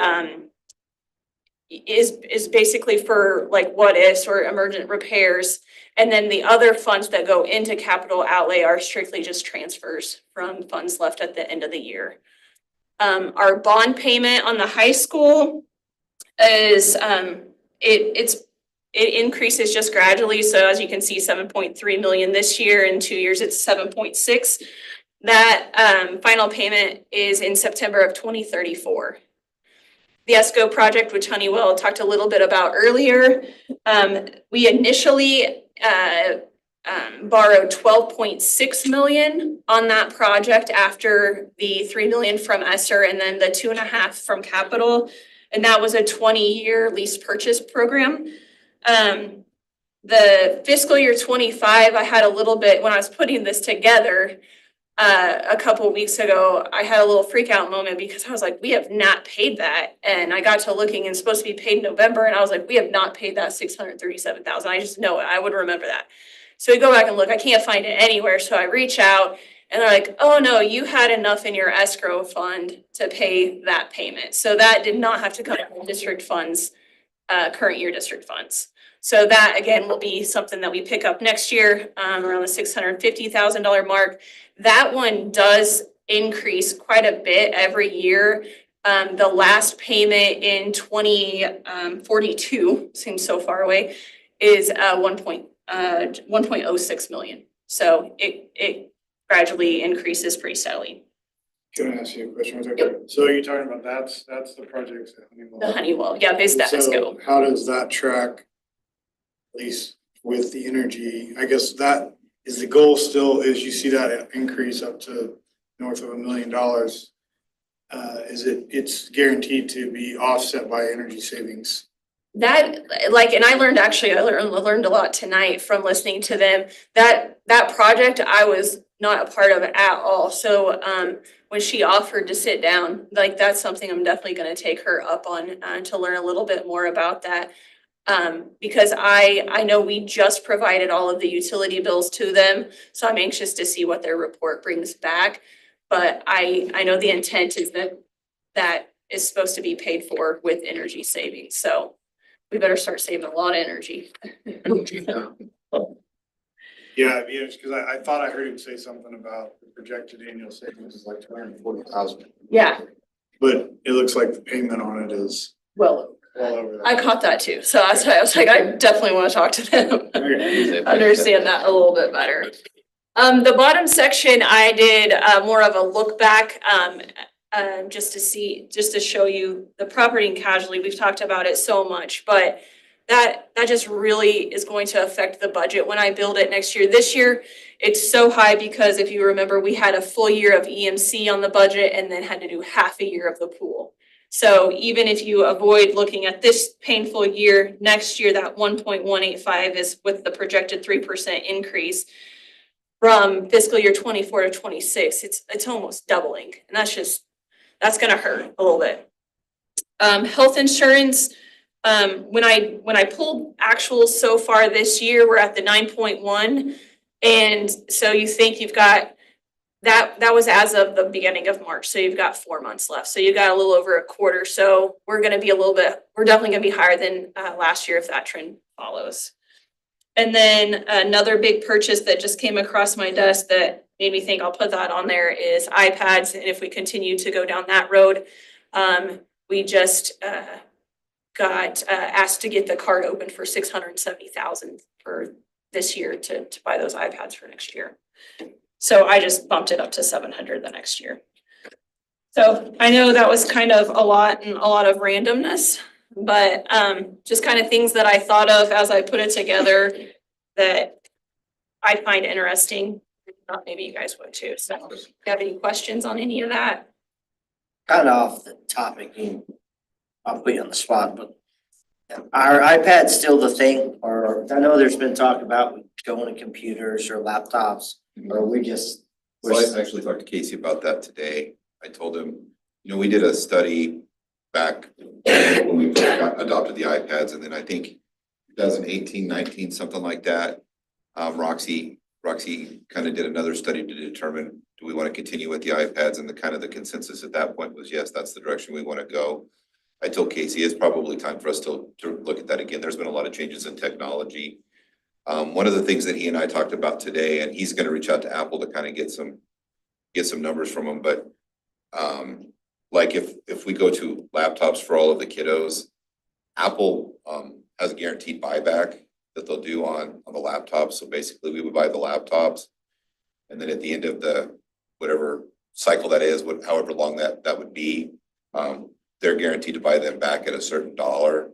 is basically for like what ifs or emergent repairs. And then the other funds that go into capital outlay are strictly just transfers from funds left at the end of the year. Our bond payment on the high school is it increases just gradually. So as you can see, 7.3 million this year. In 2 years, it's 7.6. That final payment is in September of 2034. The ESCO project, which Honeywell talked a little bit about earlier, we initially borrowed 12.6 million on that project after the 3 million from ESSER and then the 2.5 from capital. And that was a 20-year lease purchase program. The fiscal year 25, I had a little bit, when I was putting this together, a couple of weeks ago, I had a little freak out moment because I was like, we have not paid that. And I got to looking and it's supposed to be paid in November. And I was like, we have not paid that 637,000. I just know it. I would remember that. So we go back and look, I can't find it anywhere. So I reach out and they're like, oh no, you had enough in your escrow fund to pay that payment. So that did not have to come from district funds, current year district funds. So that again will be something that we pick up next year, around the $650,000 mark. That one does increase quite a bit every year. The last payment in 2042, seems so far away, is 1.06 million. So it gradually increases pretty steadily. Can I ask you a question? Yep. So you're talking about that's the projects at Honeywell? The Honeywell, yeah, based at ESCO. So how does that track, at least with the energy? I guess that is the goal still, is you see that increase up to north of $1 million. It's guaranteed to be offset by energy savings? That, like, and I learned a lot tonight from listening to them. That project I was not a part of at all. So when she offered to sit down, like that's something I'm definitely going to take her up on to learn a little bit more about that. Because I know we just provided all of the utility bills to them, so I'm anxious to see what their report brings back. But I know the intent is that is supposed to be paid for with energy savings, so we better start saving a lot of energy. Yeah, because I thought I heard him say something about the projected annual savings is like 240,000. Yeah, But it looks like the payment on it is well, well over that. I caught that too, so that's why I was like, I definitely want to talk to them. Understand that a little bit better. The bottom section, I did more of a look back, just to show you the property and casualty. We've talked about it so much, but that just really is going to affect the budget when I build it next year. This year, it's so high because if you remember, we had a full year of EMC on the budget and then had to do half a year of the pool. So even if you avoid looking at this painful year, next year, that 1.185 is with the projected 3% increase from fiscal year 24 to 26, it's almost doubling. And that's gonna hurt a little bit. Health insurance, when I pulled actuals so far this year, we're at the 9.1. And so you think you've got that was as of the beginning of March. So you've got 4 months left. So you've got a little over a quarter. So we're definitely gonna be higher than last year if that trend follows. And then another big purchase that just came across my desk that made me think I'll put that on there is iPads. And if we continue to go down that road, we just got asked to get the card open for $670,000 for this year to buy those iPads for next year. So I just bumped it up to 700 the next year. So I know that was kind of a lot and a lot of randomness, but just kind of things that I thought of as I put it together that I find interesting. Thought maybe you guys would too. So if you have any questions on any of that? Kind of off the topic, and I'll put you on the spot, but are iPads still the thing? Or I know there's been talk about going to computers or laptops, or we just. So I actually talked to Casey about that today. I told him, we did a study back when we adopted the iPads, and then I think 2018, 19, something like that. Roxy kind of did another study to determine, do we want to continue with the iPads? And the consensus at that point was, yes, that's the direction we want to go. I told Casey, it's probably time for us to look at that again. There's been a lot of changes in technology. One of the things that he and I talked about today, and he's going to reach out to Apple to kind of get some numbers from them, but like if we go to laptops for all of the kiddos, Apple has a guaranteed buyback that they'll do on the laptops. So basically we would buy the laptops, and then at the end of the whatever cycle that is, however long that would be, they're guaranteed to buy them back at a certain dollar.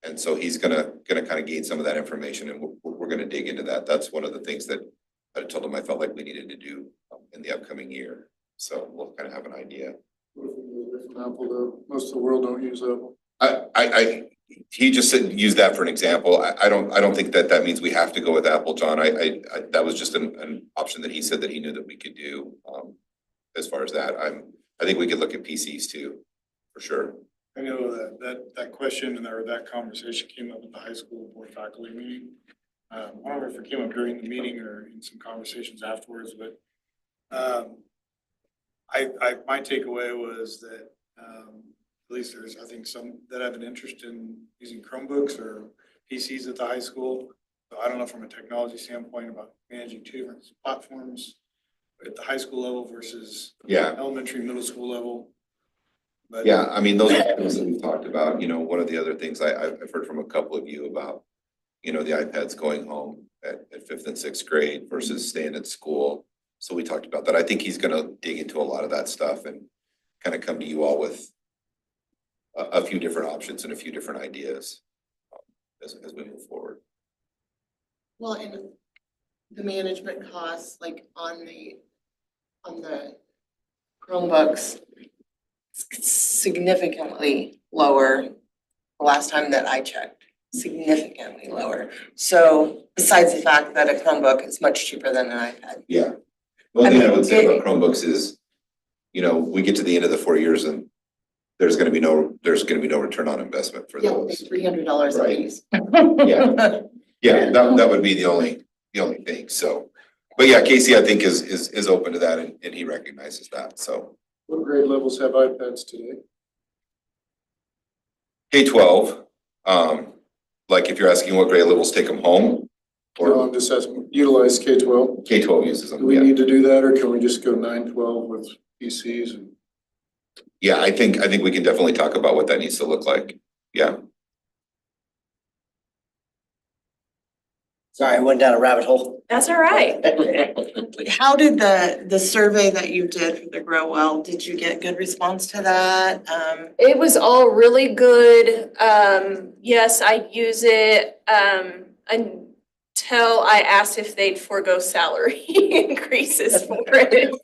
And so he's gonna kind of gain some of that information, and we're gonna dig into that. That's one of the things that I told him I felt like we needed to do in the upcoming year. So we'll kind of have an idea. Apple, though, most of the world don't use Apple. He just said use that for an example. I don't think that means we have to go with Apple, John. That was just an option that he said that he knew that we could do. As far as that, I think we could look at PCs too, for sure. I know that question or that conversation came up at the high school board faculty meeting. I don't know if it came up during the meeting or in some conversations afterwards, but my takeaway was that at least there's, I think, some that have an interest in using Chromebooks or PCs at the high school. So I don't know from a technology standpoint about managing two different platforms at the high school level versus elementary, middle school level. But yeah, I mean, those are things that we've talked about. One of the other things I've heard from a couple of you about, the iPads going home at 5th and 6th grade versus staying at school. So we talked about that. I think he's going to dig into a lot of that stuff and kind of come to you all with a few different options and a few different ideas as we move forward. Well, and the management costs, like on the Chromebooks, significantly lower the last time that I checked, significantly lower. So besides the fact that a Chromebook is much cheaper than an iPad. Yeah. One thing I would say about Chromebooks is, we get to the end of the 4 years and there's gonna be no return on investment for those. $300 a Right. piece. Yeah. Yeah, that would be the only thing, so. But yeah, Casey, I think is open to that and he recognizes that, so. What grade levels have iPads today? K-12, like if you're asking what grade levels take them home, Or I'm just asking, utilize K-12. K-12 uses Do them, we yeah. need to do that, or can we just go 9-12 with PCs and? Yeah, I think we can definitely talk about what that needs to look like, yeah. Sorry, I went down a rabbit hole. That's all right. How did the survey that you did for the Grow Well, did you get good response to that? It was all really good. Yes, I use it, until I asked if they'd forego salary increases for it.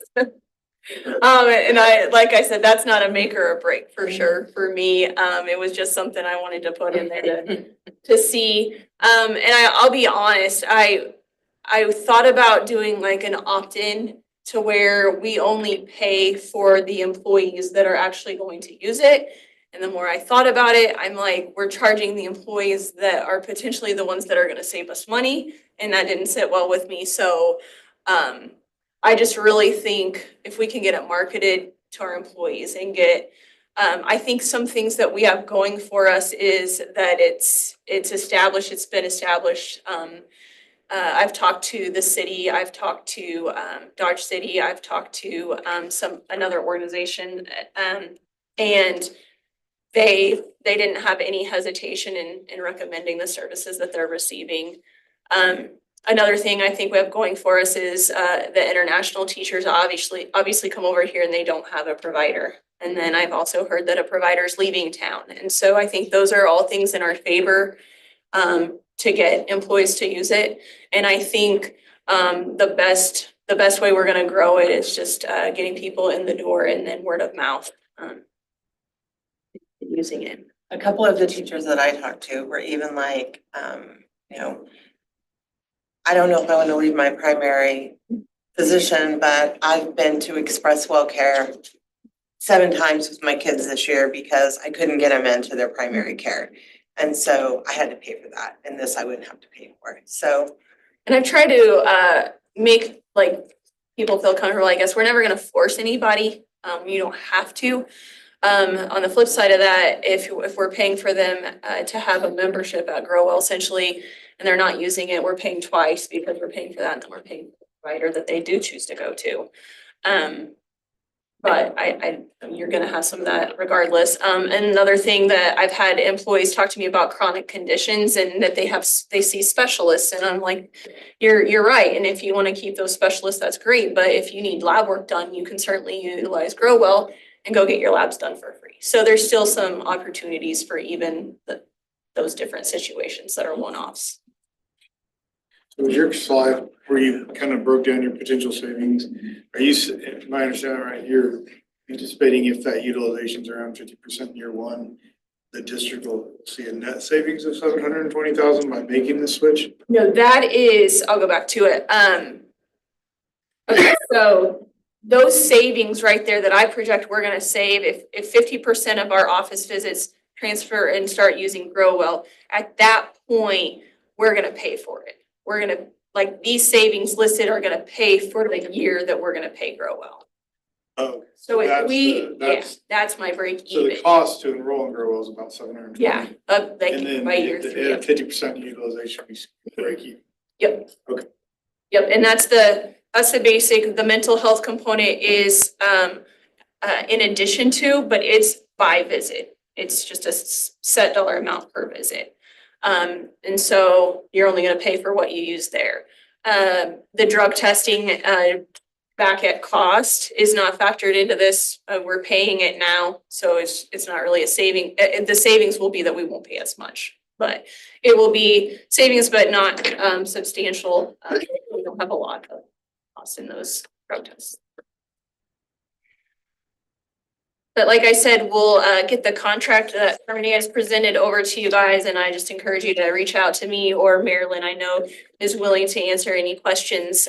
And like I said, that's not a make or a break for sure for me. It was just something I wanted to put in there to see. And I'll be honest, I thought about doing like an opt-in to where we only pay for the employees that are actually going to use it. And the more I thought about it, I'm like, we're charging the employees that are potentially the ones that are gonna save us money, and that didn't sit well with me. So I just really think if we can get it marketed to our employees and get, I think some things that we have going for us is that it's established, it's been established. I've talked to the city, I've talked to Dodge City, I've talked to another organization, and they didn't have any hesitation in recommending the services that they're receiving. Another thing I think we have going for us is the international teachers obviously come over here and they don't have a provider. And then I've also heard that a provider is leaving town. And so I think those are all things in our favor to get employees to use it. And I think the best way we're gonna grow it is just getting people in the door and then word of mouth using it. A couple of the teachers that I talked to were even like, you know, I don't know if I want to leave my primary position, but I've been to Express Well Care 7 times with my kids this year because I couldn't get them into their primary care. And so I had to pay for that, and this I wouldn't have to pay for. So. And I've tried to make like people feel comfortable. I guess we're never gonna force anybody. You don't have to. On the flip side of that, if we're paying for them to have a membership at Grow Well essentially, and they're not using it, we're paying twice because we're paying for that and then we're paying for the provider that they do choose to go to. But you're gonna have some of that regardless. And another thing that I've had employees talk to me about chronic conditions and that they see specialists, and I'm like, you're right. And if you wanna keep those specialists, that's great. But if you need lab work done, you can certainly utilize Grow Well and go get your labs done for free. So there's still some opportunities for even those different situations that are one-offs. So your slide where you kind of broke down your potential savings, are you, if I understand right, you're anticipating if that utilization's around 50% in year one, the district will see a net savings of 720,000 by making the switch? No, that is, I'll go back to it. Okay, so those savings right there that I project we're gonna save, if 50% of our office visits transfer and start using Grow Well, at that point, we're gonna pay for it. We're gonna, like, these savings listed are gonna pay for the year that we're gonna pay Grow Well. Oh. So if that's we, the- yeah, that's my break So the even. cost to enroll in Grow Well is about 720. Yeah, like And then by year 3. at 50% utilization, we break even. Yep. Okay. Yep, and that's the basic, the mental health component is in addition to, but it's by visit. It's just a set dollar amount per visit. And so you're only gonna pay for what you use there. The drug testing back at cost is not factored into this. We're paying it now, so it's not really a saving. The savings will be that we won't pay as much, but it will be savings, but not substantial. We don't have a lot of costs in those drug tests. But like I said, we'll get the contract that Harmony has presented over to you guys, and I just encourage you to reach out to me or Marilyn. I know is willing to answer any questions.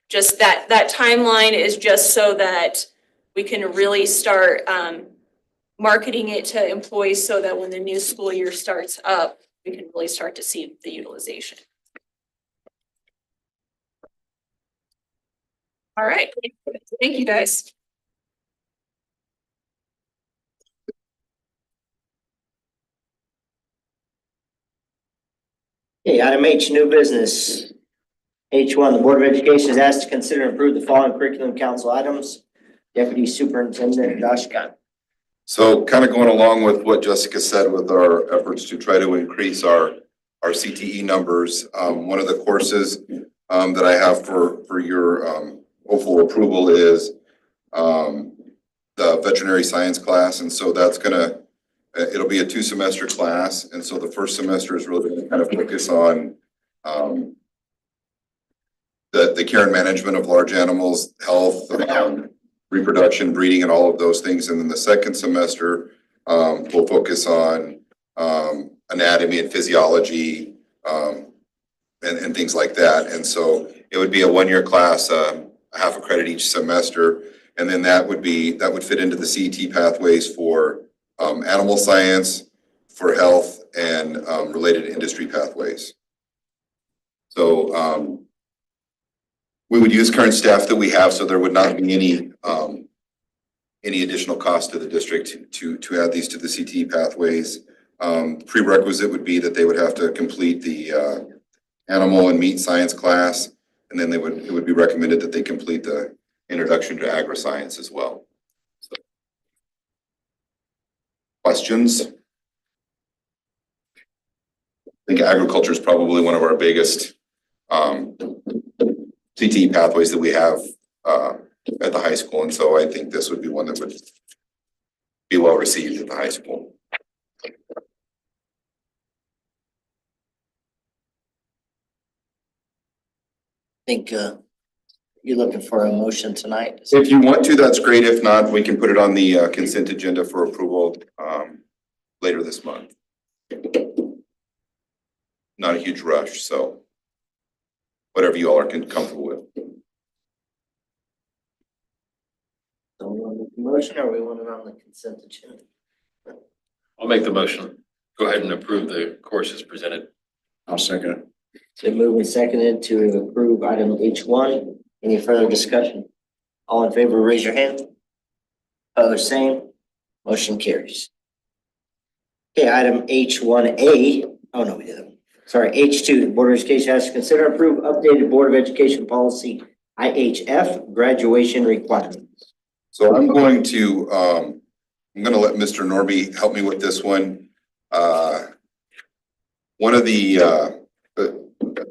Just that timeline is just so that we can really start marketing it to employees so that when the new school year starts up, we can really start to see the utilization. All right, thank you guys. Okay, item H, new business. H1, the Board of Education is asked to consider and approve the following curriculum council items. Deputy Superintendent Josh Gunn. So kind of going along with what Jessica said with our efforts to try to increase our CTE numbers, one of the courses that I have for your hopeful approval is the veterinary science class. And so that's gonna, it'll be a 2-semester class. And so the first semester is really gonna kind of focus on the care and management of large animals, health, reproduction, breeding, and all of those things. And then the second semester will focus on anatomy and physiology and things like that. And so it would be a 1-year class, half a credit each semester. And then that would fit into the CET pathways for animal science, for health, and related industry pathways. So we would use current staff that we have, so there would not be any additional cost to the district to add these to the CTE pathways. Prerequisite would be that they would have to complete the animal and meat science class, and then it would be recommended that they complete the introduction to agri-science as well. So, questions? I think agriculture is probably one of our biggest CTE pathways that we have at the high school, and so I think this would be one that would be well received at the high school. I think you're looking for a motion tonight. If you want to, that's great. If not, we can put it on the consent agenda for approval later this month. Not a huge rush, so whatever you all are comfortable with. So we want to make the motion, or we want it on the consent agenda? I'll make the motion. Go ahead and approve the courses presented. I'll second it. So moved and seconded to approve item H1. Any further discussion? All in favor, raise your hand. Opposed, same. Motion carries. Okay, item H1A. Oh, no, we didn't. Sorry, H2, the Board of Education has to consider and approve updated Board of Education policy IHF graduation requirements. So I'm going to let Mr. Norby help me with this one. One of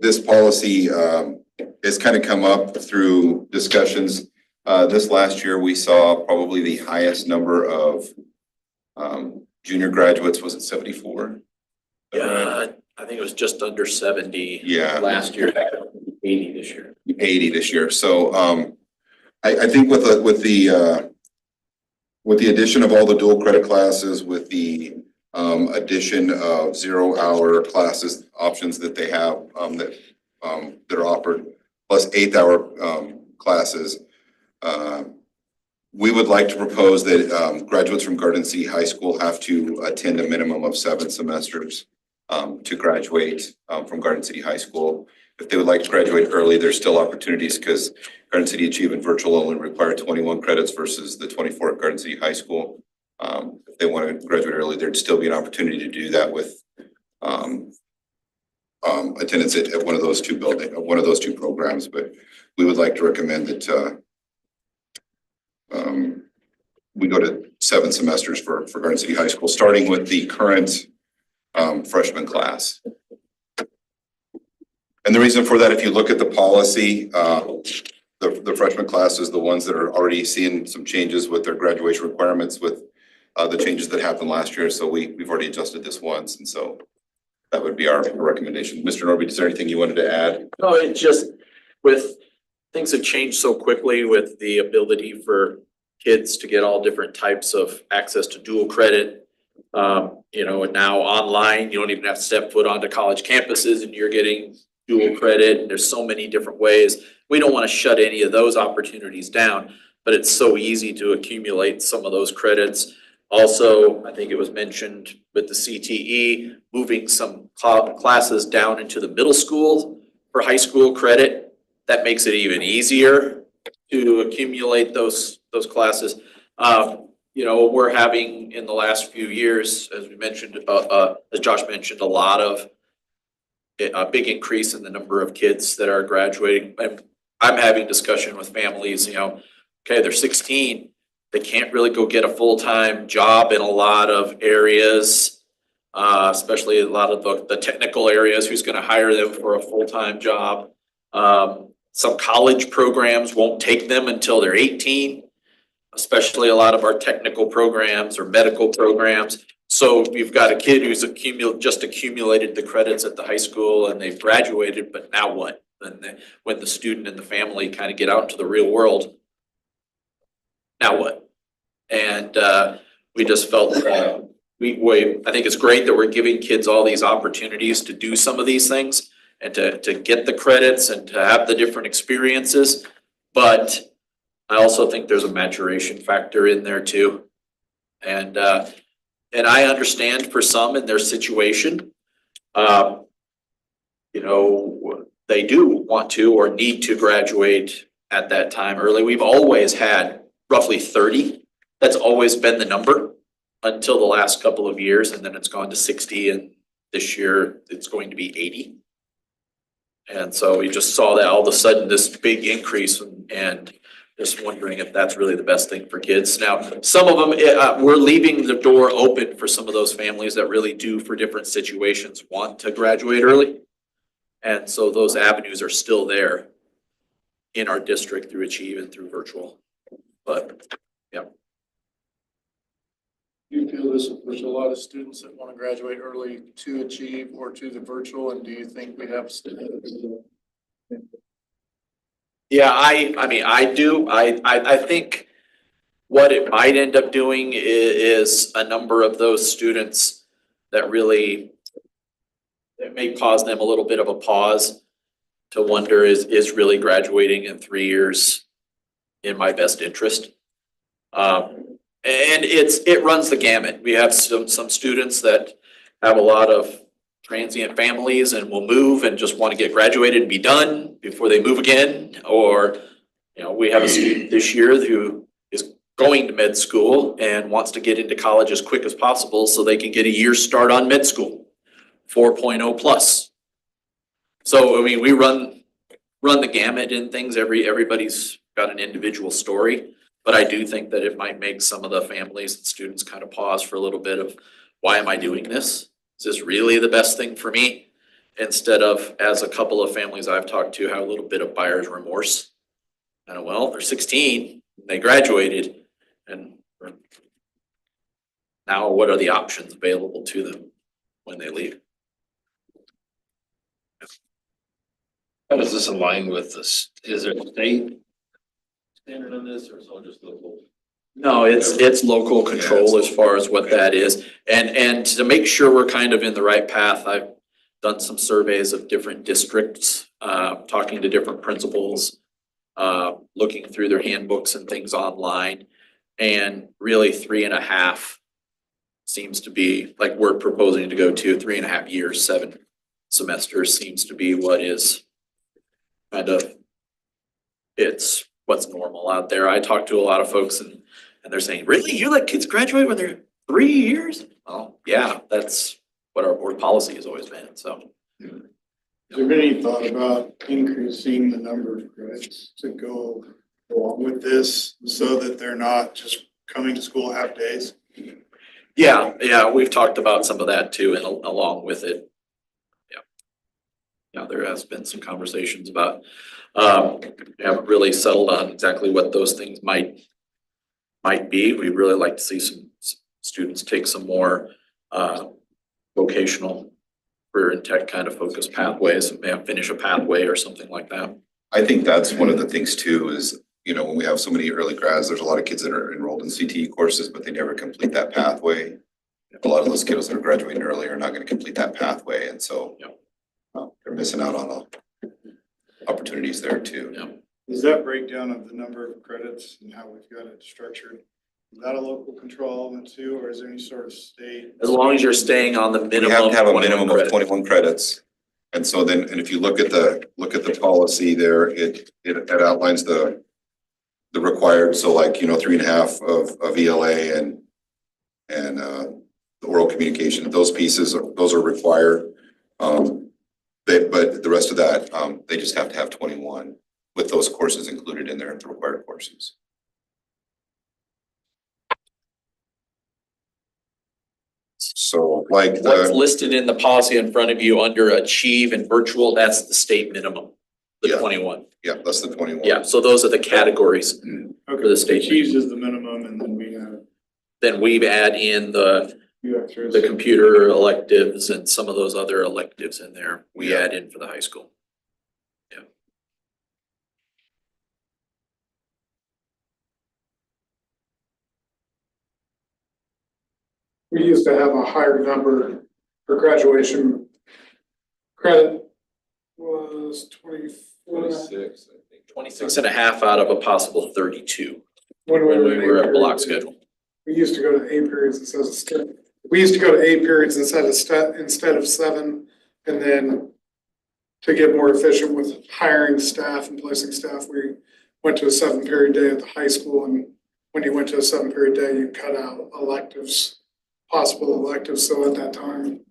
this policy has kind of come up through discussions. This last year, we saw probably the highest number of junior graduates. Was it 74? Yeah, I think it was just under 70. Yeah. Last year, 80 this year. 80 this year. So I think with the addition of all the dual credit classes, with the addition of 0-hour classes options that they have that are offered, plus 8-hour classes, we would like to propose that graduates from Garden City High School have to attend a minimum of 7 semesters to graduate from Garden City High School. If they would like to graduate early, there's still opportunities because Garden City Achievement Virtual only require 21 credits versus the 24 at Garden City High School. If they want to graduate early, there'd still be an opportunity to do that with attendance at one of those two programs. But we would like to recommend that we go to 7 semesters for Garden City High School, starting with the current freshman class. And the reason for that, if you look at the policy, the freshman class is the ones that are already seeing some changes with their graduation requirements with the changes that happened last year. So we've already adjusted this once. And so that would be our recommendation. Mr. Norby, is there anything you wanted to add? No, it just, with things have changed so quickly with the ability for kids to get all different types of access to dual credit. And now online, you don't even have to step foot onto college campuses and you're getting dual credit. And there's so many different ways. We don't want to shut any of those opportunities down, but it's so easy to accumulate some of those credits Also, I think it was mentioned with the CTE, moving some classes down into the middle school for high school credit. That makes it even easier to accumulate those classes. You know, we're having in the last few years, as we mentioned, as Josh mentioned, a lot of a big increase in the number of kids that are graduating. I'm having discussion with families, you know, okay, they're 16, they can't really go get a full-time job in a lot of areas, especially a lot of the technical areas, who's gonna hire them for a full-time job. Some college programs won't take them until they're 18, especially a lot of our technical programs or medical programs. So you've got a kid who's just accumulated the credits at the high school and they've graduated, but now what? Then when the student and the family kind of get out into the real world, now what? And we just felt I think it's great that we're giving kids all these opportunities to do some of these things and to get the credits and to have the different experiences. But I also think there's a maturation factor in there too. And I understand for some in their situation, you know, they do want to or need to graduate at that time early. We've always had roughly 30. That's always been the number until the last couple of years, and then it's gone to 60, and this year it's going to be 80. And so we just saw that all of a sudden this big increase, and just wondering if that's really the best thing for kids. Now, some of them, we're leaving the door open for some of those families that really do, for different situations, want to graduate early. And so those avenues are still there in our district through Achieve and through virtual. But, yeah. Do you feel there's a lot of students that want to graduate early to Achieve or to the virtual, and do you think we have students? Yeah, I mean, I do. I think what it might end up doing is a number of those students that really, it may cause them a little bit of a pause to wonder, is really graduating in 3 years in my best interest? And it runs the gamut. We have some students that have a lot of transient families and will move and just want to get graduated and be done before they move again. Or, you know, we have a student this year who is going to med school and wants to get into college as quick as possible so they can get a year start on med school, 4.0 plus. So, I mean, we run the gamut in things. Everybody's got an individual story. But I do think that it might make some of the families and students kind of pause for a little bit of, why am I doing this? Is this really the best thing for me? Instead of, as a couple of families I've talked to, have a little bit of buyer's remorse. And well, they're 16, they graduated, and now what are the options available to them when they leave? How does this align with this? Is there a state standard on this, or is it just local? No, it's local control as far as what that is. And to make sure we're kind of in the right path, I've done some surveys of different districts, talking to different principals, looking through their handbooks and things online. And really 3.5 seems to be, like we're proposing to go to 3.5 years, 7 semesters seems to be what is kind of, it's what's normal out there. I talk to a lot of folks and they're saying, really? You let kids graduate when they're 3 years? Oh, yeah, that's what our board policy has always been, so. Has there been any thought about increasing the number of credits to go along with this so that they're not just coming to school half days? Yeah, we've talked about some of that too, and along with it. Yeah, there has been some conversations about, we haven't really settled on exactly what those things might be. We'd really like to see some students take some more vocational career and tech kind of focused pathways and finish a pathway or something like that. I think that's one of the things too is, you know, when we have so many early grads, there's a lot of kids that are enrolled in CTE courses, but they never complete that pathway. A lot of those kiddos that are graduating early are not going to complete that pathway. And so they're missing out on opportunities there too. Is that breakdown of the number of credits and how we've got it structured? Is that a local control element too, or is there any sort of state? As long as you're staying on the minimum. We have to have a 21 minimum of credits. 21 credits. And so then, and if you look at the policy there, it outlines the required, so like, 3.5 of ELA and the oral communication, those pieces, those are required. But the rest of that, they just have to have 21 with those courses included in there, the required courses. So like What's listed in the policy in front of you under achieve and virtual, that's the state minimum, the Yeah. 21. Yeah, that's the 21. Yeah, so those are the categories for the state. Achieves is the minimum, and then we have Then we add in the few extras. computer electives and some of those other electives in there, we add in for the high school. Yeah. We used to have a higher number for graduation. Credit was 26, I think. 26 and a half out of a possible 32 when when we in were A at block period. schedule. We used to go to A periods instead of we used to go to A periods instead of 7, and then to get more efficient with hiring staff and placing staff, we went to a 7-period day at the high school, and when you went to a 7-period day, you cut out electives, possible electives, so at that time,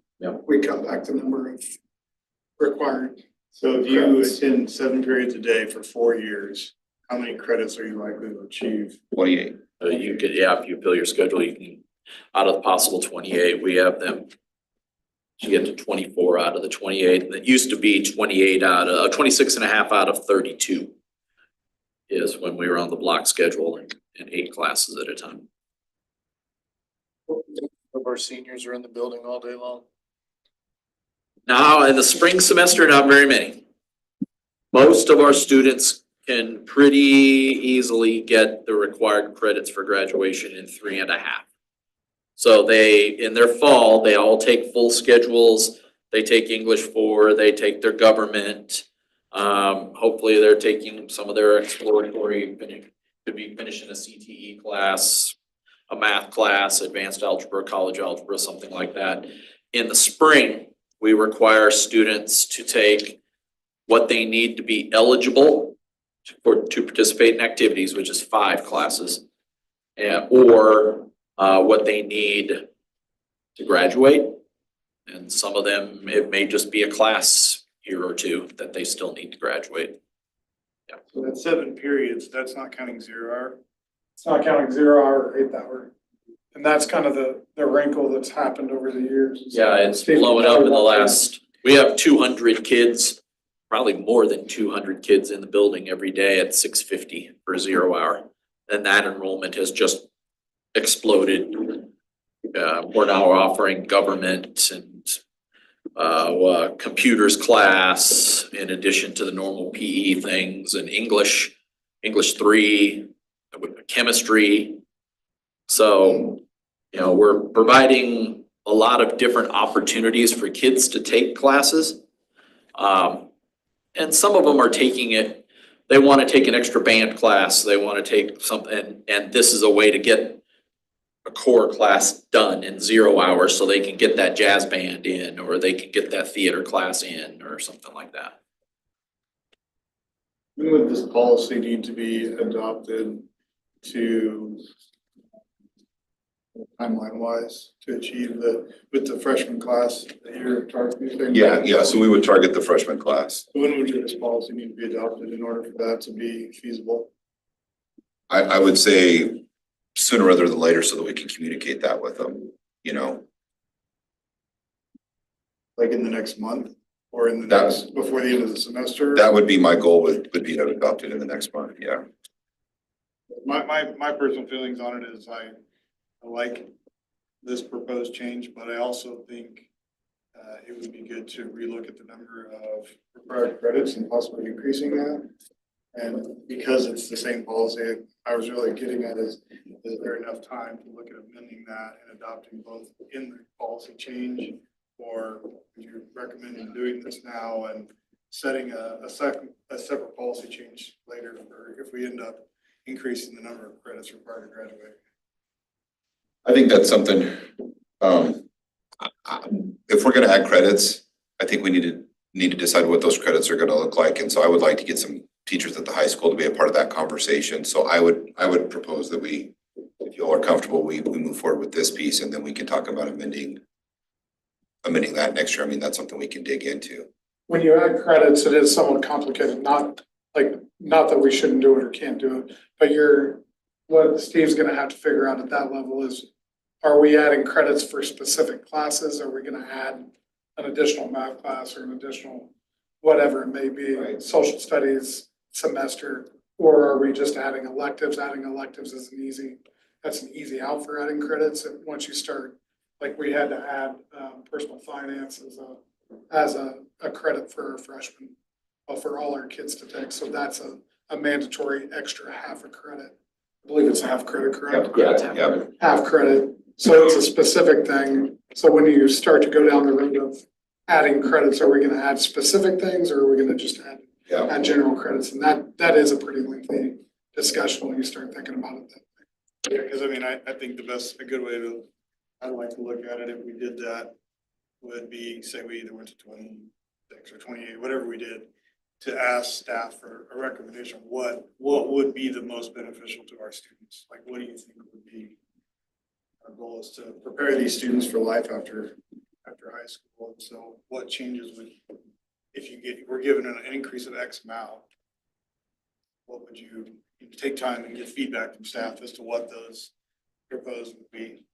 we cut back the number of required. So if you attend 7 periods a day for 4 years, how many credits are you likely to achieve? 28. You could, if you fill your schedule, you can, out of the possible 28, we have them. You get to 24 out of the 28, and it used to be 28 out of, 26 and a half out of 32. Is when we were on the block schedule and 8 classes at a time. Of our seniors are in the building all day long. Now, in the spring semester, not very many. Most of our students can pretty easily get the required credits for graduation in 3.5. So they, in their fall, they all take full schedules. They take English 4, they take their government. Hopefully they're taking some of their exploratory, could be finishing a CTE class, a math class, advanced algebra, college algebra, something like that. In the spring, we require students to take what they need to be eligible to participate in activities, which is 5 classes, or what they need to graduate. And some of them, it may just be a class year or 2 that they still need to graduate. Yeah. So that's 7 periods, that's not counting 0 hour? It's not counting 0 hour or 8th hour. And that's kind of the wrinkle that's happened over the years. Yeah, it's blowing up in the last, we have 200 kids, probably more than 200 kids in the building every day at 650 for 0 hour. And that enrollment has just exploded. We're now offering government and computers class in addition to the normal PE things, and English 3, chemistry. So, we're providing a lot of different opportunities for kids to take classes. And some of them are taking it, they want to take an extra band class, they want to take something, and this is a way to get a core class done in 0 hours so they can get that jazz band in, or they can get that theater class in, or something like that. When would this policy need to be adopted to timeline wise to achieve with the freshman class that you're targeting? Yeah, so we would target the freshman class. When would this policy need to be adopted in order for that to be feasible? I would say sooner rather than later so that we can communicate that with them, Like in the next month or in the next, before the end of the semester? That would be my goal, would be to adopt it in the next month, yeah. My personal feelings on it is I like this proposed change, but I also think it would be good to relook at the number of required credits and possibly increasing that. And because it's the same policy, I was really getting at is there enough time to look at amending that and adopting both in the policy change, or would you recommend doing this now and setting a separate policy change later for if we end up increasing the number of credits required to graduate? I think that's something, if we're gonna add credits, I think we need to decide what those credits are gonna look like. And so I would like to get some teachers at the high school to be a part of that conversation. So I would propose that we, if you all are comfortable, we move forward with this piece and then we can talk about amending that next year. I mean, that's something we can dig into. When you add credits, it is somewhat complicated, not that we shouldn't do it or can't do it, but what Steve's gonna have to figure out at that level is, are we adding credits for specific classes? Are we gonna add an additional math class or an additional whatever it may be, social studies semester? Or are we just adding electives? Adding electives is that's an easy out for adding credits. And once you start, like we had to add personal finance as a credit for a freshman, for all our kids to take. So that's a mandatory extra half a credit. I believe it's a half credit, correct? Yeah. Half credit. So it's a specific thing. So when you start to go down the road of adding credits, are we going to add specific things or are we going to just add general credits? And that is a pretty lengthy discussion when you start thinking about it. Yeah, because I mean, I think a good way I'd like to look at it if we did that would be, say we either went to 26 or 28, whatever we did, to ask staff for a recommendation, what would be the most beneficial to our students? Like, what do you think would be, our goal is to prepare these students for life after high school. And so what changes would, if we're given an increase of X amount, what would you take time and get feedback from staff as to what those proposed would be?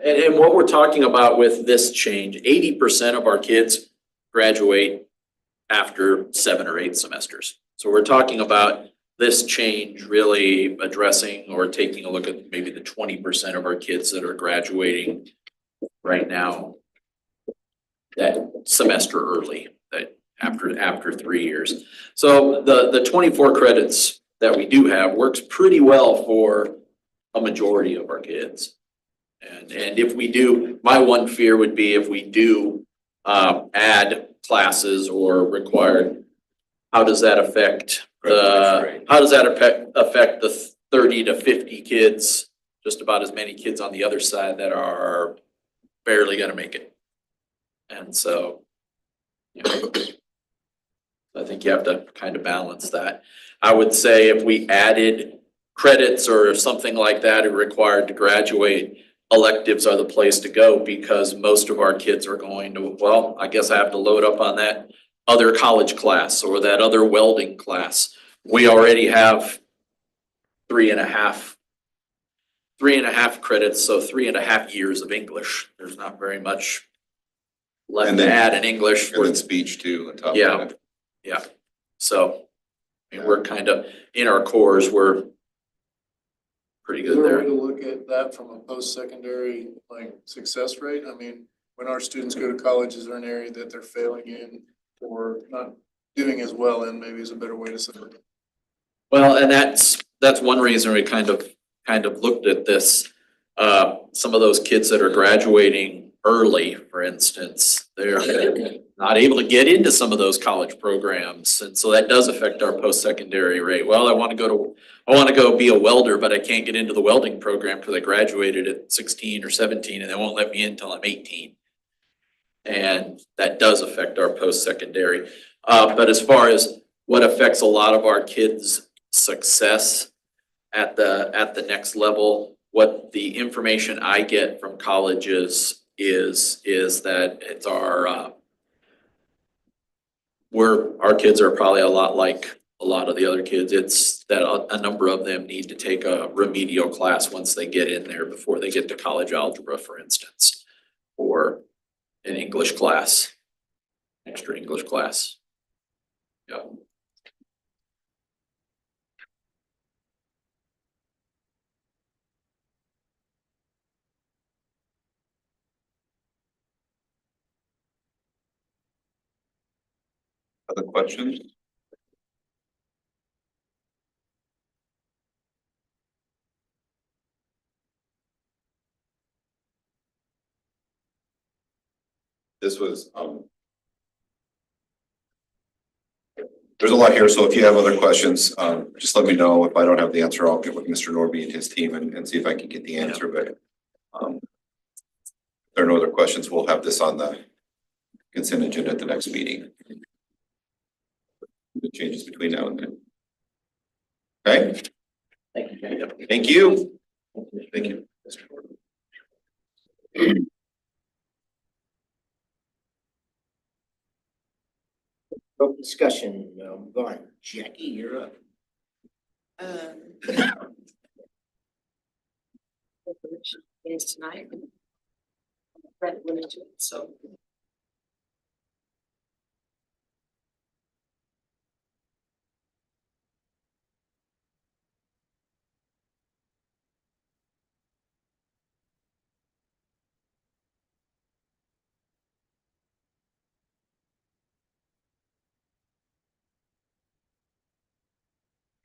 And what we're talking about with this change, 80% of our kids graduate after 7 or 8 semesters. So we're talking about this change really addressing or taking a look at maybe the 20% of our kids that are graduating right now that semester early, that after 3 years. So the 24 credits that we do have works pretty well for a majority of our kids. And if we do, my one fear would be if we do add classes or required, how does that affect the 30 to 50 kids, just about as many kids on the other side that are barely gonna make it? And so, I think you have to kind of balance that. I would say if we added credits or something like that are required to graduate, electives are the place to go because most of our kids are going to, well, I guess I have to load up on that other college class or that other welding class. We already have 3.5 credits, so 3.5 years of English. There's not very much left to add in English. And then speech too on top of that. Yeah. So I mean, we're kind of in our cores, we're pretty good there. Is there a way to look at that from a post-secondary success rate? I mean, when our students go to college, is there an area that they're failing in or not doing as well in? Maybe is a better way to say it. Well, and that's one reason we kind of looked at this. Some of those kids that are graduating early, for instance, they're not able to get into some of those college programs. And so that does affect our post-secondary rate. Well, I want to go be a welder, but I can't get into the welding program because I graduated at 16 or 17 and they won't let me in until I'm 18. And that does affect our post-secondary. But as far as what affects a lot of our kids' success at the next level, what the information I get from colleges is that it's our kids are probably a lot like a lot of the other kids. It's that a number of them need to take a remedial class once they get in there before they get to college algebra, for instance, or an English class, extra English class. Yeah. Other questions? This was, there's a lot here, so if you have other questions, just let me know. If I don't have the answer, I'll get with Mr. Norby and his team and see if I can get the answer, but if there are no other questions, we'll have this on the consent agenda at the next meeting. The changes between now and then. Okay? Thank you, Jack. Thank you. Thank you. Mr. Norby. Open discussion, go on. Jackie, you're up. Is tonight. Read limited to it, so.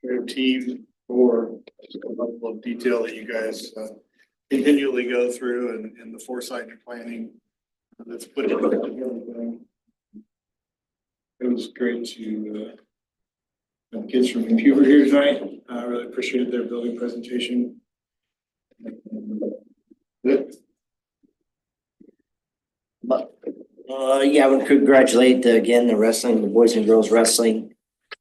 Your team for the level of detail that you guys continually go through and the foresight and planning that's put into everything. It was great to have kids from Computer here tonight. I really appreciated their building presentation. But, yeah, I would congratulate again the wrestling, the boys and girls wrestling.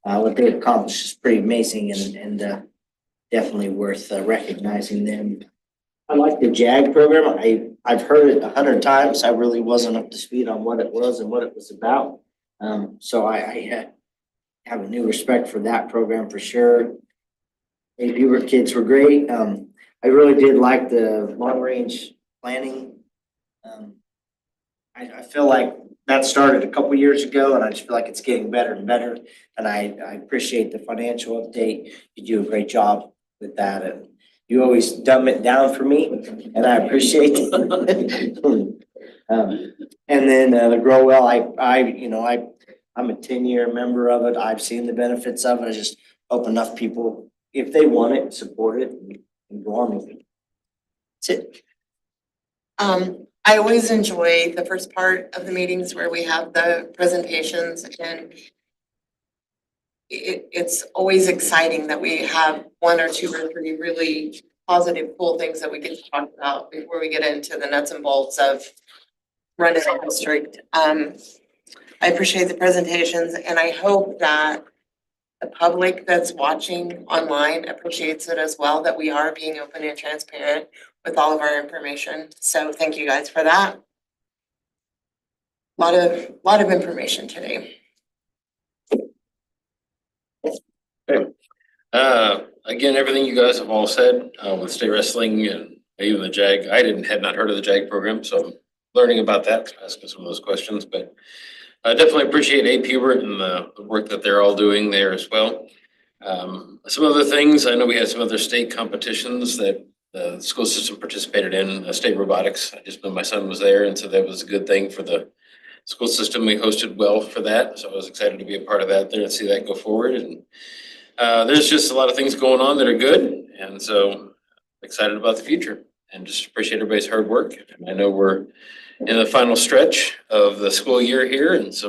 What they accomplished is pretty amazing and definitely worth recognizing them. I like the JAG program. I've heard it 100 times. I really wasn't up to speed on what it was and what it was about. So I have a new respect for that program for sure. AP Hubert kids were great. I really did like the long range planning. I feel like that started a couple years ago and I just feel like it's getting better and better. And I appreciate the financial update. You do a great job with that. And you always dumb it down for me and I appreciate it. And then the Grow Well, I'm a 10-year member of it. I've seen the benefits of it. I just hope enough people, if they want it, support it and go on with it. That's it. I always enjoy the first part of the meetings where we have the presentations and it's always exciting that we have one or two or three really positive, cool things that we get to talk about before we get into the nuts and bolts of running a district. I appreciate the presentations and I hope that the public that's watching online appreciates it as well, that we are being open and transparent with all of our information. So thank you guys for that. Lot of information today. Again, everything you guys have all said, with state wrestling and even the JAG, had not heard of the JAG program, so I'm learning about that, asking some of those questions, but I definitely appreciate AP Hubert and the work that they're all doing there as well. Some other things, I know we had some other state competitions that the school system participated in, state robotics. I just know my son was there, and so that was a good thing for the school system. We hosted well for that, so I was excited to be a part of that there and see that go forward. And there's just a lot of things going on that are good, and so excited about the future and just appreciate everybody's hard work. And I know we're in the final stretch of the school year here, and it's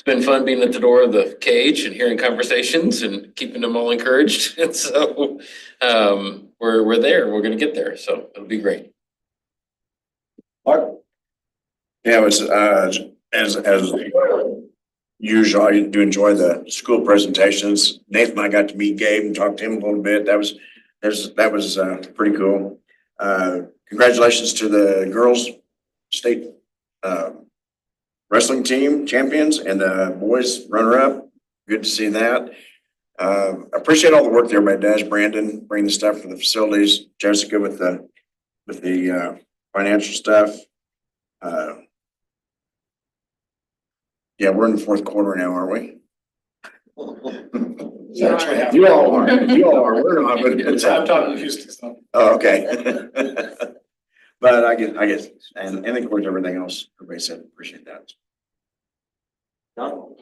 been fun being at the door of the cage and hearing conversations and keeping them all encouraged. And so we're there. We're going to get there. So it'll be great. Mark? Yeah, it was as usual, I do enjoy the school presentations. Nathan and I got to meet Gabe and talk to him a little bit. That was pretty cool. Congratulations to the girls state wrestling team champions and the boys runner-up. Good to see that. Appreciate all the work that everybody does. Brandon bringing the stuff for the facilities, Jessica with the financial stuff. Yeah, we're in the fourth quarter now, aren't we? You all are. We're not, but I'm talking Houston stuff. Oh, okay. But I guess, and of course, everything else, everybody said, appreciate that. No.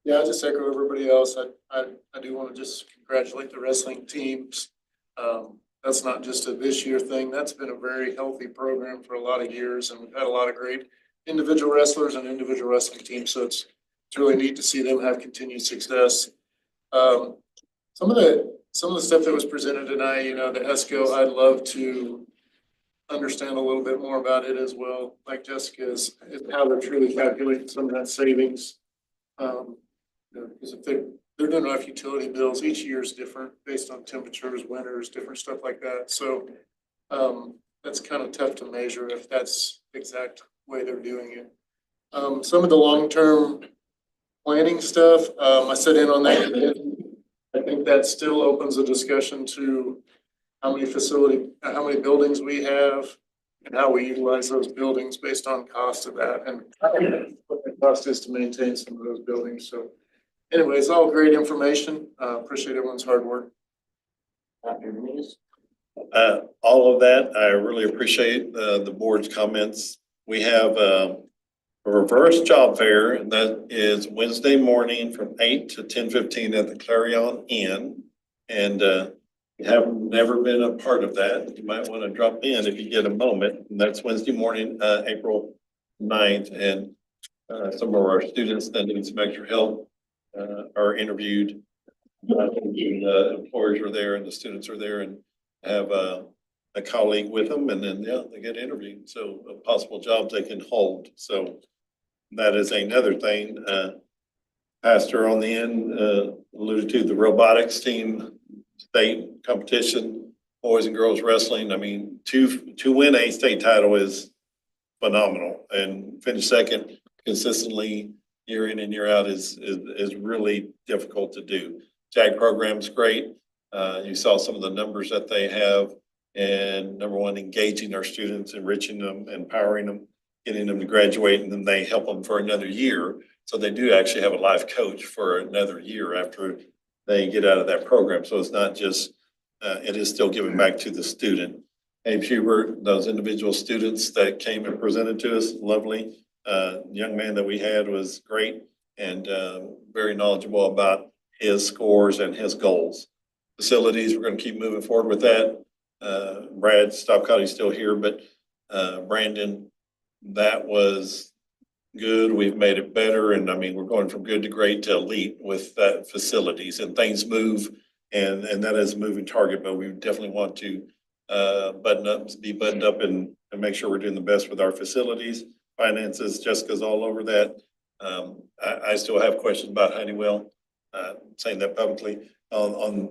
Yeah, I just echo everybody else. I do want to just congratulate the wrestling teams. That's not just a this year thing. That's been a very healthy program for a lot of years, and we've had a lot of great individual wrestlers and individual wrestling teams. So it's It's really neat to see them have continued success. Some of the stuff that was presented tonight, you know, the ESCO, I'd love to understand a little bit more about it as well, like Jessica's, is how they're truly calculating some of that savings. Because if they're doing off utility bills, each year is different based on temperatures, winters, different stuff like that. So that's kind of tough to measure if that's the exact way they're doing it. Some of the long-term planning stuff, I sat in on that. I think that still opens a discussion to how many buildings we have and how we utilize those buildings based on cost of that and what the cost is to maintain some of those buildings. So anyways, all great information. Appreciate everyone's hard work. Dr. Dominguez? All of that, I really appreciate the board's comments. We have a reverse job fair, and that is Wednesday morning from 8 to 10:15 at the Clarion Inn. And you have never been a part of that, you might want to drop in if you get a moment. And that's Wednesday morning, April 9th. And some of our students that need some extra help are interviewed. The employers are there and the students are there and have a colleague with them, and then, yeah, they get interviewed. So a possible jobs they can hold. So that is another thing. Pastor on the end alluded to the robotics team state competition, boys and girls wrestling. I mean, to win a state title is phenomenal, and finish second consistently year in and year out is really difficult to do. JAG program's great. You saw some of the numbers that they have, and number one, engaging our students, enriching them, empowering them, getting them to graduate, and then they help them for another year. So they do actually have a life coach for another year after they get out of that program. So it's not just, it is still giving back to the student. Abe Hubert, those individual students that came and presented to us, lovely. Young man that we had was great and very knowledgeable about his scores and his goals. Facilities, we're going to keep moving forward with that. Brad Stopcotty's still here, but Brandon, that was good. We've made it better. And I mean, we're going from good to great to elite with that facilities, and things move, and that is a moving target, but we definitely want to be buttoned up and make sure we're doing the best with our facilities, finances. Jessica's all over that. I still have questions about Honeywell, saying that publicly on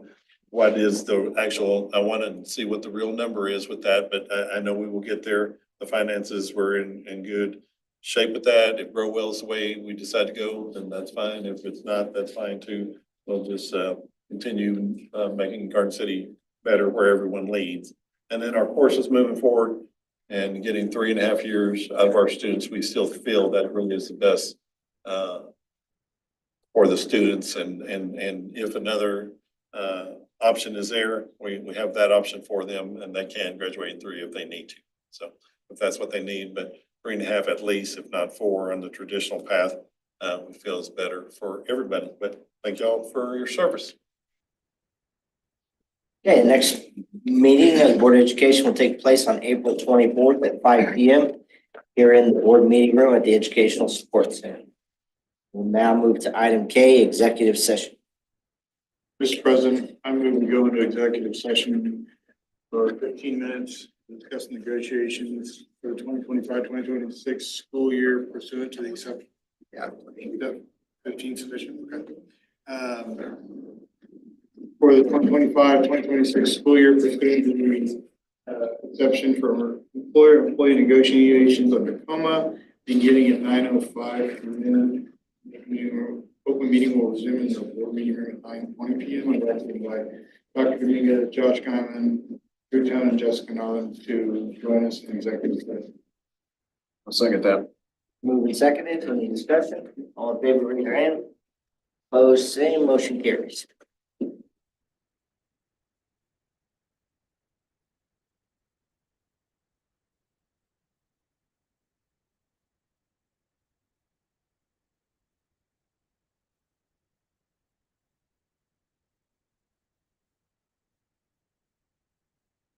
what is the actual, I want to see what the real number is with that, but I know we will get there. The finances were in good shape with that. If Growell's the way we decide to go, then that's fine. If it's not, that's fine too. We'll just continue making Garden City better where everyone leads. And then our courses moving forward and getting 3.5 years out of our students, we still feel that really is the best for the students. And if another option is there, we have that option for them, and they can graduate in 3 if they need to. So if that's what they need, but 3.5 at least, if not 4 on the traditional path, we feel is better for everybody. But thank y'all for your service. Okay, the next meeting of the Board of Education will take place on April 24th at 5 p.m. here in the board meeting room at the Educational Support Center. We'll now move to item K, executive session. Mr. President, I'm moving to go into executive session for 15 minutes, to discuss negotiations for the 2025-2026 school year pursuant to the exception. Yeah, 15 sufficient. Okay. For the 2025-2026 school year pursuant to the exception for employer-employee negotiations under COMA, beginning at 9:05 p.m. Open meeting will resume in the board meeting room at 9:20 p.m. I'm directed by Dr. Dominguez, Josh Conlon, Drew Town, and Jessica Nolan to join us in executive session. I'll second that. Moved and seconded. Any discussion? All in favor, raise your hand. Opposed, same. Motion carries.